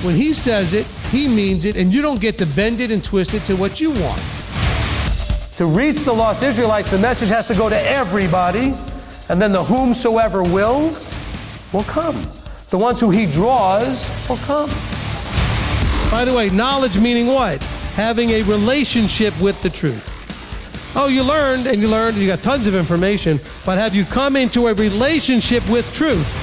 When he says it, he means it, and you don't get to bend it and twist it to what you want. To reach the lost Israelites, the message has to go to everybody, and then the whomsoever will come. The ones who he draws will come. By the way, knowledge meaning what? Having a relationship with the truth. Oh, you learned, you got tons of information, but have you come into a relationship with truth?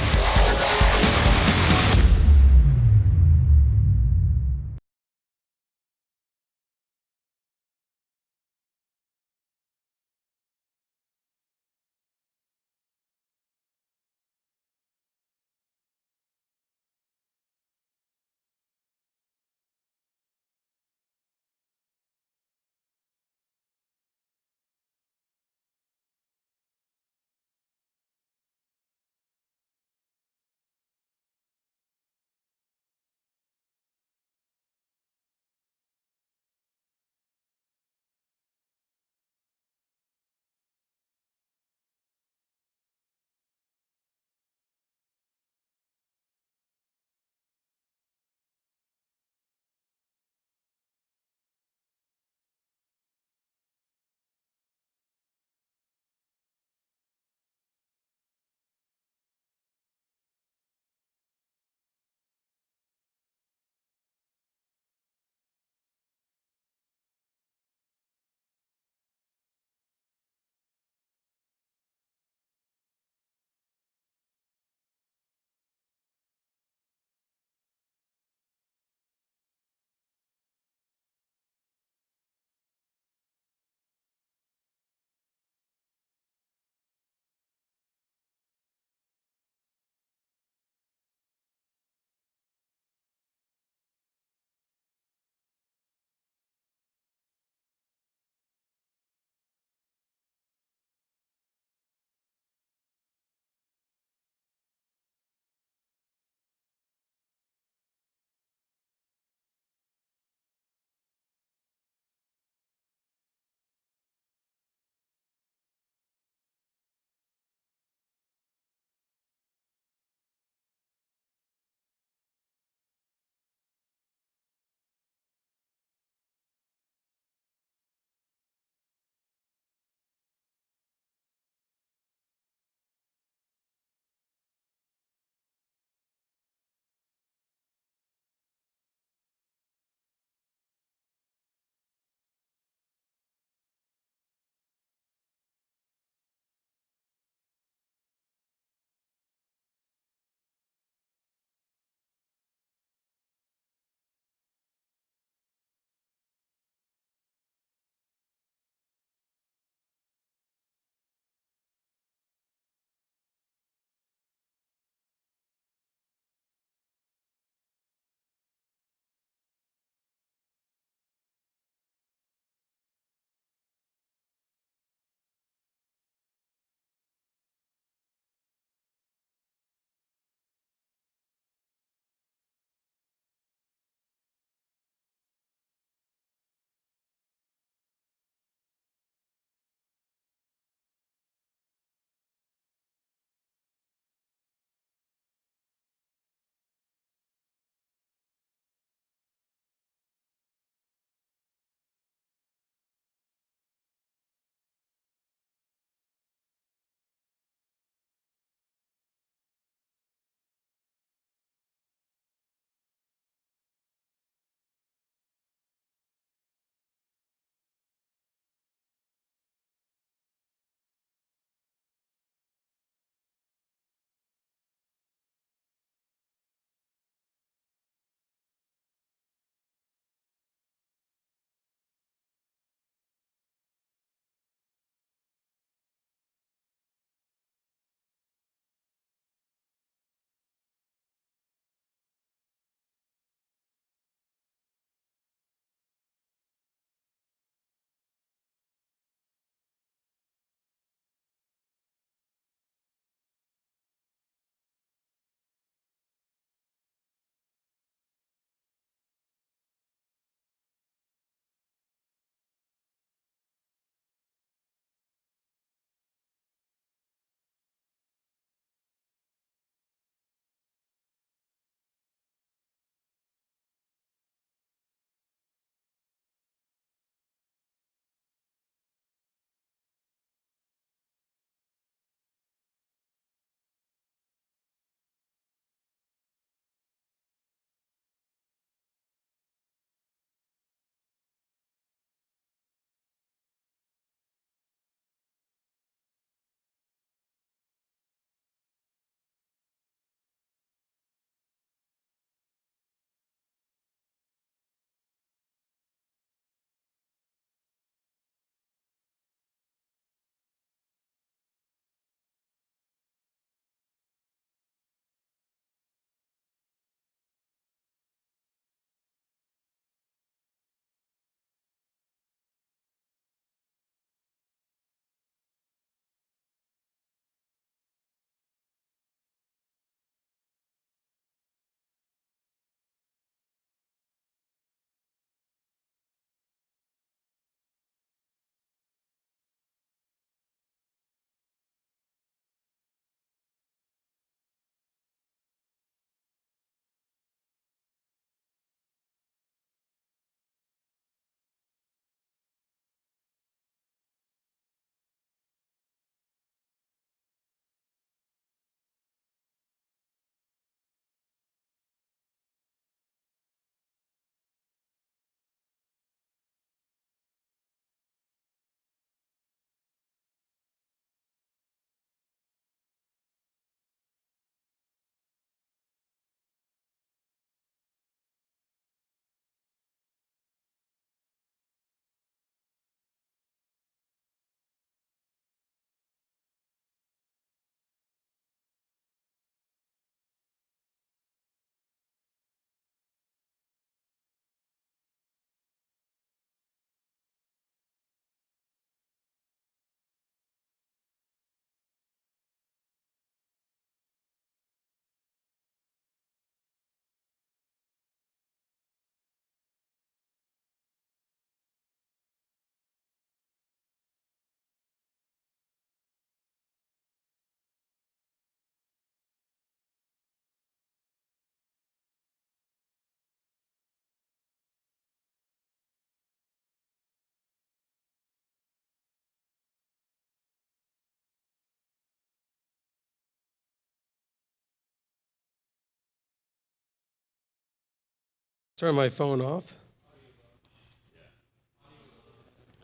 turn my phone off.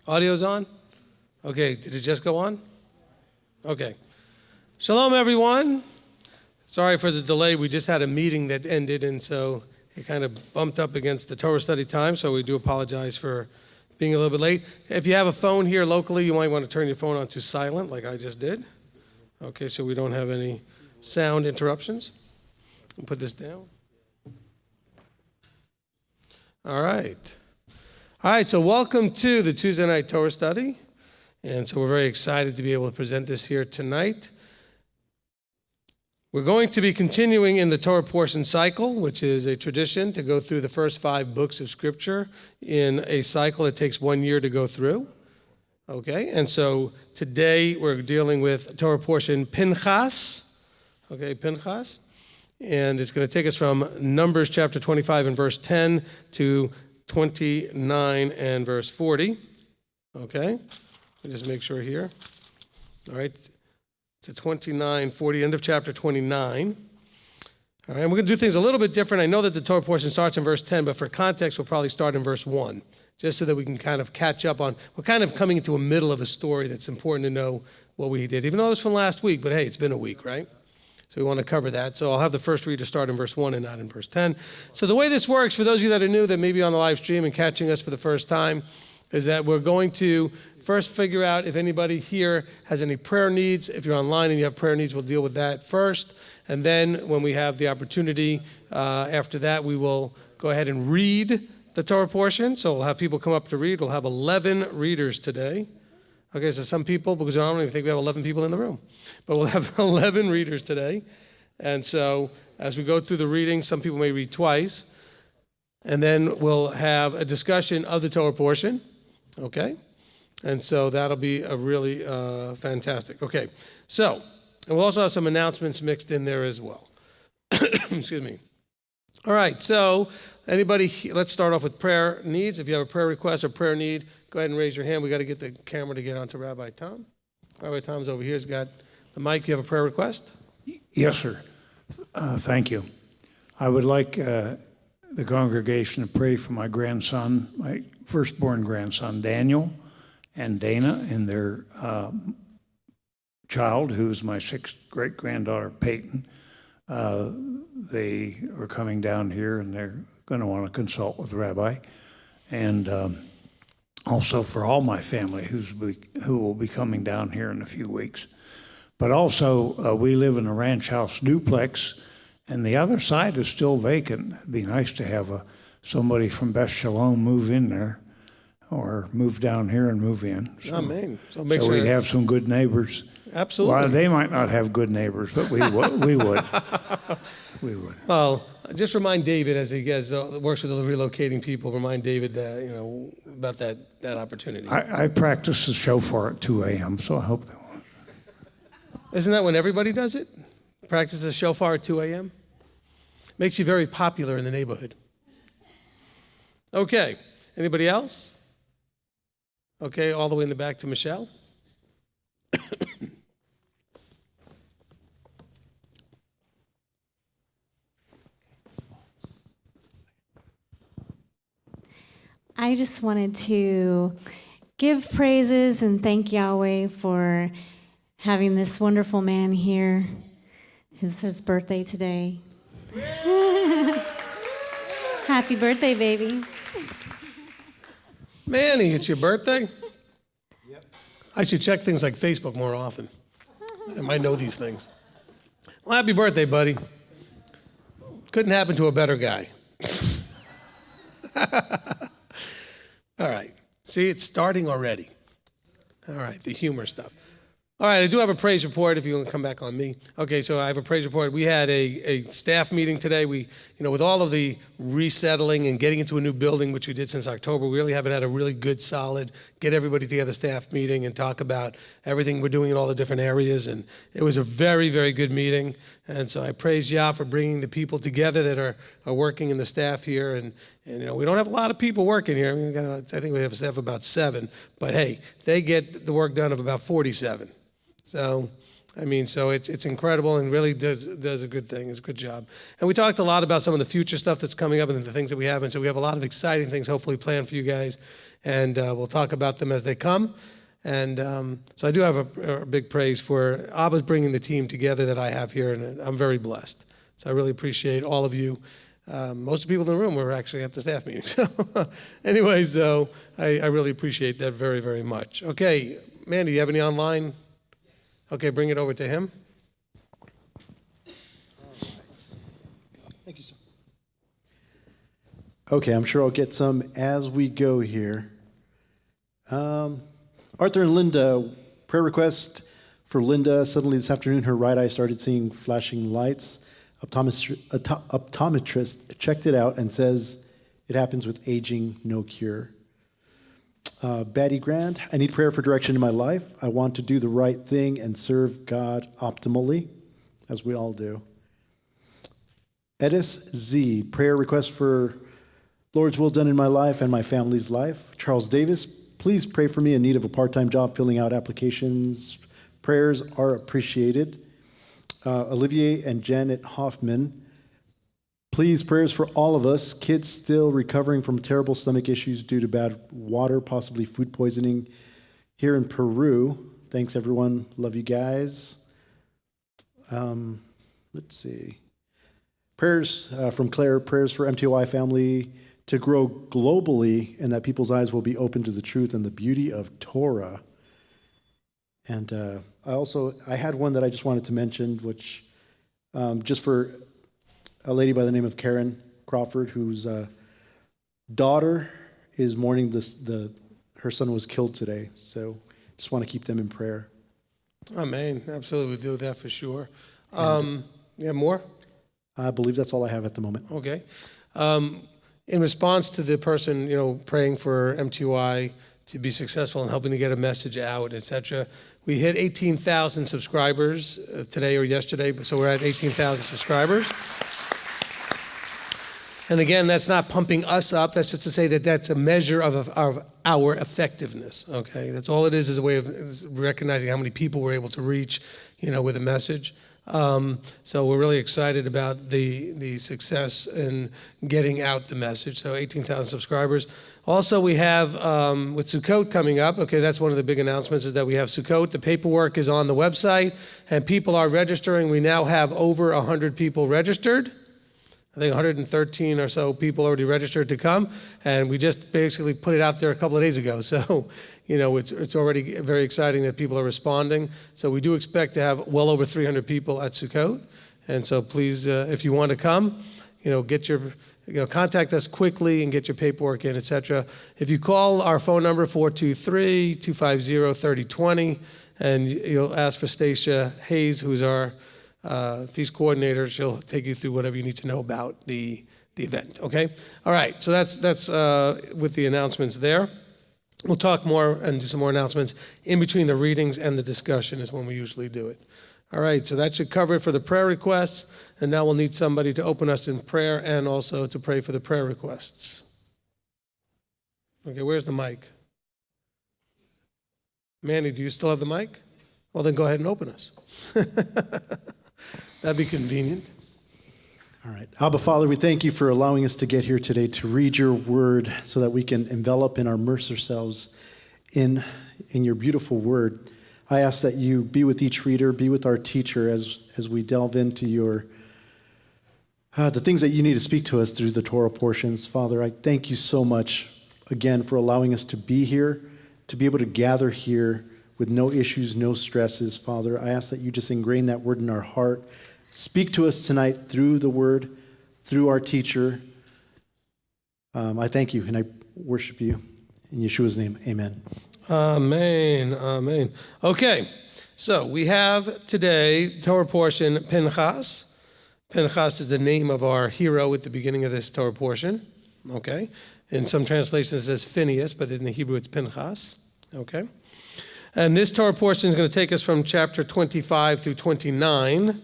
Audio's on? Okay, did it just go on? Okay. Shalom, everyone. Sorry for the delay. We just had a meeting that ended, and so it kind of bumped up against the Torah study time, so we do apologize for being a little bit late. If you have a phone here locally, you might want to turn your phone on to silent, like I just did. Okay, so we don't have any sound interruptions. I'll put this down. All right. All right, so welcome to the Tuesday night Torah study. And so we're very excited to be able to present this here tonight. We're going to be continuing in the Torah portion cycle, which is a tradition to go through the first 5 books of Scripture in a cycle that takes 1 year to go through. Okay, and so today we're dealing with Torah portion Pinchas. Okay, Pinchas. And it's going to take us from Numbers chapter 25 and verse 10 to 29 and verse 40. Okay, let me just make sure here. All right. To 29, 40, end of chapter 29. All right, and we're going to do things a little bit different. I know that the Torah portion starts in verse 10, but for context, we'll probably start in verse 1, just so that we can kind of catch up on, we're kind of coming into a middle of a story that's important to know what we did, even though it was from last week, but hey, it's been a week, right? So we want to cover that. So I'll have the first reader start in verse 1 and not in verse 10. So the way this works, for those of you that are new, that may be on the live stream and catching us for the first time, is that we're going to first figure out if anybody here has any prayer needs. If you're online and you have prayer needs, we'll deal with that first. And then when we have the opportunity, after that, we will go ahead and read the Torah portion. So we'll have people come up to read. We'll have 11 readers today. Okay, so some people, because I don't even think we have 11 people in the room, but we'll have 11 readers today. And so as we go through the reading, some people may read twice. And then we'll have a discussion of the Torah portion. Okay, and so that'll be a really fantastic. Okay, so, and we'll also have some announcements mixed in there as well. Excuse me. All right, so anybody, let's start off with prayer needs. If you have a prayer request or prayer need, go ahead and raise your hand. We got to get the camera to get onto Rabbi Tom. Rabbi Tom's over here. He's got the mic. You have a prayer request? Yes, sir. Thank you. I would like the congregation to pray for my grandson, my firstborn grandson, Daniel, and Dana, and their child, who's my 6th great-granddaughter, Peyton. They are coming down here, and they're going to want to consult with Rabbi. And also for all my family who will be coming down here in a few weeks. But also, we live in a ranch house duplex, and the other side is still vacant. It'd be nice to have somebody from Beth Shalom move in there, or move down here and move in. So, Amen. So we'd have some good neighbors. Absolutely. Well, they might not have good neighbors, but we would. We would. Well, just remind David, as he works with the relocating people, remind David that, about that opportunity. I practice the shofar at 2 a.m., so I hope they won't. Isn't that when everybody does it? Practice the shofar at 2 a.m.? Makes you very popular in the neighborhood. Okay. Anybody else? Okay, all the way in the back to Michelle. I just wanted to give praises and thank Yahweh for having this wonderful man here. It's his birthday today. Happy birthday, baby. Manny, it's your birthday? Yep. I should check things like Facebook more often. I might know these things. Well, happy birthday, buddy. Couldn't happen to a better guy. All right. See, it's starting already. All right, the humor stuff. All right, I do have a praise report if you want to come back on me. Okay, so I have a praise report. We had a staff meeting today. We, with all of the resettling and getting into a new building, which we did since October, we really haven't had a really good, solid, get everybody together staff meeting and talk about everything we're doing in all the different areas. And it was a very, very good meeting. And so I praise Yah for bringing the people together that are working in the staff here. And we don't have a lot of people working here. I think we have a staff of about 7. But hey, they get the work done of about 47. So I mean, so it's incredible and really does a good thing. It's a good job. And we talked a lot about some of the future stuff that's coming up and the things that we have. And so we have a lot of exciting things hopefully planned for you guys. And we'll talk about them as they come. And so I do have a big praise for Abba's bringing the team together that I have here. And I'm very blessed. So I really appreciate all of you. Most of the people in the room were actually at the staff meeting. So anyway, so I really appreciate that very, very much. Okay, Mandy, do you have any online? Okay, bring it over to him. Thank you, sir. Okay, I'm sure I'll get some as we go here. Arthur and Linda, prayer request for Linda. Suddenly this afternoon, her right eye started seeing flashing lights. Optometrist checked it out and says it happens with aging, no cure. Batty Grand, I need prayer for direction in my life. I want to do the right thing and serve God optimally, as we all do. Edis Z, prayer request for Lord's will done in my life and my family's life. Charles Davis, please pray for me in need of a part-time job filling out applications. Prayers are appreciated. Olivier and Janet Hoffman, please, prayers for all of us. Kids still recovering from terrible stomach issues due to bad water, possibly food poisoning here in Peru. Thanks, everyone. Love you guys. Let's see. Prayers from Claire, prayers for MTOI family to grow globally and that people's eyes will be open to the truth and the beauty of Torah. And I had one that I just wanted to mention, which just for a lady by the name of Karen Crawford, whose daughter is mourning her son was killed today. So just want to keep them in prayer. Amen. Absolutely, we'll do that for sure. You have more? I believe that's all I have at the moment. Okay. In response to the person, praying for MTOI to be successful and helping to get a message out, etc., we hit 18,000 subscribers today or yesterday, so we're at 18,000 subscribers. And again, that's not pumping us up. That's just to say that that's a measure of our effectiveness, okay? That's all it is a way of recognizing how many people we're able to reach, with a message. So we're really excited about the success in getting out the message. So 18,000 subscribers. Also, we have, with Sukkot coming up, okay, that's one of the big announcements is that we have Sukkot. The paperwork is on the website, and people are registering. We now have over 100 people registered. I think 113 or so people already registered to come, and we just basically put it out there a couple of days ago. So, it's already very exciting that people are responding. So we do expect to have well over 300 people at Sukkot, and so please, if you want to come, get your, contact us quickly and get your paperwork in, etc. If you call our phone number 423-250-3020, and you'll ask for Stacia Hayes, who's our feast coordinator. She'll take you through whatever you need to know about the event, okay? All right, so that's with the announcements there. We'll talk more and do some more announcements in between the readings and the discussion is when we usually do it. All right, so that should cover it for the prayer requests, and now we'll need somebody to open us in prayer and also to pray for the prayer requests. Okay, where's the mic? Manny, do you still have the mic? Well, then go ahead and open us. That'd be convenient. All right. Abba, Father, we thank you for allowing us to get here today to read your word so that we can envelop and immerse ourselves in your beautiful word. I ask that you be with each reader, be with our teacher as we delve into the things that you need to speak to us through the Torah portions. Father, I thank you so much again for allowing us to be here, to be able to gather here with no issues, no stresses. Father, I ask that you just ingrain that word in our heart. Speak to us tonight through the word, through our teacher. I thank you and I worship you. In Yeshua's name, amen. Amen, amen. Okay, so we have today, Torah portion, Pinchas. Pinchas is the name of our hero at the beginning of this Torah portion, okay? In some translations it says Phineas, but in the Hebrew it's Pinchas, okay? And this Torah portion is going to take us from chapter 25 through 29.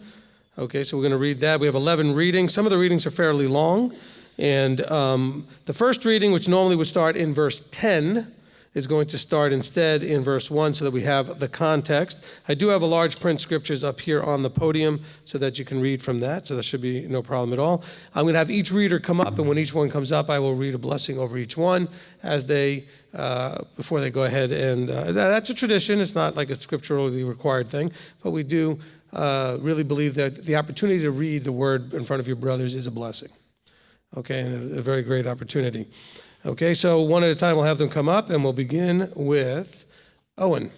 Okay, so we're going to read that. We have 11 readings. Some of the readings are fairly long. And the first reading, which normally would start in verse 10, is going to start instead in verse 1 so that we have the context. I do have a large print scriptures up here on the podium so that you can read from that, so that should be no problem at all. I'm going to have each reader come up, and when each one comes up, I will read a blessing over each one as they, before they go ahead. And that's a tradition. It's not like a scripturally required thing, but we do really believe that the opportunity to read the word in front of your brothers is a blessing. Okay, and a very great opportunity. Okay, so one at a time we'll have them come up, and we'll begin with Owen.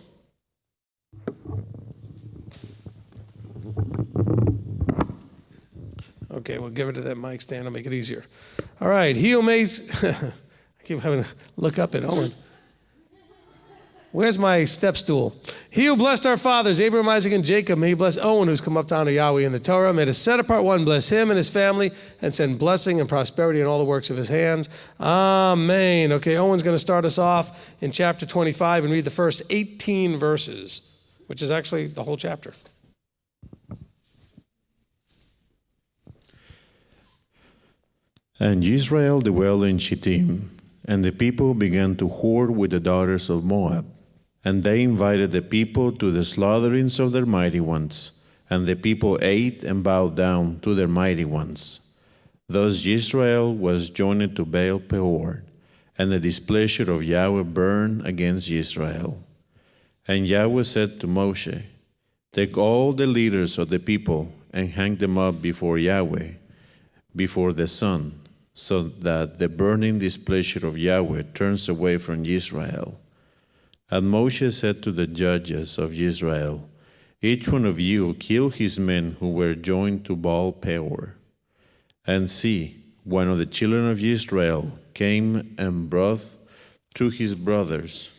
Okay, we'll give it to that mic stand. I'll make it easier. All right, he who makes... I keep having to look up at Owen. Where's my step stool? He who blessed our fathers, Abraham, Isaac, and Jacob, may he bless Owen, who's come up to honor Yahweh in the Torah. May the set-apart one bless him and his family and send blessing and prosperity in all the works of his hands. Amen. Okay, Owen's going to start us off in chapter 25 and read the first 18 verses, which is actually the whole chapter. And Israel dwelled in Shittim, and the people began to whore with the daughters of Moab. And they invited the people to the slaughterings of their mighty ones, and the people ate and bowed down to their mighty ones. Thus Israel was joined to Baal Peor, and the displeasure of Yahweh burned against Israel. And Yahweh said to Moshe, Take all the leaders of the people and hang them up before Yahweh, before the sun, so that the burning displeasure of Yahweh turns away from Israel. And Moshe said to the judges of Israel, Each one of you kill his men who were joined to Baal Peor. And see, one of the children of Israel came and brought to his brothers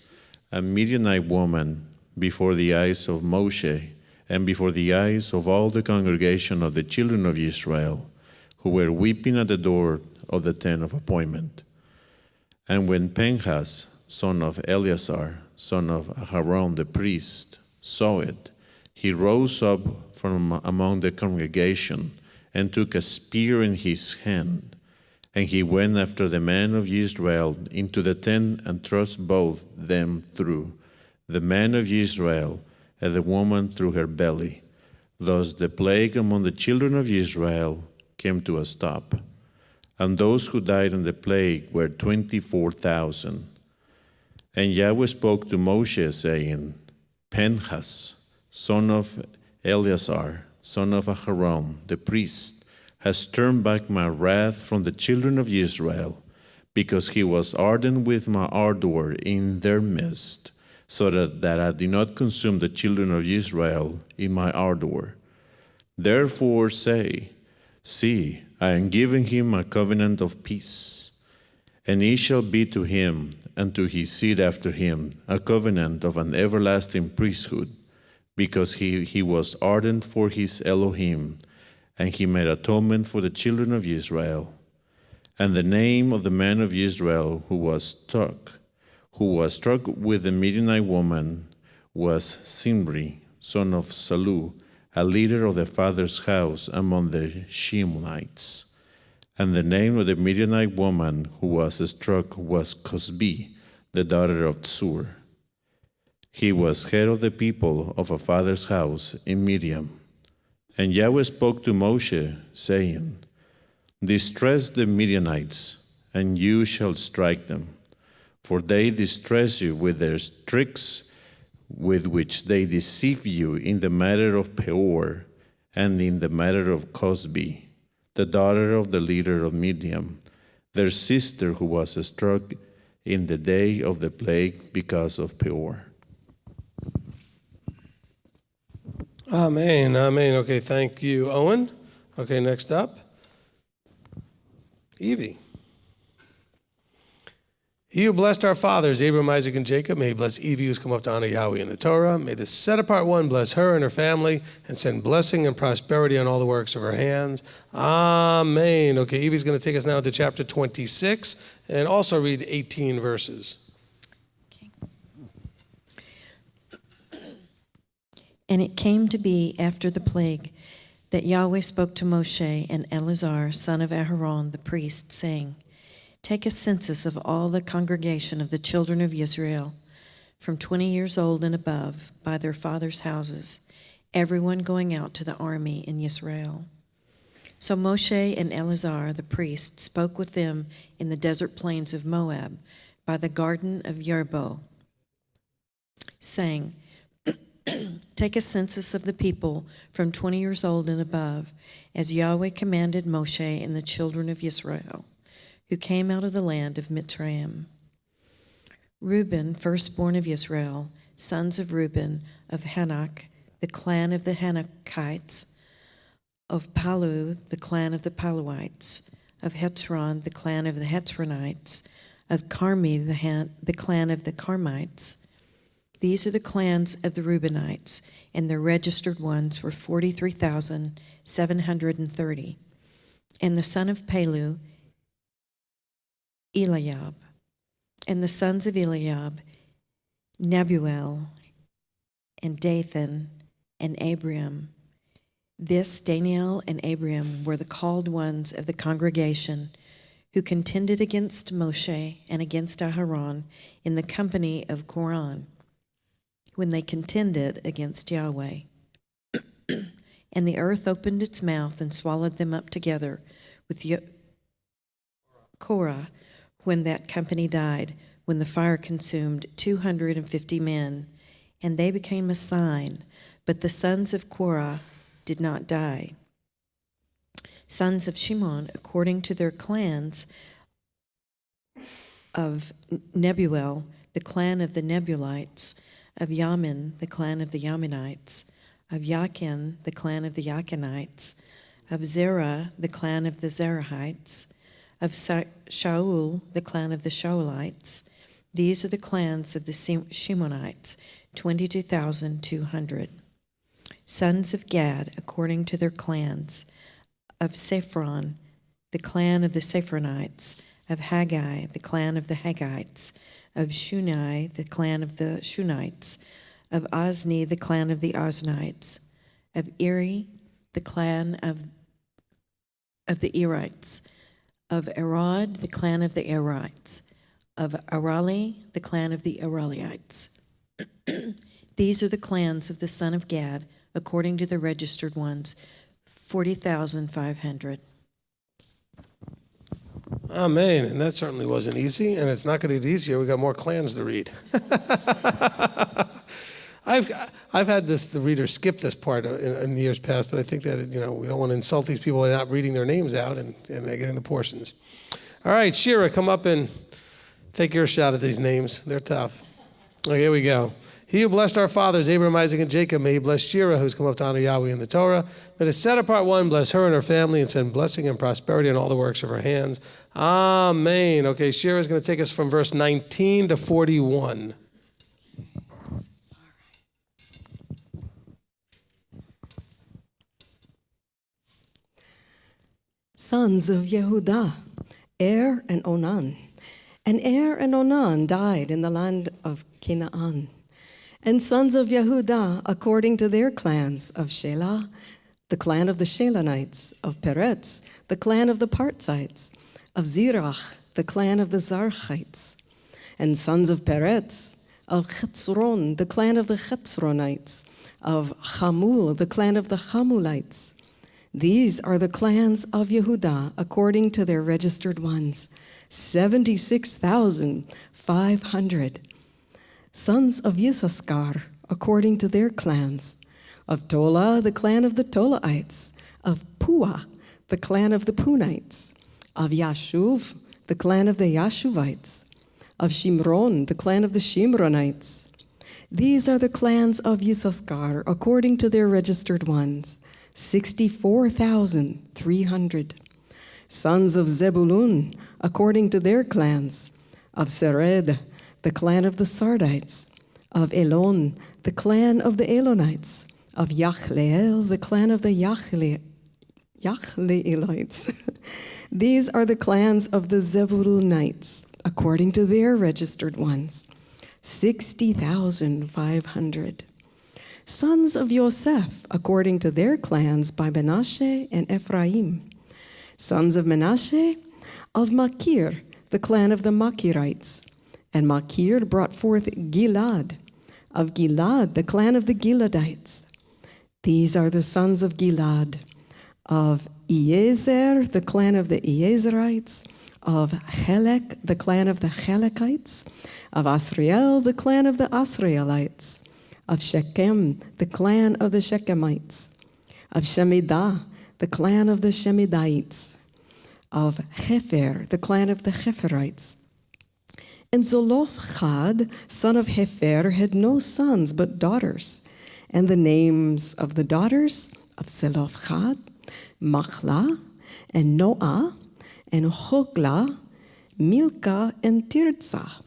a Midianite woman before the eyes of Moshe and before the eyes of all the congregation of the children of Israel, who were weeping at the door of the tent of appointment. And when Pinchas, son of Eleazar, son of Aaron the priest, saw it, he rose up from among the congregation and took a spear in his hand. And he went after the men of Israel into the tent and thrust both them through, the man of Israel and the woman through her belly. Thus the plague among the children of Israel came to a stop. And those who died in the plague were 24,000. And Yahweh spoke to Moshe, saying, Pinchas, son of Eleazar, son of Aaron, the priest, has turned back my wrath from the children of Israel, because he was ardent with my ardor in their midst, so that I did not consume the children of Israel in my ardor. Therefore say, See, I am giving him a covenant of peace, and it shall be to him and to his seed after him a covenant of an everlasting priesthood, because he was ardent for his Elohim, and he made atonement for the children of Israel. And the name of the man of Israel who was struck with the Midianite woman, was Simri, son of Salu, a leader of the father's house among the Shemonites. And the name of the Midianite woman who was struck was Cosbi, the daughter of Tsur. He was head of the people of a father's house in Midian. And Yahweh spoke to Moshe, saying, Distress the Midianites, and you shall strike them, for they distress you with their tricks, with which they deceive you in the matter of Peor and in the matter of Cosbi, the daughter of the leader of Midian, their sister who was struck in the day of the plague because of Peor. Amen, amen. Okay, thank you, Owen. Okay, next up, Evie. He who blessed our fathers, Abraham, Isaac, and Jacob, may he bless Evie, who's come up to honor Yahweh in the Torah. May the set-apart one bless her and her family and send blessing and prosperity on all the works of her hands. Amen. Okay, Evie's going to take us now to chapter 26 and also read 18 verses. Okay. And it came to be after the plague that Yahweh spoke to Moshe and Eleazar, son of Aaron, the priest, saying, Take a census of all the congregation of the children of Israel, from 20 years old and above, by their fathers' houses, everyone going out to the army in Israel. So Moshe and Eleazar the priest spoke with them in the desert plains of Moab, by the garden of Yerbo, saying, Take a census of the people from 20 years old and above, as Yahweh commanded Moshe and the children of Israel, who came out of the land of Mitzrayim. Reuben, firstborn of Israel, sons of Reuben, of Hanok, the clan of the Hanokites, of Palu, the clan of the Paluites, of Hetzron, the clan of the Hetzronites, of Carmi, the clan of the Carmites. These are the clans of the Reubenites, and their registered ones were 43,730. And the son of Palu, Eliab. And the sons of Eliab, Nebuel, and Dathan, and Abiram. This, Daniel and Abiram, were the called ones of the congregation, who contended against Moshe and against Aharon in the company of Koran, when they contended against Yahweh. And the earth opened its mouth and swallowed them up together with Korah, when that company died, when the fire consumed 250 men, and they became a sign, but the sons of Korah did not die. Sons of Shimon, according to their clans, of Nebuel, the clan of the Nebulites, of Yamin, the clan of the Yaminites, of Yakin, the clan of the Yakinites, of Zerah, the clan of the Zerahites, of Shaul, the clan of the Shaulites. These are the clans of the Shimonites, 22,200. Sons of Gad, according to their clans, of Sephron, the clan of the Sephronites, of Haggai, the clan of the Haggites, of Shunai, the clan of the Shunites, of Ozni, the clan of the Oznites, of Eri, the clan of the Erites, of Arad, the clan of the Arites, of Arali, the clan of the Aralites. These are the clans of the son of Gad, according to the registered ones, 40,500. Amen. And that certainly wasn't easy, and it's not going to get easier. We got more clans to read. I've had the reader skip this part in years past, but I think that we don't want to insult these people by not reading their names out and getting the portions. All right, Shira, come up and take your shot at these names. They're tough. Okay, here we go. He who blessed our fathers, Abraham, Isaac, and Jacob, may he bless Shira, who's come up to honor Yahweh in the Torah. May the set apart one bless her and her family and send blessing and prosperity in all the works of her hands. Amen. Okay, Shira is going to take us from verse 19 to 41. Sons of Yehudah, Er and Onan. And Er and Onan died in the land of Canaan. And sons of Yehudah, according to their clans, of Shelah, the clan of the Shelanites, of Peretz, the clan of the Partzites, of Zerach, the clan of the Zarchites. And sons of Peretz, of Chetzron, the clan of the Chetzronites, of Chamul, the clan of the Chamulites. These are the clans of Yehudah, according to their registered ones, 76,500. Sons of Yisachar, according to their clans, of Tola, the clan of the Tolaites, of Puah, the clan of the Punites, of Yashuv, the clan of the Yashuvites, of Shimron, the clan of the Shimronites. These are the clans of Yisachar, according to their registered ones, 64,300. Sons of Zebulun, according to their clans, of Sered, the clan of the Sardites, of Elon, the clan of the Elonites, of Yachleel, the clan of the Yachleelites. These are the clans of the Zebulunites, according to their registered ones, 60,500. Sons of Yosef, according to their clans, by Menashe and Ephraim. Sons of Menashe, of Machir, the clan of the Machirites. And Machir brought forth Gilad. Of Gilad, the clan of the Giladites. These are the sons of Gilad. Of Iezer, the clan of the Iezerites. Of Helek, the clan of the Helekites. Of Asriel, the clan of the Asrielites. Of Shechem, the clan of the Shechemites. Of Shemidah, the clan of the Shemidaites. Of Hefer, the clan of the Heferites. And Zelophehad, son of Hefer, had no sons but daughters. And the names of the daughters of Zelophehad, Machlah, and Noah, and Hoglah, Milcah, and Tirzah.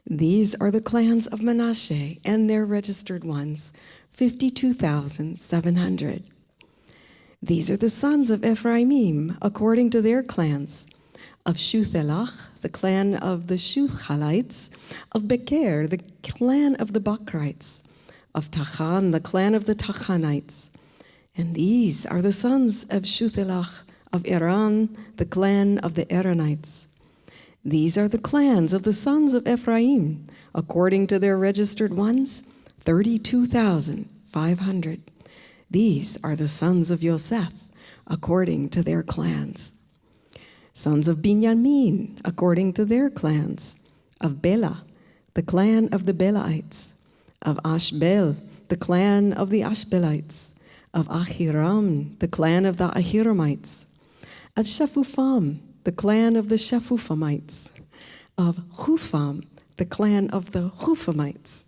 These are the clans of Manasseh, and their registered ones, 52,700. These are the sons of Ephraim, according to their clans. Of Shuthelach, the clan of the Shuthalites. Of Becher, the clan of the Bakrites. Of Tachan, the clan of the Tachanites. And these are the sons of Shuthelach, of Iran, the clan of the Eranites. These are the clans of the sons of Ephraim, according to their registered ones, 32,500. These are the sons of Yosef, according to their clans. Sons of Binyamin, according to their clans. Of Bela, the clan of the Belaites. Of Ashbel, the clan of the Ashbelites. Of Ahiram, the clan of the Ahiramites. Of Shephufam, the clan of the Shephufamites. Of Hupham, the clan of the Huphamites.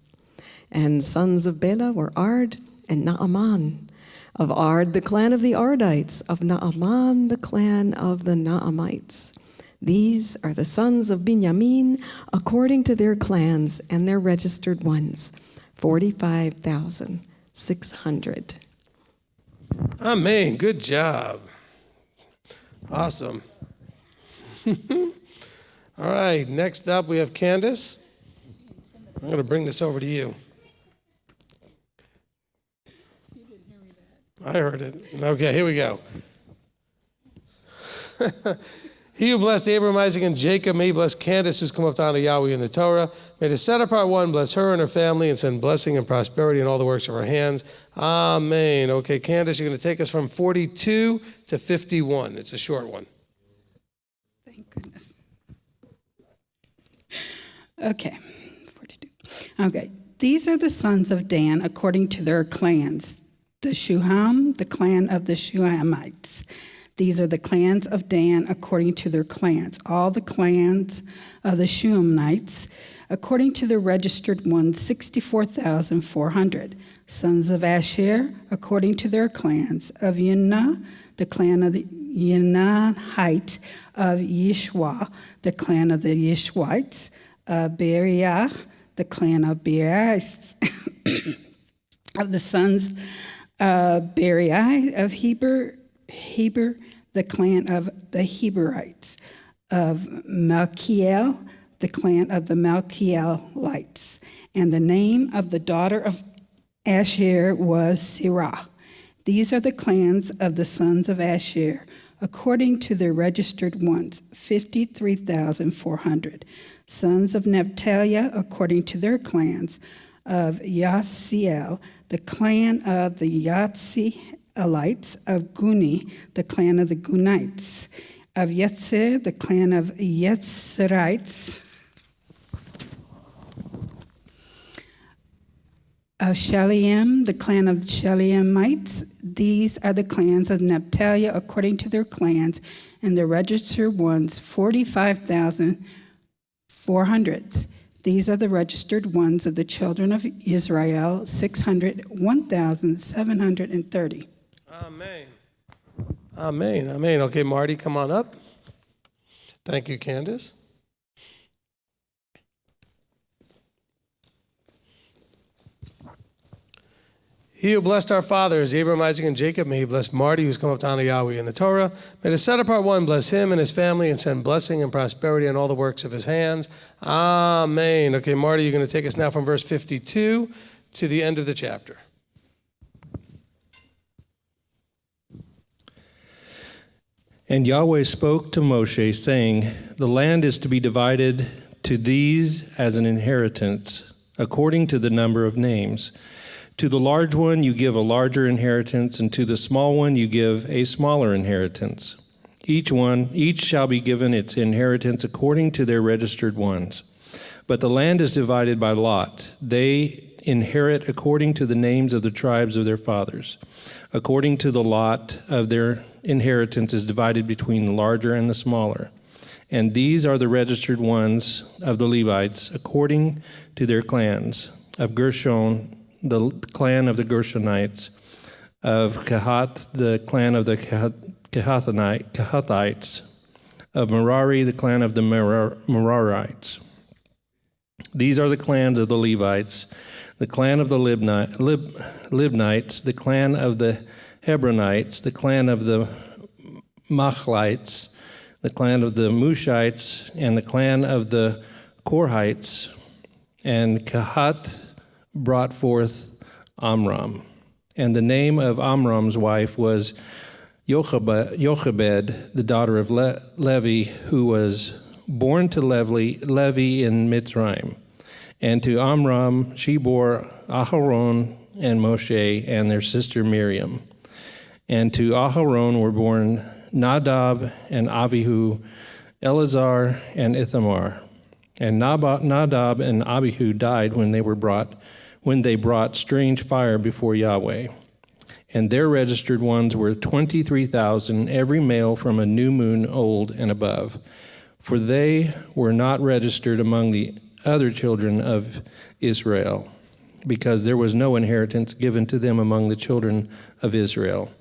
And sons of Bela were Ard and Naaman. Of Ard, the clan of the Ardites. Of Naaman, the clan of the Naamites. These are the sons of Binyamin, according to their clans and their registered ones, 45,600. Amen. Good job. Awesome. All right, next up we have Candace. I'm going to bring this over to you. I heard it. Okay, here we go. He who blessed Abraham, Isaac, and Jacob, may he bless Candace, who's come up to honor Yahweh in the Torah. May the set apart one bless her and her family and send blessing and prosperity in all the works of her hands. Amen. Okay, Candace, you're going to take us from 42 to 51. It's a short one. Thank goodness. Okay, 42. Okay, these are the sons of Dan according to their clans. The Shuham, the clan of the Shuhamites. These are the clans of Dan according to their clans. All the clans of the Shuhamites, according to their registered ones, 64,400. Sons of Asher, according to their clans. Of Yinah, the clan of the Yinahite. Of Yishwa, the clan of the Yishwites. Beriah, the clan of Beriah. Of the sons Beriah of Heber, the clan of the Heberites. Of Malchiel, the clan of the Malchielites. And the name of the daughter of Asher was Sirah. These are the clans of the sons of Asher, according to their registered ones, 53,400. Sons of Naphtali, according to their clans. Of Yasiel, the clan of the Yatsielites. Of Guni, the clan of the Gunites. Of Yetzer, the clan of Yetzerites. Of Shaliam, the clan of Shaliamites. These are the clans of Naphtali according to their clans, and the registered ones, 45,400. These are the registered ones of the children of Israel, 1,730. Amen. Amen. Amen. Okay, Marty, come on up. Thank you, Candace. He who blessed our fathers, Abraham, Isaac, and Jacob, may he bless Marty, who's come up to honor Yahweh in the Torah. May the set apart one bless him and his family and send blessing and prosperity on all the works of his hands. Amen. Okay, Marty, you're going to take us now from verse 52 to the end of the chapter. And Yahweh spoke to Moshe, saying, The land is to be divided to these as an inheritance, according to the number of names. To the large one you give a larger inheritance, and to the small one you give a smaller inheritance. Each shall be given its inheritance according to their registered ones. But the land is divided by lot. They inherit according to the names of the tribes of their fathers. According to the lot of their inheritance is divided between the larger and the smaller. And these are the registered ones of the Levites, according to their clans. Of Gershon, the clan of the Gershonites. Of Kehath, the clan of the Kehathites. Of Merari, the clan of the Merarites. These are the clans of the Levites. The clan of the Libnites, the clan of the Hebronites, the clan of the Machlites, the clan of the Mushites, and the clan of the Korhites. And Kehath brought forth Amram. And the name of Amram's wife was Jochebed, the daughter of Levi, who was born to Levi in Mitzrayim. And to Amram she bore Aharon and Moshe and their sister Miriam. And to Aharon were born Nadab and Abihu, Eleazar and Ithamar. And Nadab and Abihu died when they brought strange fire before Yahweh. And their registered ones were 23,000, every male from a new moon old and above. For they were not registered among the other children of Israel, because there was no inheritance given to them among the children of Israel.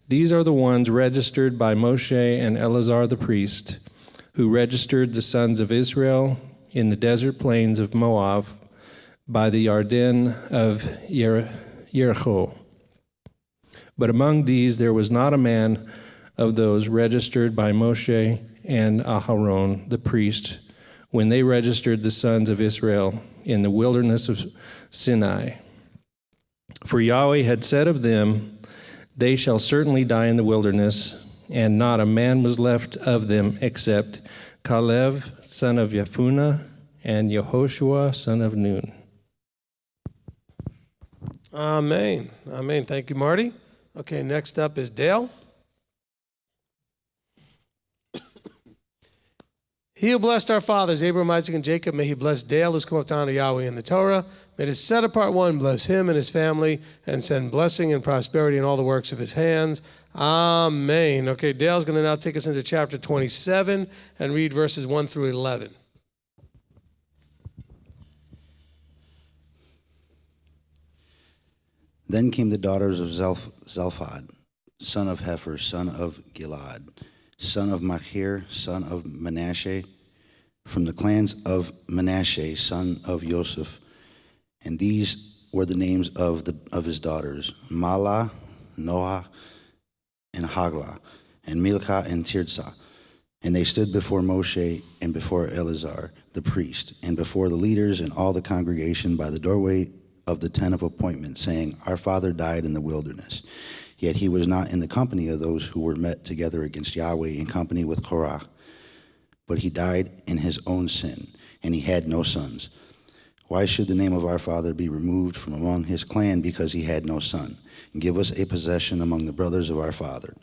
These are the ones registered by Moshe and Eleazar the priest, who registered the sons of Israel in the desert plains of Moab by the Yarden of Jericho. But among these there was not a man of those registered by Moshe and Aharon the priest, when they registered the sons of Israel in the wilderness of Sinai. For Yahweh had said of them, They shall certainly die in the wilderness, and not a man was left of them except Caleb, son of Yefuneh, and Yehoshua, son of Nun. Amen. Amen. Thank you, Marty. Okay, next up is Dale. He who blessed our fathers, Abraham, Isaac, and Jacob, may he bless Dale, who's come up to honor Yahweh in the Torah. May the set apart one bless him and his family and send blessing and prosperity in all the works of his hands. Amen. Okay, Dale's going to now take us into chapter 27 and read verses 1 through 11. Then came the daughters of Zelphad, son of Hefer, son of Gilad, son of Machir, son of Manasseh, from the clans of Manasseh, son of Joseph. And these were the names of his daughters, Mahlah, Noah, and Haglah, and Milcah and Tirzah. And they stood before Moshe and before Eleazar the priest, and before the leaders and all the congregation by the doorway of the tent of appointment, saying, Our father died in the wilderness. Yet he was not in the company of those who were met together against Yahweh in company with Korah. But he died in his own sin, and he had no sons. Why should the name of our father be removed from among his clan because he had no son? Give us a possession among the brothers of our father.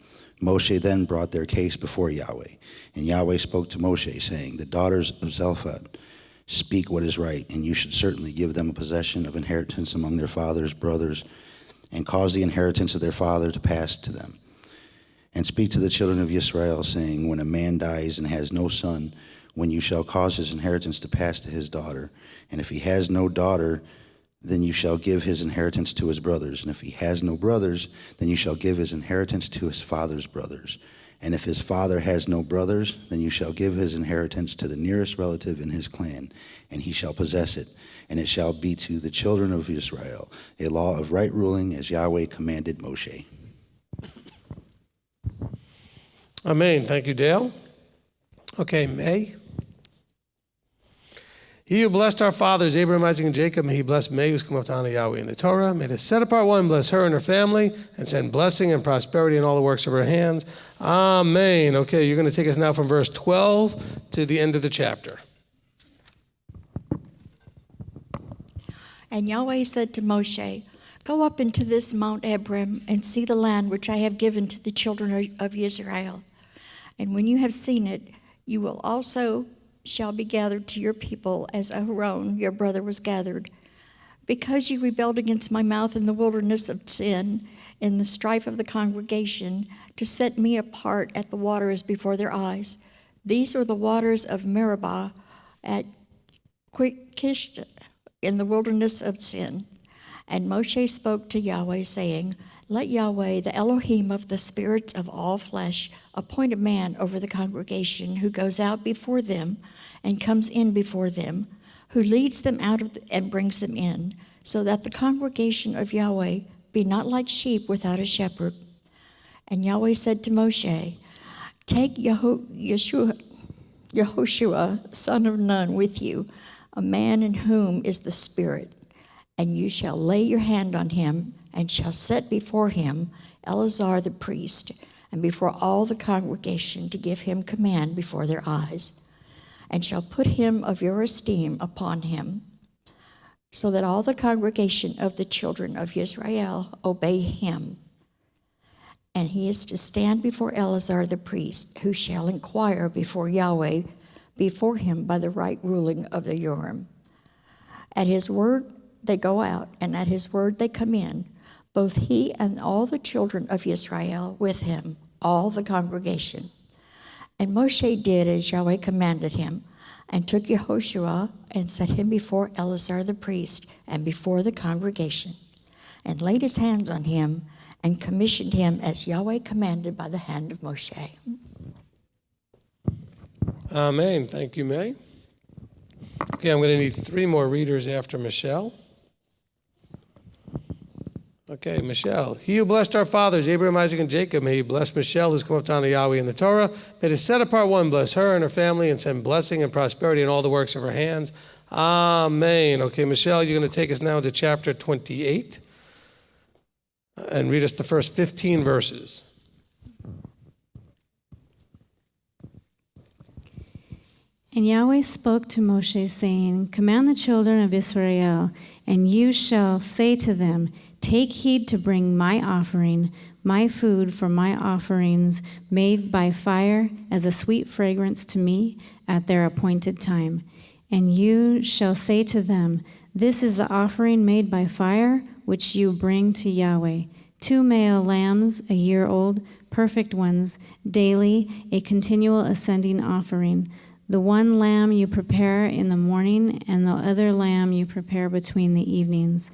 Moshe then brought their case before Yahweh. And Yahweh spoke to Moshe, saying, The daughters of Zelphad speak what is right, and you should certainly give them a possession of inheritance among their father's brothers, and cause the inheritance of their father to pass to them. And speak to the children of Israel, saying, When a man dies and has no son, when you shall cause his inheritance to pass to his daughter, and if he has no daughter, then you shall give his inheritance to his brothers. And if he has no brothers, then you shall give his inheritance to his father's brothers. And if his father has no brothers, then you shall give his inheritance to the nearest relative in his clan, and he shall possess it. And it shall be to the children of Israel a law of right ruling, as Yahweh commanded Moshe. Amen. Thank you, Dale. Okay, May. He who blessed our fathers, Abraham, Isaac, and Jacob, may he bless May, who's come up to honor Yahweh in the Torah. May the set apart one bless her and her family and send blessing and prosperity in all the works of her hands. Amen. Okay, you're going to take us now from verse 12 to the end of the chapter. And Yahweh said to Moshe, "Go up into this Mount Ebram and see the land which I have given to the children of Israel. And when you have seen it, you will also shall be gathered to your people as Aaron, your brother, was gathered. Because you rebelled against my mouth in the wilderness of sin, in the strife of the congregation, to set me apart at the waters before their eyes. These are the waters of Meribah at Kish in the wilderness of sin." And Moshe spoke to Yahweh, saying, "Let Yahweh, the Elohim of the spirits of all flesh, appoint a man over the congregation who goes out before them and comes in before them, who leads them out and brings them in, so that the congregation of Yahweh be not like sheep without a shepherd." And Yahweh said to Moshe, "Take Yehoshua, son of Nun, with you, a man in whom is the Spirit, and you shall lay your hand on him, and shall set before him Eleazar the priest, and before all the congregation, to give him command before their eyes, and shall put him of your esteem upon him, so that all the congregation of the children of Israel obey him. And he is to stand before Eleazar the priest, who shall inquire before Yahweh, before him by the right ruling of the Urim. At his word they go out, and at his word they come in, both he and all the children of Israel with him, all the congregation." And Moshe did as Yahweh commanded him, and took Yehoshua and set him before Eleazar the priest and before the congregation, and laid his hands on him and commissioned him as Yahweh commanded by the hand of Moshe. Amen. Thank you, May. Okay, I'm going to need 3 more readers after Michelle. Okay, Michelle. He who blessed our fathers, Abraham, Isaac, and Jacob, may he bless Michelle, who's come up to honor Yahweh in the Torah. May the set apart one bless her and her family and send blessing and prosperity in all the works of her hands. Amen. Okay, Michelle, you're going to take us now to chapter 28 and read us the first 15 verses. And Yahweh spoke to Moshe, saying, "Command the children of Israel, and you shall say to them, Take heed to bring my offering, my food for my offerings made by fire as a sweet fragrance to me at their appointed time. And you shall say to them, This is the offering made by fire, which you bring to Yahweh. 2 male lambs, a year old, perfect ones, daily, a continual ascending offering. The one lamb you prepare in the morning, and the other lamb you prepare between the evenings.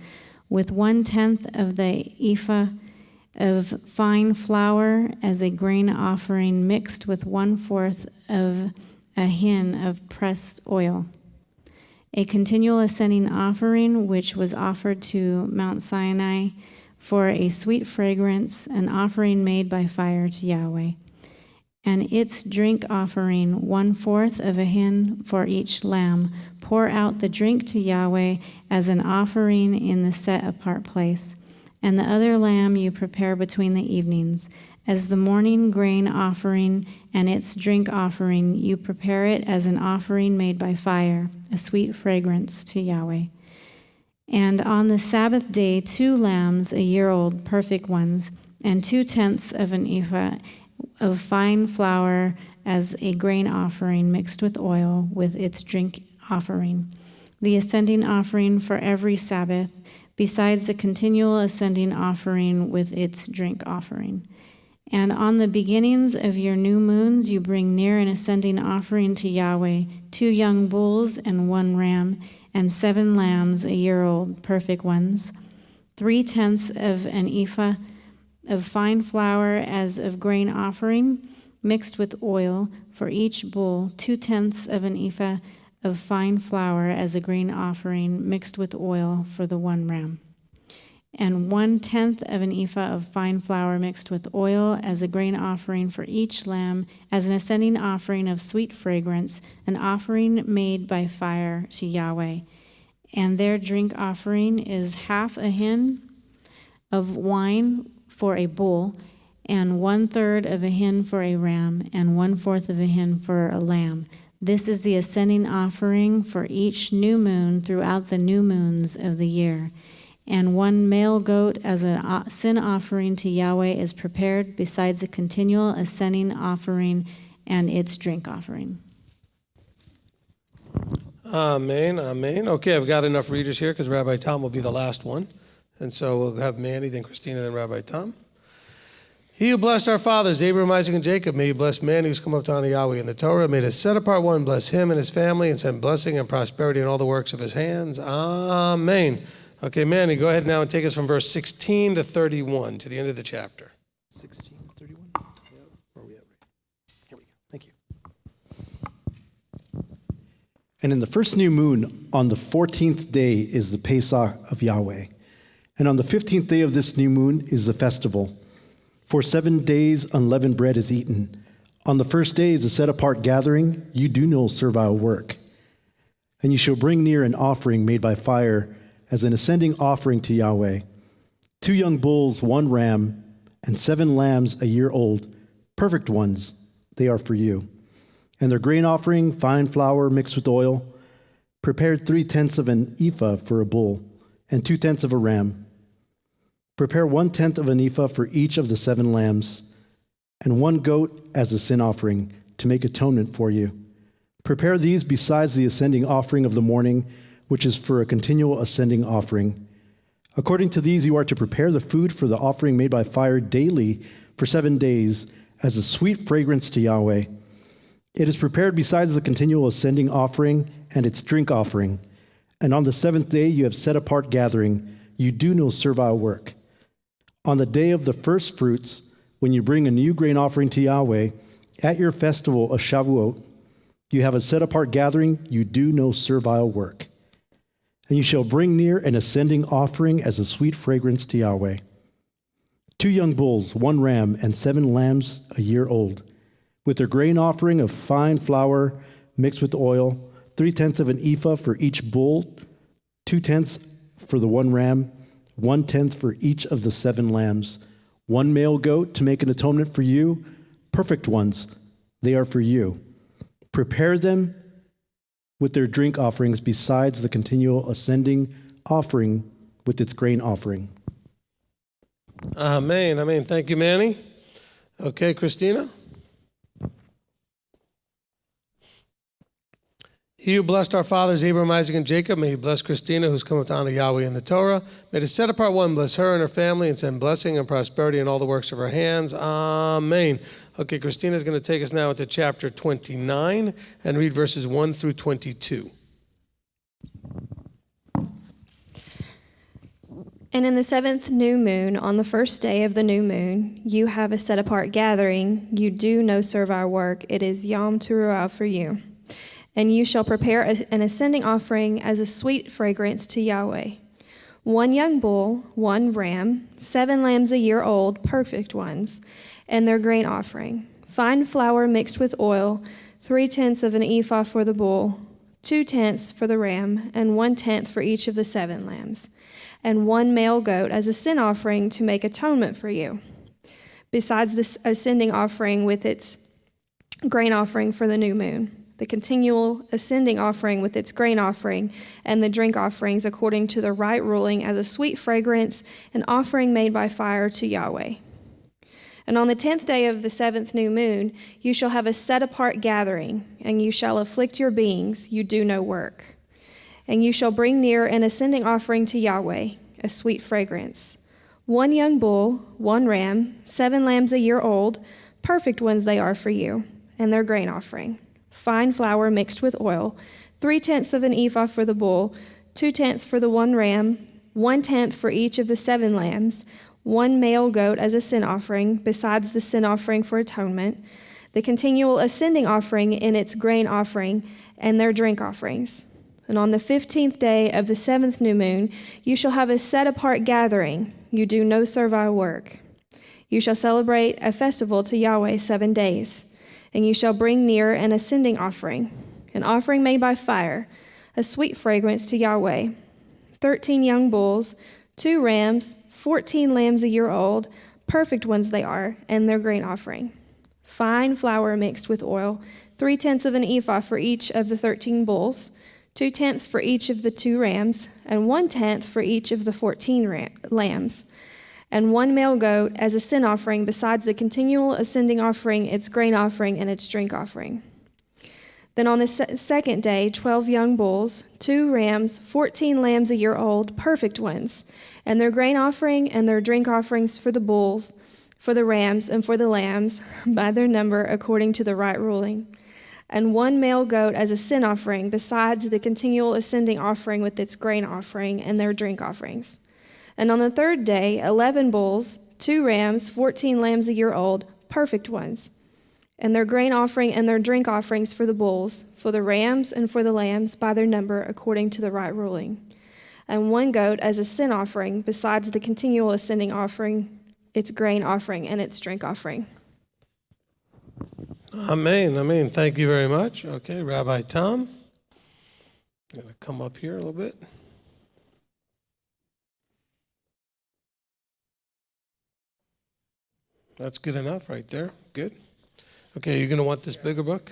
With 1/10 of the ephah of fine flour as a grain offering, mixed with 1/4 of a hin of pressed oil. A continual ascending offering, which was offered to Mount Sinai for a sweet fragrance, an offering made by fire to Yahweh. And its drink offering, 1/4 of a hin for each lamb. Pour out the drink to Yahweh as an offering in the set-apart place. And the other lamb you prepare between the evenings. As the morning grain offering and its drink offering, you prepare it as an offering made by fire, a sweet fragrance to Yahweh. And on the Sabbath day, 2 lambs, a year old, perfect ones, and 2/10 of an ephah of fine flour as a grain offering mixed with oil with its drink offering. The ascending offering for every Sabbath, besides the continual ascending offering with its drink offering. And on the beginnings of your new moons, you bring near an ascending offering to Yahweh, 2 young bulls and 1 ram, and 7 lambs, a year old, perfect ones. 3/10 of an ephah of fine flour as of grain offering, mixed with oil, for each bull, 2/10 of an ephah of fine flour as a grain offering, mixed with oil for the 1 ram. and 1/10 of an ephah of fine flour mixed with oil as a grain offering for each lamb, as an ascending offering of sweet fragrance, an offering made by fire to Yahweh. And their drink offering is half a hin of wine for a bull, and 1/3 of a hin for a ram, and 1/4 of a hin for a lamb. This is the ascending offering for each new moon throughout the new moons of the year. And 1 male goat as a sin offering to Yahweh is prepared, besides a continual ascending offering and its drink offering. Amen, amen. Okay, I've got enough readers here because Rabbi Tom will be the last one. And so we'll have Manny, then Christina, then Rabbi Tom. He who blessed our fathers, Abraham, Isaac, and Jacob, may he bless Manny who's come up to honor Yahweh in the Torah. May the set apart one bless him and his family and send blessing and prosperity in all the works of his hands. Amen. Okay, Manny, go ahead now and take us from verse 16 to 31 to the end of the chapter. 16, 31? Yeah. Where are we at? Here we go. Thank you. And in the first new moon, on the 14th day is the Pesach of Yahweh. And on the 15th day of this new moon is the festival. For 7 days unleavened bread is eaten. On the first day is a set-apart gathering. You do no servile work. And you shall bring near an offering made by fire as an ascending offering to Yahweh. 2 young bulls, 1 ram, and 7 lambs a year old, perfect ones, they are for you. And their grain offering, fine flour mixed with oil, prepared 3/10 of an ephah for a bull, and 2/10 of a ram. Prepare 1/10 of an ephah for each of the 7 lambs, and 1 goat as a sin offering to make atonement for you. Prepare these besides the ascending offering of the morning, which is for a continual ascending offering. According to these, you are to prepare the food for the offering made by fire daily for 7 days as a sweet fragrance to Yahweh. It is prepared besides the continual ascending offering and its drink offering. And on the 7th day, you have set apart gathering. You do no servile work. On the day of the first fruits, when you bring a new grain offering to Yahweh, at your festival of Shavuot, you have a set-apart gathering, you do no servile work. And you shall bring near an ascending offering as a sweet fragrance to Yahweh. 2 young bulls, 1 ram, and 7 lambs a year old, with their grain offering of fine flour mixed with oil, 3/10 of an ephah for each bull, 2/10 for the 1 ram, 1/10 for each of the 7 lambs, 1 male goat to make an atonement for you, perfect ones, they are for you. Prepare them with their drink offerings besides the continual ascending offering with its grain offering. Amen, amen. Thank you, Manny. Okay, Christina. He who blessed our fathers, Abraham, Isaac, and Jacob, may he bless Christina, who's come up to honor Yahweh in the Torah. May the set apart one bless her and her family and send blessing and prosperity in all the works of her hands. Amen. Okay, Christina's going to take us now into chapter 29 and read verses 1 through 22. And in the 7th new moon, on the first day of the new moon, you have a set-apart gathering. You do no servile work. It is Yom Teruah for you. And you shall prepare an ascending offering as a sweet fragrance to Yahweh. 1 young bull, 1 ram, 7 lambs a year old, perfect ones, and their grain offering. Fine flour mixed with oil, 3/10 of an ephah for the bull, 2/10 for the ram, and 1/10 for each of the 7 lambs, and 1 male goat as a sin offering to make atonement for you. Besides this ascending offering with its grain offering for the new moon, the continual ascending offering with its grain offering, and the drink offerings according to the right ruling as a sweet fragrance, an offering made by fire to Yahweh. And on the 10th day of the 7th new moon, you shall have a set-apart gathering, and you shall afflict your beings, you do no work. And you shall bring near an ascending offering to Yahweh, a sweet fragrance. 1 young bull, 1 ram, 7 lambs a year old, perfect ones they are for you, and their grain offering. Fine flour mixed with oil, 3/10 of an ephah for the bull, 2/10 for the 1 ram, 1/10 for each of the 7 lambs, 1 male goat as a sin offering, besides the sin offering for atonement, the continual ascending offering in its grain offering, and their drink offerings. And on the 15th day of the 7th new moon, you shall have a set-apart gathering. You do no servile work. You shall celebrate a festival to Yahweh 7 days. And you shall bring near an ascending offering, an offering made by fire, a sweet fragrance to Yahweh. 13 young bulls, 2 rams, 14 lambs a year old, perfect ones they are, and their grain offering. Fine flour mixed with oil, 3/10 of an ephah for each of the 13 bulls, 2/10 for each of the 2 rams, and 1/10 for each of the 14 lambs, and 1 male goat as a sin offering, besides the continual ascending offering, its grain offering, and its drink offering. Then on the second day, 12 young bulls, 2 rams, 14 lambs a year old, perfect ones, and their grain offering and their drink offerings for the bulls, for the rams, and for the lambs, by their number according to the right ruling. And 1 male goat as a sin offering, besides the continual ascending offering with its grain offering and their drink offerings. And on the third day, 11 bulls, 2 rams, 14 lambs a year old, perfect ones, and their grain offering and their drink offerings for the bulls, for the rams, and for the lambs, by their number according to the right ruling. And 1 goat as a sin offering, besides the continual ascending offering, its grain offering, and its drink offering. Amen, amen. Thank you very much. Okay, Rabbi Tom. I'm going to come up here a little bit. That's good enough right there. Good. Okay, you're going to want this bigger book?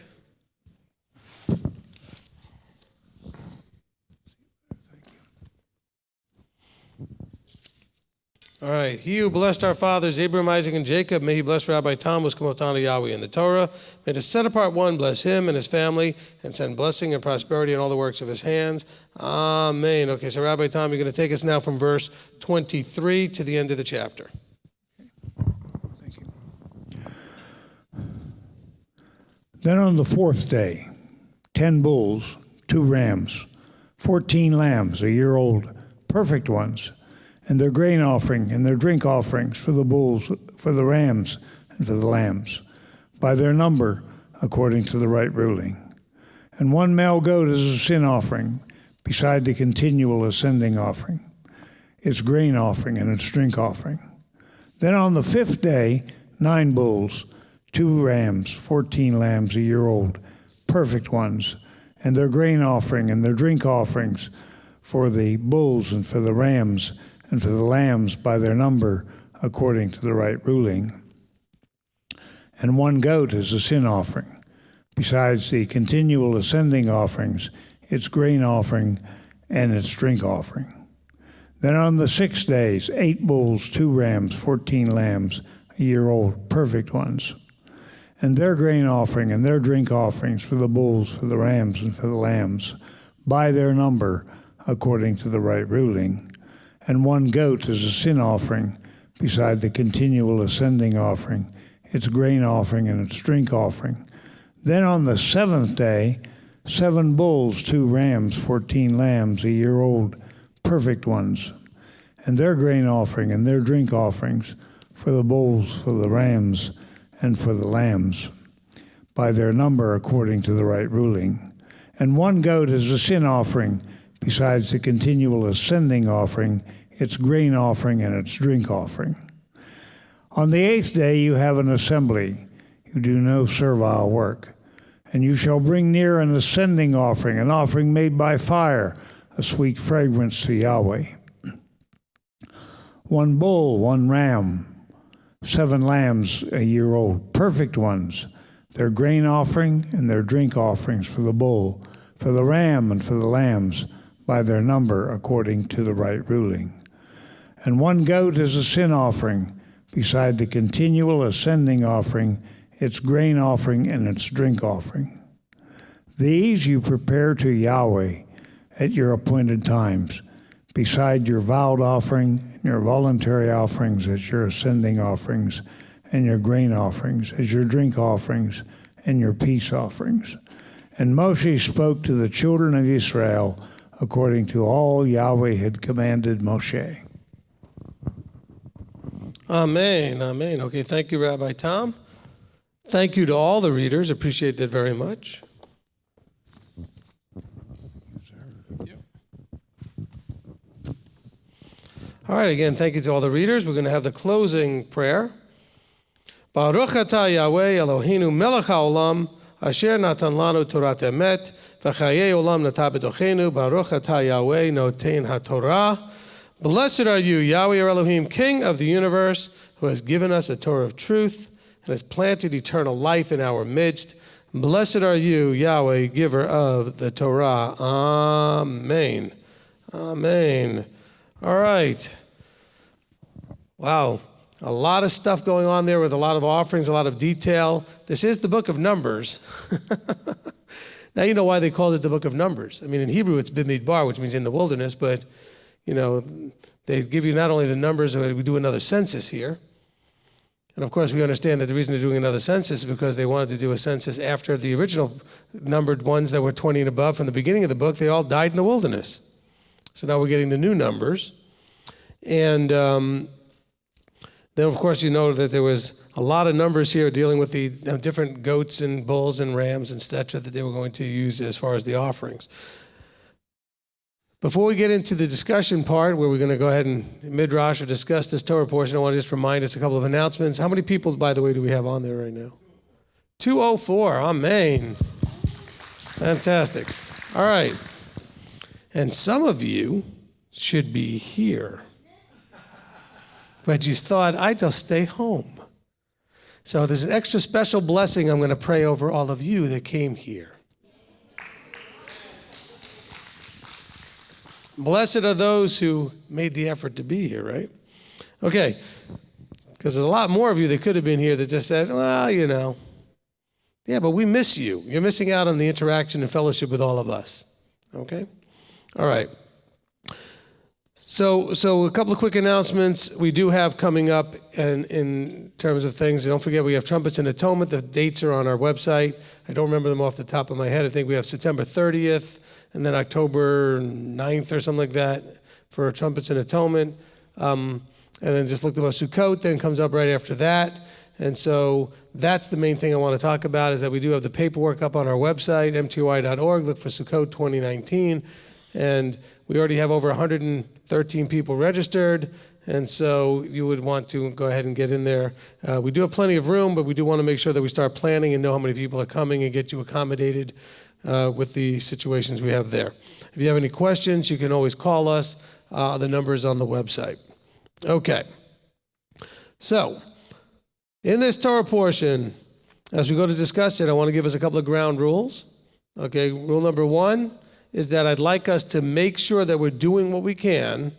All right. He who blessed our fathers, Abraham, Isaac, and Jacob, may he bless Rabbi Tom, who's come up to Yahweh in the Torah. May the set-apart one bless him and his family and send blessing and prosperity in all the works of his hands. Amen. Okay, so Rabbi Tom, you're going to take us now from verse 23 to the end of the chapter. Thank you. Then on the 4th day, 10 bulls, 2 rams, 14 lambs a year old, perfect ones, and their grain offering and their drink offerings for the bulls, for the rams, and for the lambs, by their number, according to the right ruling. And 1 male goat as a sin offering, beside the continual ascending offering, its grain offering and its drink offering. Then on the 5th day, 9 bulls, 2 rams, 14 lambs a year old, perfect ones, and their grain offering and their drink offerings for the bulls and for the rams, and for the lambs by their number, according to the right ruling. And 1 goat as a sin offering, besides the continual ascending offerings, its grain offering, and its drink offering. Then on the 6 days, 8 bulls, 2 rams, 14 lambs, a year old, perfect ones, and their grain offering and their drink offerings for the bulls, for the rams, and for the lambs, by their number, according to the right ruling. And 1 goat as a sin offering, beside the continual ascending offering, its grain offering and its drink offering. Then on the 7th day, 7 bulls, 2 rams, 14 lambs, a year old, perfect ones, and their grain offering and their drink offerings for the bulls, for the rams, and for the lambs, by their number according to the right ruling. And 1 goat as a sin offering, besides the continual ascending offering, its grain offering and its drink offering. On the 8th day you have an assembly. You do no servile work. And you shall bring near an ascending offering, an offering made by fire, a sweet fragrance to Yahweh. 1 bull, 1 ram, 7 lambs a year old, perfect ones, their grain offering and their drink offerings for the bull, for the ram and for the lambs, by their number according to the right ruling. And 1 goat as a sin offering, beside the continual ascending offering, its grain offering and its drink offering. These you prepare to Yahweh at your appointed times, beside your vowed offering and your voluntary offerings as your ascending offerings, and your grain offerings as your drink offerings, and your peace offerings. And Moshe spoke to the children of Israel according to all Yahweh had commanded Moshe. Amen, amen. Okay, thank you, Rabbi Tom. Thank you to all the readers. Appreciate that very much. All right, again, thank you to all the readers. We're going to have the closing prayer. Baruch atah Yahweh Eloheinu melech haolam asher natan lanu Torat emet v'chayei olam natah b'tochenu Baruch atah Yahweh noten haTorah. Blessed are you, Yahweh our Elohim, King of the universe, who has given us a Torah of truth and has planted eternal life in our midst. Blessed are you, Yahweh, giver of the Torah. Amen. Amen. All right. Wow. A lot of stuff going on there with a lot of offerings, a lot of detail. This is the book of Numbers. Now you know why they called it the book of Numbers. I mean, in Hebrew it's Bimidbar, which means in the wilderness, but, you know, they give you not only the numbers, we do another census here. And of course, we understand that the reason they're doing another census is because they wanted to do a census after the original numbered ones that were 20 and above from the beginning of the book. They all died in the wilderness. So now we're getting the new numbers. And then, of course, you know that there was a lot of numbers here dealing with the different goats and bulls and rams and etc. that they were going to use as far as the offerings. Before we get into the discussion part, where we're going to go ahead and midrash or discuss this Torah portion, I want to just remind us a couple of announcements. How many people, by the way, do we have on there right now? 204. Amen. Fantastic. All right. And some of you should be here. But you thought, I'd just stay home. So there's an extra special blessing I'm going to pray over all of you that came here. Blessed are those who made the effort to be here, right? Okay, because there's a lot more of you that could have been here that just said, well, you know. Yeah, but we miss you. You're missing out on the interaction and fellowship with all of us. Okay? All right. So a couple of quick announcements we do have coming up in terms of things. Don't forget we have Trumpets and Atonement. The dates are on our website. I don't remember them off the top of my head. I think we have September 30th and then October 9th or something like that for Trumpets and Atonement. And then just look them up. Sukkot then comes up right after that. And so that's the main thing I want to talk about is that we do have the paperwork up on our website, MTOI.org. Look for Sukkot 2019. And we already have over 113 people registered, and so you would want to go ahead and get in there. We do have plenty of room, but we do want to make sure that we start planning and know how many people are coming and get you accommodated with the situations we have there. If you have any questions, you can always call us. The number is on the website. Okay. So, in this Torah portion, as we go to discuss it, I want to give us a couple of ground rules. Okay, rule number 1 is that I'd like us to make sure that we're doing what we can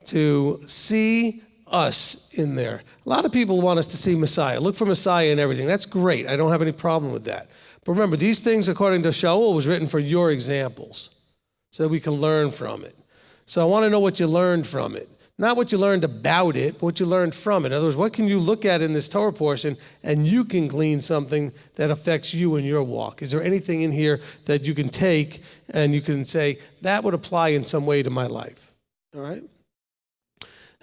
to see us in there. A lot of people want us to see Messiah. Look for Messiah in everything. That's great. I don't have any problem with that. But remember, these things, according to Shaul, was written for your examples so that we can learn from it. So I want to know what you learned from it. Not what you learned about it, but what you learned from it. In other words, what can you look at in this Torah portion and you can glean something that affects you in your walk? Is there anything in here that you can take and you can say, that would apply in some way to my life? All right?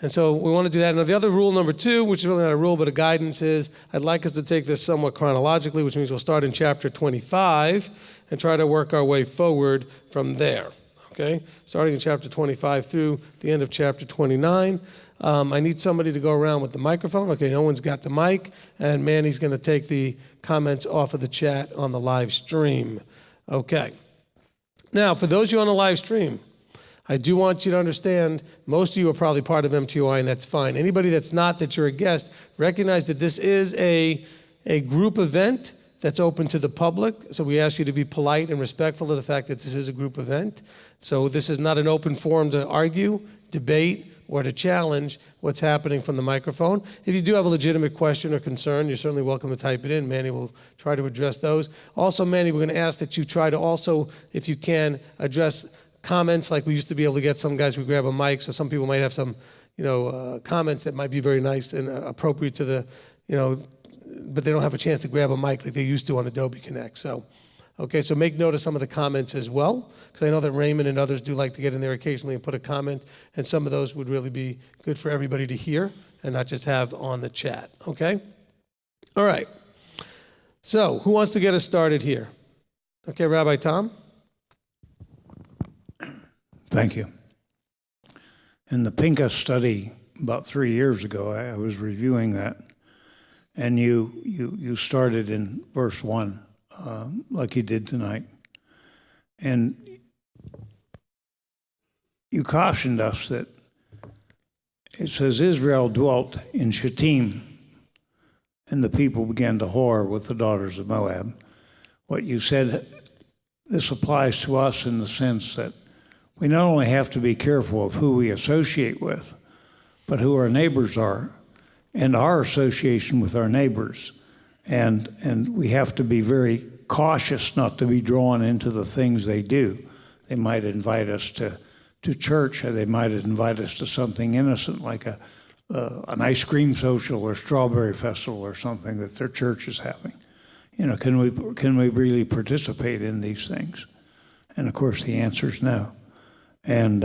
And so we want to do that. Now, the other rule, number 2, which is really not a rule but a guidance, is I'd like us to take this somewhat chronologically, which means we'll start in chapter 25 and try to work our way forward from there. Okay, starting in chapter 25 through the end of chapter 29. I need somebody to go around with the microphone. Okay, no one's got the mic, and Manny's going to take the comments off of the chat on the live stream. Okay. Now, for those of you on the live stream, I do want you to understand, most of you are probably part of MTOI, and that's fine. Anybody that's not, that you're a guest, recognize that this is a group event that's open to the public. So we ask you to be polite and respectful of the fact that this is a group event. So this is not an open forum to argue, debate, or to challenge what's happening from the microphone. If you do have a legitimate question or concern, you're certainly welcome to type it in. Manny will try to address those. Also, Manny, we're going to ask that you try to also, if you can, address comments like we used to be able to get some guys who grab a mic, so some people might have some, comments that might be very nice and appropriate to the, but they don't have a chance to grab a mic like they used to on Adobe Connect. So make note of some of the comments as well, because I know that Raymond and others do like to get in there occasionally and put a comment, and some of those would really be good for everybody to hear and not just have on the chat, okay? All right. So who wants to get us started here? Okay, Rabbi Tom? Thank you. In the Pinchas study about 3 years ago, I was reviewing that, and you started in verse 1, like you did tonight. And you cautioned us that it says Israel dwelt in Shittim, and the people began to whore with the daughters of Moab. What you said, this applies to us in the sense that we not only have to be careful of who we associate with, but who our neighbors are, and our association with our neighbors. And we have to be very cautious not to be drawn into the things they do. They might invite us to church, or they might invite us to something innocent like an ice cream social or strawberry festival or something that their church is having. You know, can we really participate in these things? And of course, the answer is no. And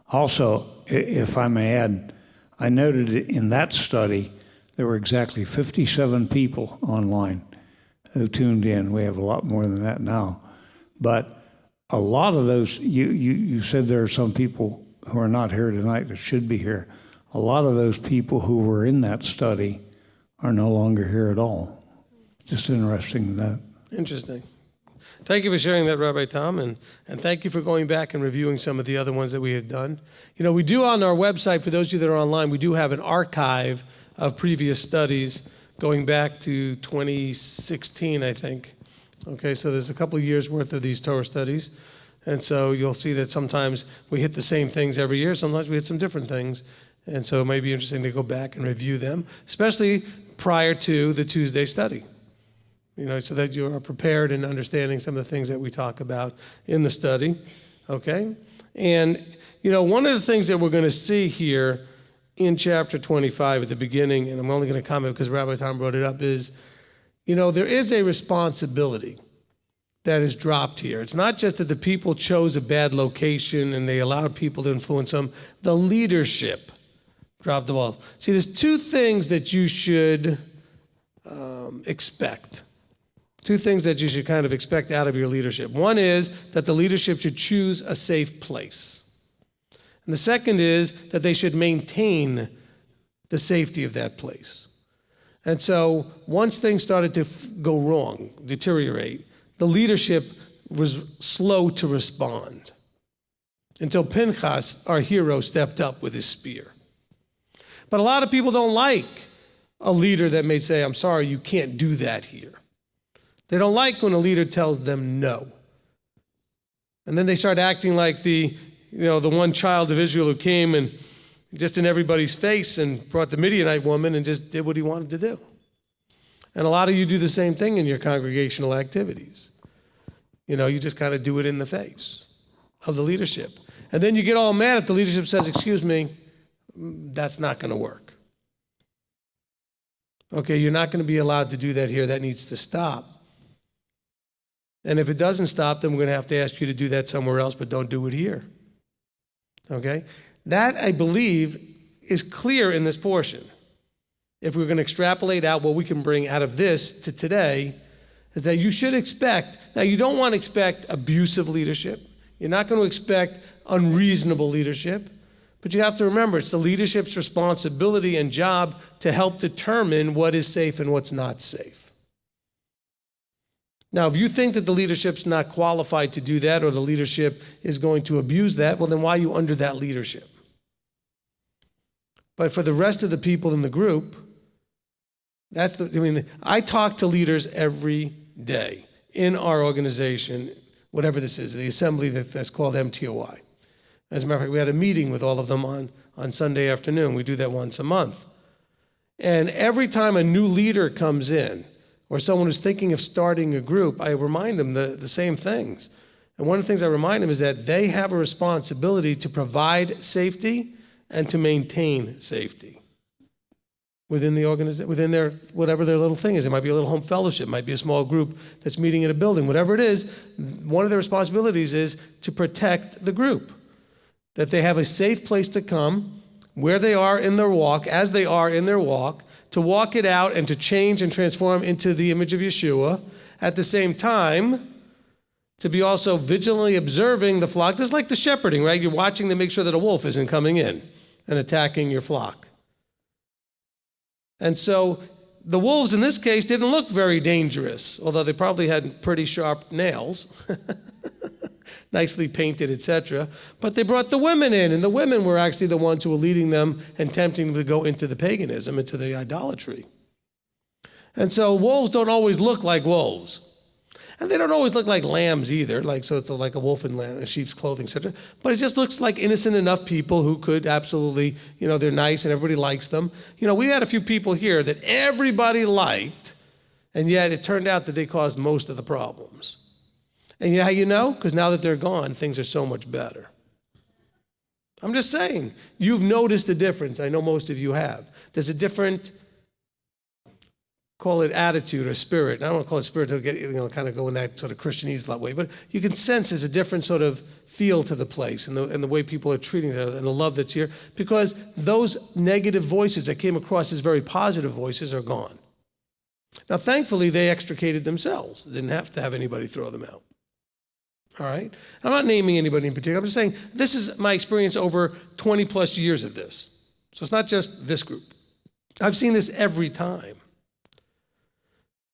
also, if I may add, I noted in that study there were exactly 57 people online who tuned in. We have a lot more than that now, but a lot of those, you said there are some people who are not here tonight that should be here. A lot of those people who were in that study are no longer here at all. Just interesting to note. Interesting. Thank you for sharing that, Rabbi Tom, and thank you for going back and reviewing some of the other ones that we have done. You know, we do on our website, for those of you that are online, we do have an archive of previous studies going back to 2016, I think. Okay, so there's a couple of years worth of these Torah studies. And so you'll see that sometimes we hit the same things every year. Sometimes we hit some different things. And so it might be interesting to go back and review them, especially prior to the Tuesday study. You know, so that you are prepared and understanding some of the things that we talk about in the study. Okay? And, you know, one of the things that we're going to see here in chapter 25 at the beginning, and I'm only going to comment because Rabbi Tom brought it up, is, you know, there is a responsibility that is dropped here. It's not just that the people chose a bad location and they allowed people to influence them. The leadership dropped the ball. See, there's two things that you should expect. Two things that you should kind of expect out of your leadership. One is that the leadership should choose a safe place. And the second is that they should maintain the safety of that place. And so once things started to go wrong, deteriorate, the leadership was slow to respond until Pinchas, our hero, stepped up with his spear. But a lot of people don't like a leader that may say, I'm sorry, you can't do that here. They don't like when a leader tells them no. And then they start acting like the one child of Israel who came and just in everybody's face and brought the Midianite woman and just did what he wanted to do. And a lot of you do the same thing in your congregational activities. You know, you just kind of do it in the face of the leadership. And then you get all mad if the leadership says, excuse me, that's not going to work. Okay, you're not going to be allowed to do that here. That needs to stop. And if it doesn't stop, then we're going to have to ask you to do that somewhere else, but don't do it here. Okay? That, I believe, is clear in this portion. If we're going to extrapolate out what we can bring out of this to today, is that you should expect, now you don't want to expect abusive leadership. You're not going to expect unreasonable leadership. But you have to remember, it's the leadership's responsibility and job to help determine what is safe and what's not safe. Now, if you think that the leadership's not qualified to do that or the leadership is going to abuse that, well, then why are you under that leadership? But for the rest of the people in the group, I talk to leaders every day in our organization, whatever this is, the assembly that's called MTOI. As a matter of fact, we had a meeting with all of them on Sunday afternoon. We do that once a month. And every time a new leader comes in, or someone who's thinking of starting a group, I remind them the same things. And one of the things I remind them is that they have a responsibility to provide safety and to maintain safety within the organization, within their, whatever their little thing is. It might be a little home fellowship, it might be a small group that's meeting in a building, whatever it is, one of their responsibilities is to protect the group. That they have a safe place to come, where they are in their walk, as they are in their walk, to walk it out and to change and transform into the image of Yeshua. At the same time, it's to be also vigilantly observing the flock, just like the shepherding, right? You're watching to make sure that a wolf isn't coming in and attacking your flock. And so the wolves in this case didn't look very dangerous, although they probably had pretty sharp nails, nicely painted, etc. But they brought the women in, and the women were actually the ones who were leading them and tempting them to go into the paganism, into the idolatry. And so wolves don't always look like wolves. And they don't always look like lambs either, so it's like a wolf in lamb, sheep's clothing, etc. But it just looks like innocent enough people who could absolutely, they're nice and everybody likes them. We had a few people here that everybody liked, and yet it turned out that they caused most of the problems. And you know how you know? Because now that they're gone, things are so much better. I'm just saying, you've noticed a difference. I know most of you have. There's a different, call it attitude or spirit. I don't want to call it spirit to get, kind of go in that sort of Christianese way, but you can sense there's a different sort of feel to the place and the way people are treating each other and the love that's here, because those negative voices that came across as very positive voices are gone. Now, thankfully, they extricated themselves. They didn't have to have anybody throw them out. All right? I'm not naming anybody in particular. I'm just saying this is my experience over 20 plus years of this. So it's not just this group. I've seen this every time.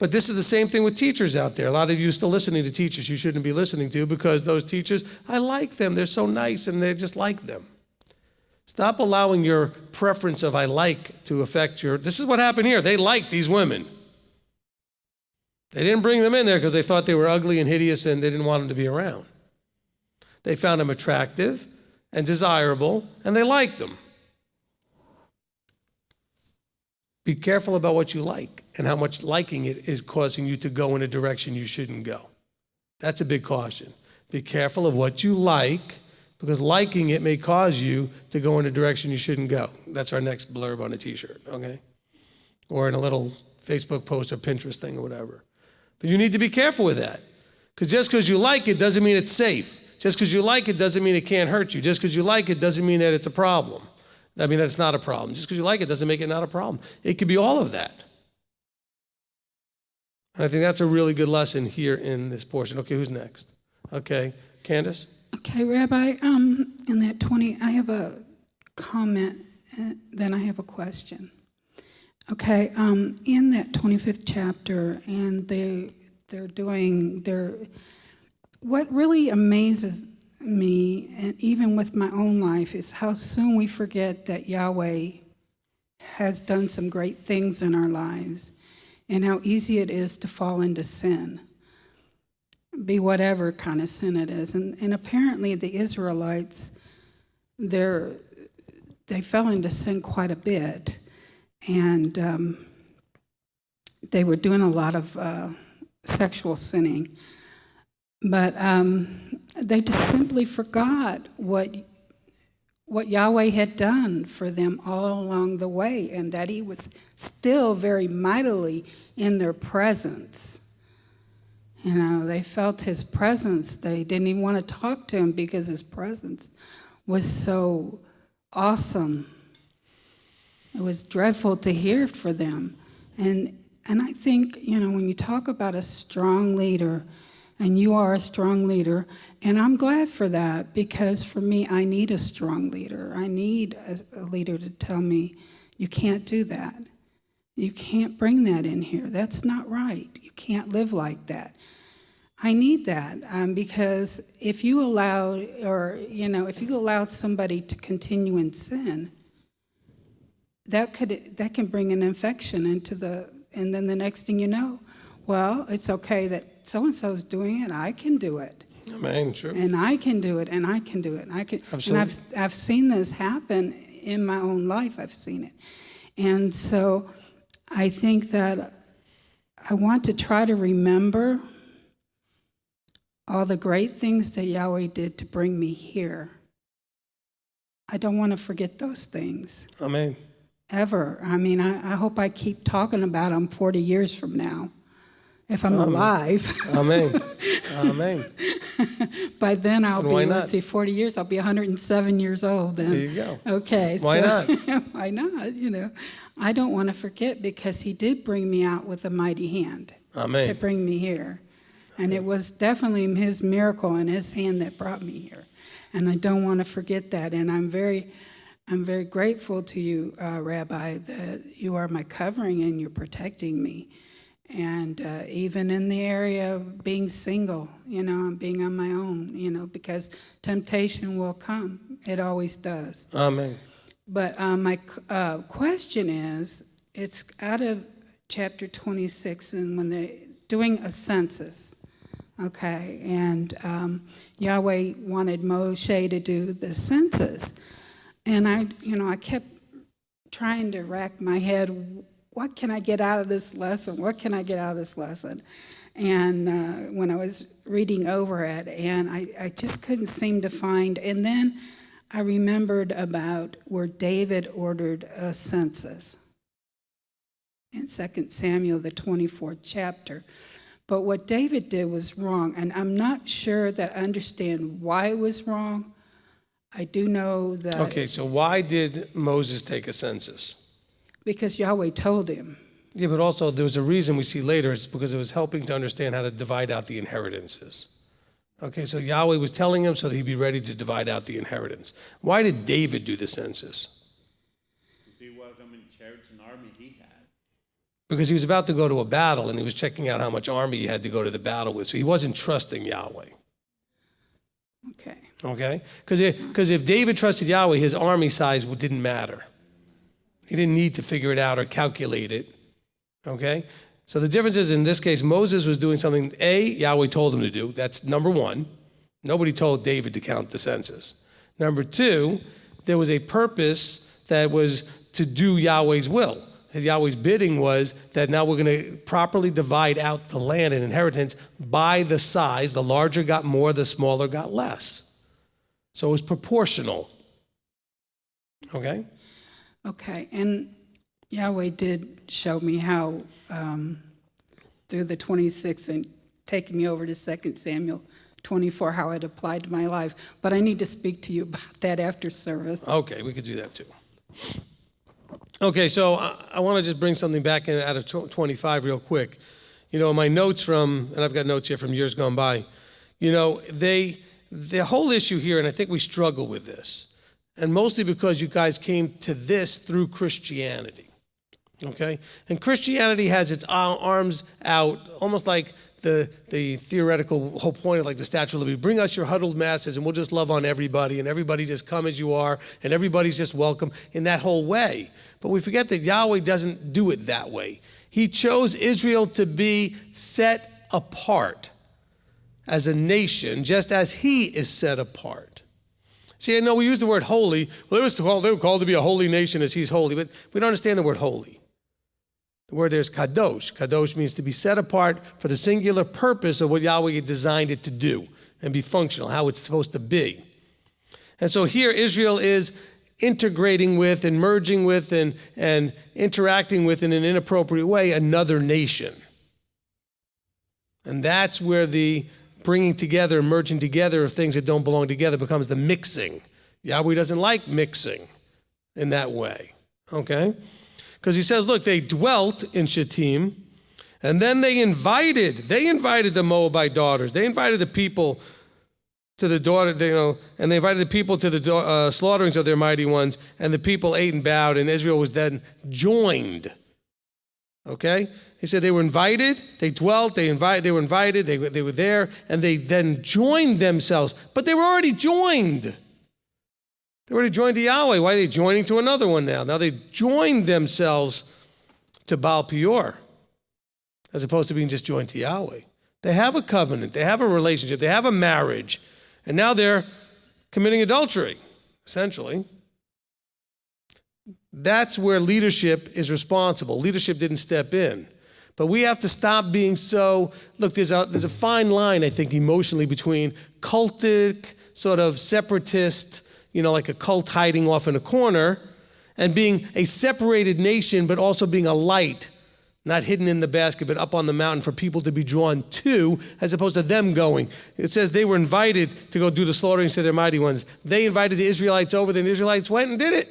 But this is the same thing with teachers out there. A lot of you are still listening to teachers you shouldn't be listening to, because those teachers, I like them. They're so nice and they just like them. Stop allowing your preference of I like to affect your, this is what happened here. They liked these women. They didn't bring them in there because they thought they were ugly and hideous and they didn't want them to be around. They found them attractive and desirable, and they liked them. Be careful about what you like and how much liking it is causing you to go in a direction you shouldn't go. That's a big caution. Be careful of what you like, because liking it may cause you to go in a direction you shouldn't go. That's our next blurb on a t-shirt, okay? Or in a little Facebook post or Pinterest thing or whatever. But you need to be careful with that, because just because you like it doesn't mean it's safe. Just because you like it doesn't mean it can't hurt you. Just because you like it doesn't mean that it's a problem. That's not a problem. Just because you like it doesn't make it not a problem. It could be all of that. And I think that's a really good lesson here in this portion. Okay, who's next? Okay, Candace? Okay, Rabbi, in that 20, I have a comment, then I have a question. Okay, in that 25th chapter, and they're doing what really amazes me, and even with my own life, is how soon we forget that Yahweh has done some great things in our lives, and how easy it is to fall into sin, be whatever kind of sin it is. And apparently the Israelites, they fell into sin quite a bit, and they were doing a lot of sexual sinning. But they just simply forgot what Yahweh had done for them all along the way, and that he was still very mightily in their presence. They felt his presence. They didn't even want to talk to him because his presence was so awesome. It was dreadful to hear for them. And I think, when you talk about a strong leader, and you are a strong leader, and I'm glad for that, because for me, I need a strong leader. I need a leader to tell me, you can't do that. You can't bring that in here. That's not right. You can't live like that. I need that, because if you allowed somebody to continue in sin, that can bring an infection and then the next thing you know, well, it's okay that so-and-so's doing it, I can do it. Amen, true. And I can do it, and I can do it. Absolutely. And I've seen this happen in my own life. I've seen it. And so I think that I want to try to remember all the great things that Yahweh did to bring me here. I don't want to forget those things. Amen. Ever. I hope I keep talking about them 40 years from now, if I'm alive. Amen. Amen. By then I'll be, 40 years, I'll be 107 years old then. There you go. Okay. Why not? Why not? I don't want to forget, because he did bring me out with a mighty hand. Amen. To bring me here. And it was definitely his miracle and his hand that brought me here. And I don't want to forget that. And I'm very grateful to you, Rabbi, that you are my covering and you're protecting me. And even in the area of being single, and being on my own, because temptation will come. It always does. Amen. But my question is, it's out of chapter 26, and when they're doing a census, okay, and Yahweh wanted Moshe to do the census. And I kept trying to rack my head, what can I get out of this lesson? What can I get out of this lesson? And when I was reading over it, and I just couldn't seem to find, and then I remembered about where David ordered a census in 2 Samuel, the 24th chapter. But what David did was wrong, and I'm not sure that I understand why it was wrong. I do know that... Okay, so why did Moses take a census? Because Yahweh told him. Yeah, but also there was a reason we see later. It's because it was helping to understand how to divide out the inheritances. Okay, so Yahweh was telling him so that he'd be ready to divide out the inheritance. Why did David do the census? To see what many chariots and army he had. Because he was about to go to a battle and he was checking out how much army he had to go to the battle with. So he wasn't trusting Yahweh. Okay? Because if David trusted Yahweh, his army size didn't matter. He didn't need to figure it out or calculate it. Okay? So the difference is, in this case, Moses was doing something, Yahweh told him to do. That's number one. Nobody told David to count the census. Number two, there was a purpose that was to do Yahweh's will. Yahweh's bidding was that now we're going to properly divide out the land and inheritance by the size. The larger got more, the smaller got less. So it was proportional. Okay? Okay, and Yahweh did show me how through the 26th and taking me over to 2 Samuel 24, how it applied to my life. But I need to speak to you about that after service. Okay, we could do that too. Okay, so I want to just bring something back in out of 25 real quick. My notes and I've got notes here from years gone by, the whole issue here, and I think we struggle with this, and mostly because you guys came to this through Christianity, okay? And Christianity has its arms out, almost like the theoretical whole point of like the Statue of Liberty. Bring us your huddled masses and we'll just love on everybody, and everybody just come as you are, and everybody's just welcome in that whole way. But we forget that Yahweh doesn't do it that way. He chose Israel to be set apart as a nation, just as he is set apart. See, I know we use the word holy. Well, they were called to be a holy nation as he's holy, but we don't understand the word holy. The word there is kadosh. Kadosh means to be set apart for the singular purpose of what Yahweh designed it to do and be functional, how it's supposed to be. And so here Israel is integrating with and merging with and interacting with in an inappropriate way another nation. And that's where the bringing together and merging together of things that don't belong together becomes the mixing. Yahweh doesn't like mixing in that way, okay? Because he says, look, they dwelt in Shittim, and then they invited the Moabite daughters. They invited the people to the daughter, and they invited the people to the slaughterings of their mighty ones, and the people ate and bowed, and Israel was then joined. Okay? He said they were invited, they dwelt, they were invited, they were there, and they then joined themselves. But they were already joined. They were already joined to Yahweh. Why are they joining to another one now? Now they joined themselves to Baal Peor, as opposed to being just joined to Yahweh. They have a covenant, they have a relationship, they have a marriage, and now they're committing adultery, essentially. That's where leadership is responsible. Leadership didn't step in. But we have to stop being so, look, there's a fine line, I think, emotionally between cultic, sort of separatist, like a cult hiding off in a corner, and being a separated nation, but also being a light, not hidden in the basket, but up on the mountain for people to be drawn to, as opposed to them going. It says they were invited to go do the slaughterings to their mighty ones. They invited the Israelites over, then the Israelites went and did it.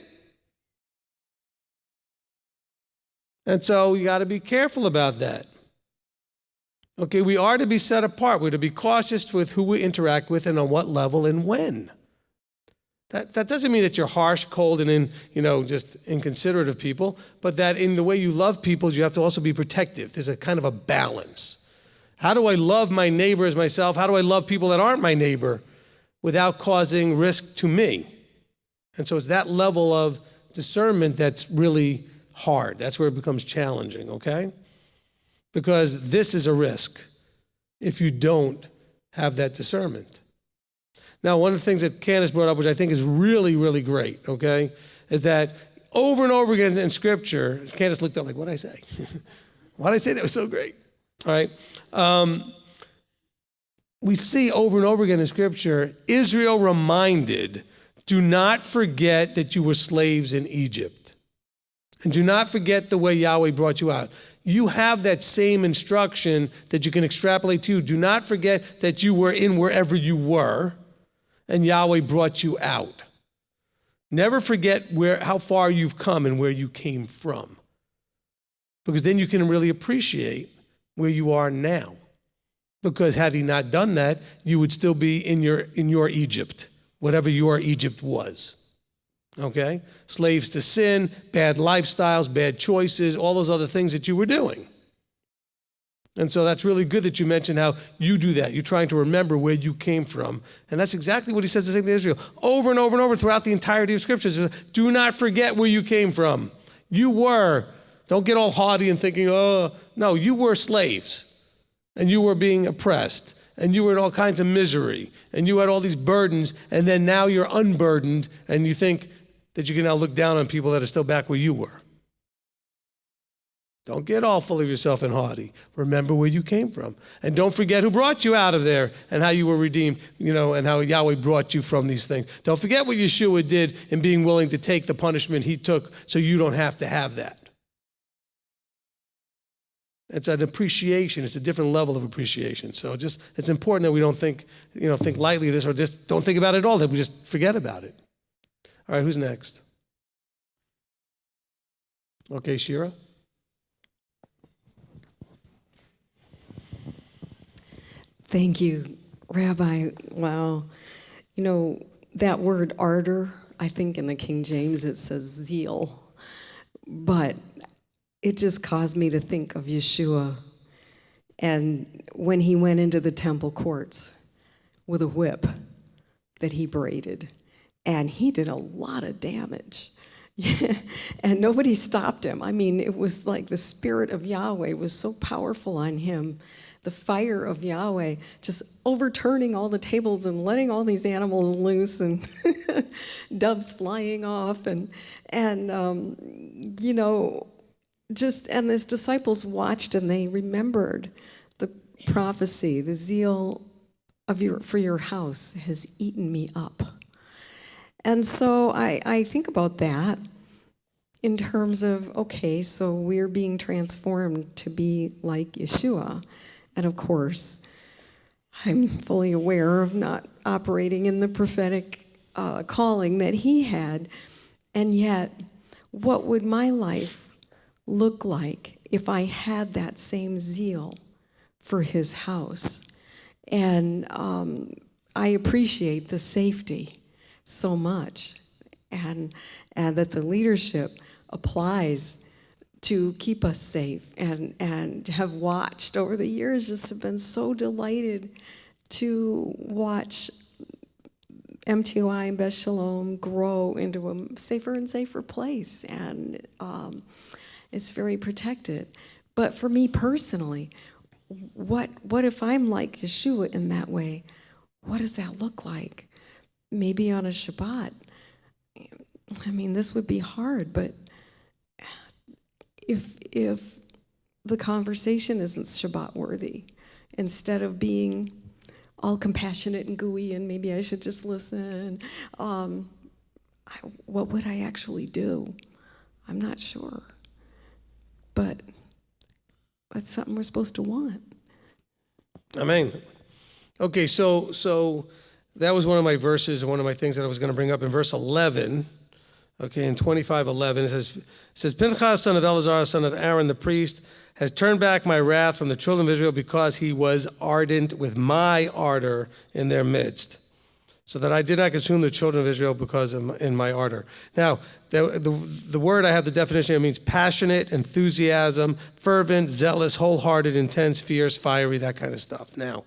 And so you got to be careful about that. Okay, we are to be set apart. We're to be cautious with who we interact with and on what level and when. That doesn't mean that you're harsh, cold, and just inconsiderate of people, but that in the way you love people, you have to also be protective. There's a kind of a balance. How do I love my neighbor as myself? How do I love people that aren't my neighbor without causing risk to me? And so it's that level of discernment that's really hard. That's where it becomes challenging, okay? Because this is a risk if you don't have that discernment. Now, one of the things that Candace brought up, which I think is really, really great, okay, is that over and over again in Scripture, Candace looked up like, what did I say? Why did I say that was so great? All right. We see over and over again in Scripture, Israel reminded, do not forget that you were slaves in Egypt. And do not forget the way Yahweh brought you out. You have that same instruction that you can extrapolate to. Do not forget that you were in wherever you were, and Yahweh brought you out. Never forget how far you've come and where you came from, because then you can really appreciate where you are now. Because had he not done that, you would still be in your Egypt, whatever your Egypt was. Okay? Slaves to sin, bad lifestyles, bad choices, all those other things that you were doing. And so that's really good that you mentioned how you do that. You're trying to remember where you came from. And that's exactly what he says to say to Israel. Over and over and over throughout the entirety of Scripture. Do not forget where you came from. You were. Don't get all haughty and thinking, oh, no, you were slaves. And you were being oppressed. And you were in all kinds of misery. And you had all these burdens. And then now you're unburdened. And you think that you can now look down on people that are still back where you were. Don't get all full of yourself and haughty. Remember where you came from. And don't forget who brought you out of there and how you were redeemed, and how Yahweh brought you from these things. Don't forget what Yeshua did in being willing to take the punishment he took so you don't have to have that. It's an appreciation. It's a different level of appreciation. So it's important that we don't think lightly of this, or just don't think about it at all, that we just forget about it. All right, who's next? Okay, Shira. Thank you, Rabbi. Wow. That word ardor, I think in the King James it says zeal, but it just caused me to think of Yeshua and when he went into the temple courts with a whip that he braided, and he did a lot of damage. And nobody stopped him. I mean, it was like the Spirit of Yahweh was so powerful on him. The fire of Yahweh just overturning all the tables and letting all these animals loose, and doves flying off, and his disciples watched and they remembered the prophecy. The zeal for your house has eaten me up. And so I think about that in terms of, okay, so we're being transformed to be like Yeshua. And of course, I'm fully aware of not operating in the prophetic calling that he had. And yet, what would my life look like if I had that same zeal for his house? And I appreciate the safety so much, and that the leadership applies to keep us safe, and have watched over the years, just have been so delighted to watch MTOI and Beth Shalom grow into a safer and safer place, and it's very protected. But for me personally, what if I'm like Yeshua in that way? What does that look like? Maybe on a Shabbat. I mean, this would be hard, but if the conversation isn't Shabbat worthy, instead of being all compassionate and gooey and maybe I should just listen, what would I actually do? I'm not sure. But that's something we're supposed to want. Amen. Okay, so that was one of my verses, one of my things that I was going to bring up in verse 11. Okay, in 25:11, it says, Pinchas, son of Eleazar, son of Aaron the priest, has turned back my wrath from the children of Israel because he was ardent with my ardor in their midst, so that I did not consume the children of Israel because of in my ardor. Now, the word, I have the definition, it means passionate, enthusiasm, fervent, zealous, wholehearted, intense, fierce, fiery, that kind of stuff. Now,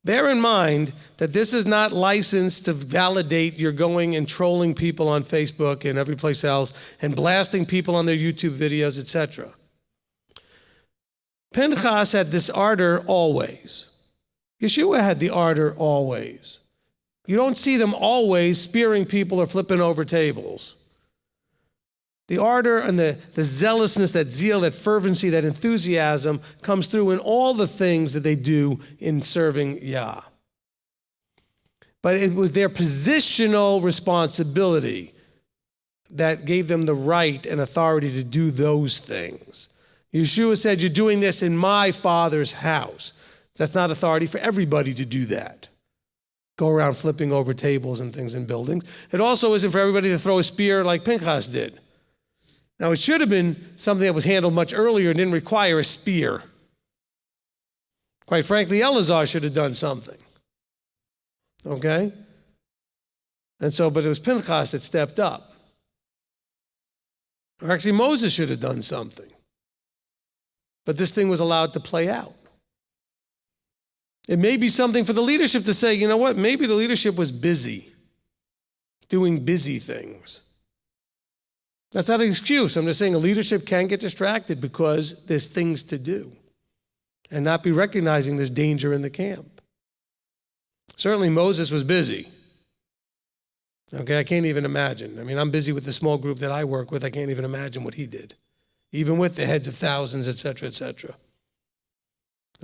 bear in mind that this is not licensed to validate you're going and trolling people on Facebook and every place else and blasting people on their YouTube videos, etc. Pinchas had this ardor always. Yeshua had the ardor always. You don't see them always spearing people or flipping over tables. The ardor and the zealousness, that zeal, that fervency, that enthusiasm comes through in all the things that they do in serving Yah. But it was their positional responsibility that gave them the right and authority to do those things. Yeshua said, you're doing this in my Father's house. That's not authority for everybody to do that. Go around flipping over tables and things in buildings. It also isn't for everybody to throw a spear like Pinchas did. Now, it should have been something that was handled much earlier and didn't require a spear. Quite frankly, Eleazar should have done something. Okay? And so, but it was Pinchas that stepped up. Or actually, Moses should have done something. But this thing was allowed to play out. It may be something for the leadership to say, you know what, maybe the leadership was busy, doing busy things. That's not an excuse. I'm just saying a leadership can get distracted because there's things to do and not be recognizing there's danger in the camp. Certainly Moses was busy. Okay, I can't even imagine. I mean, I'm busy with the small group that I work with. I can't even imagine what he did, even with the heads of thousands, et cetera, et cetera.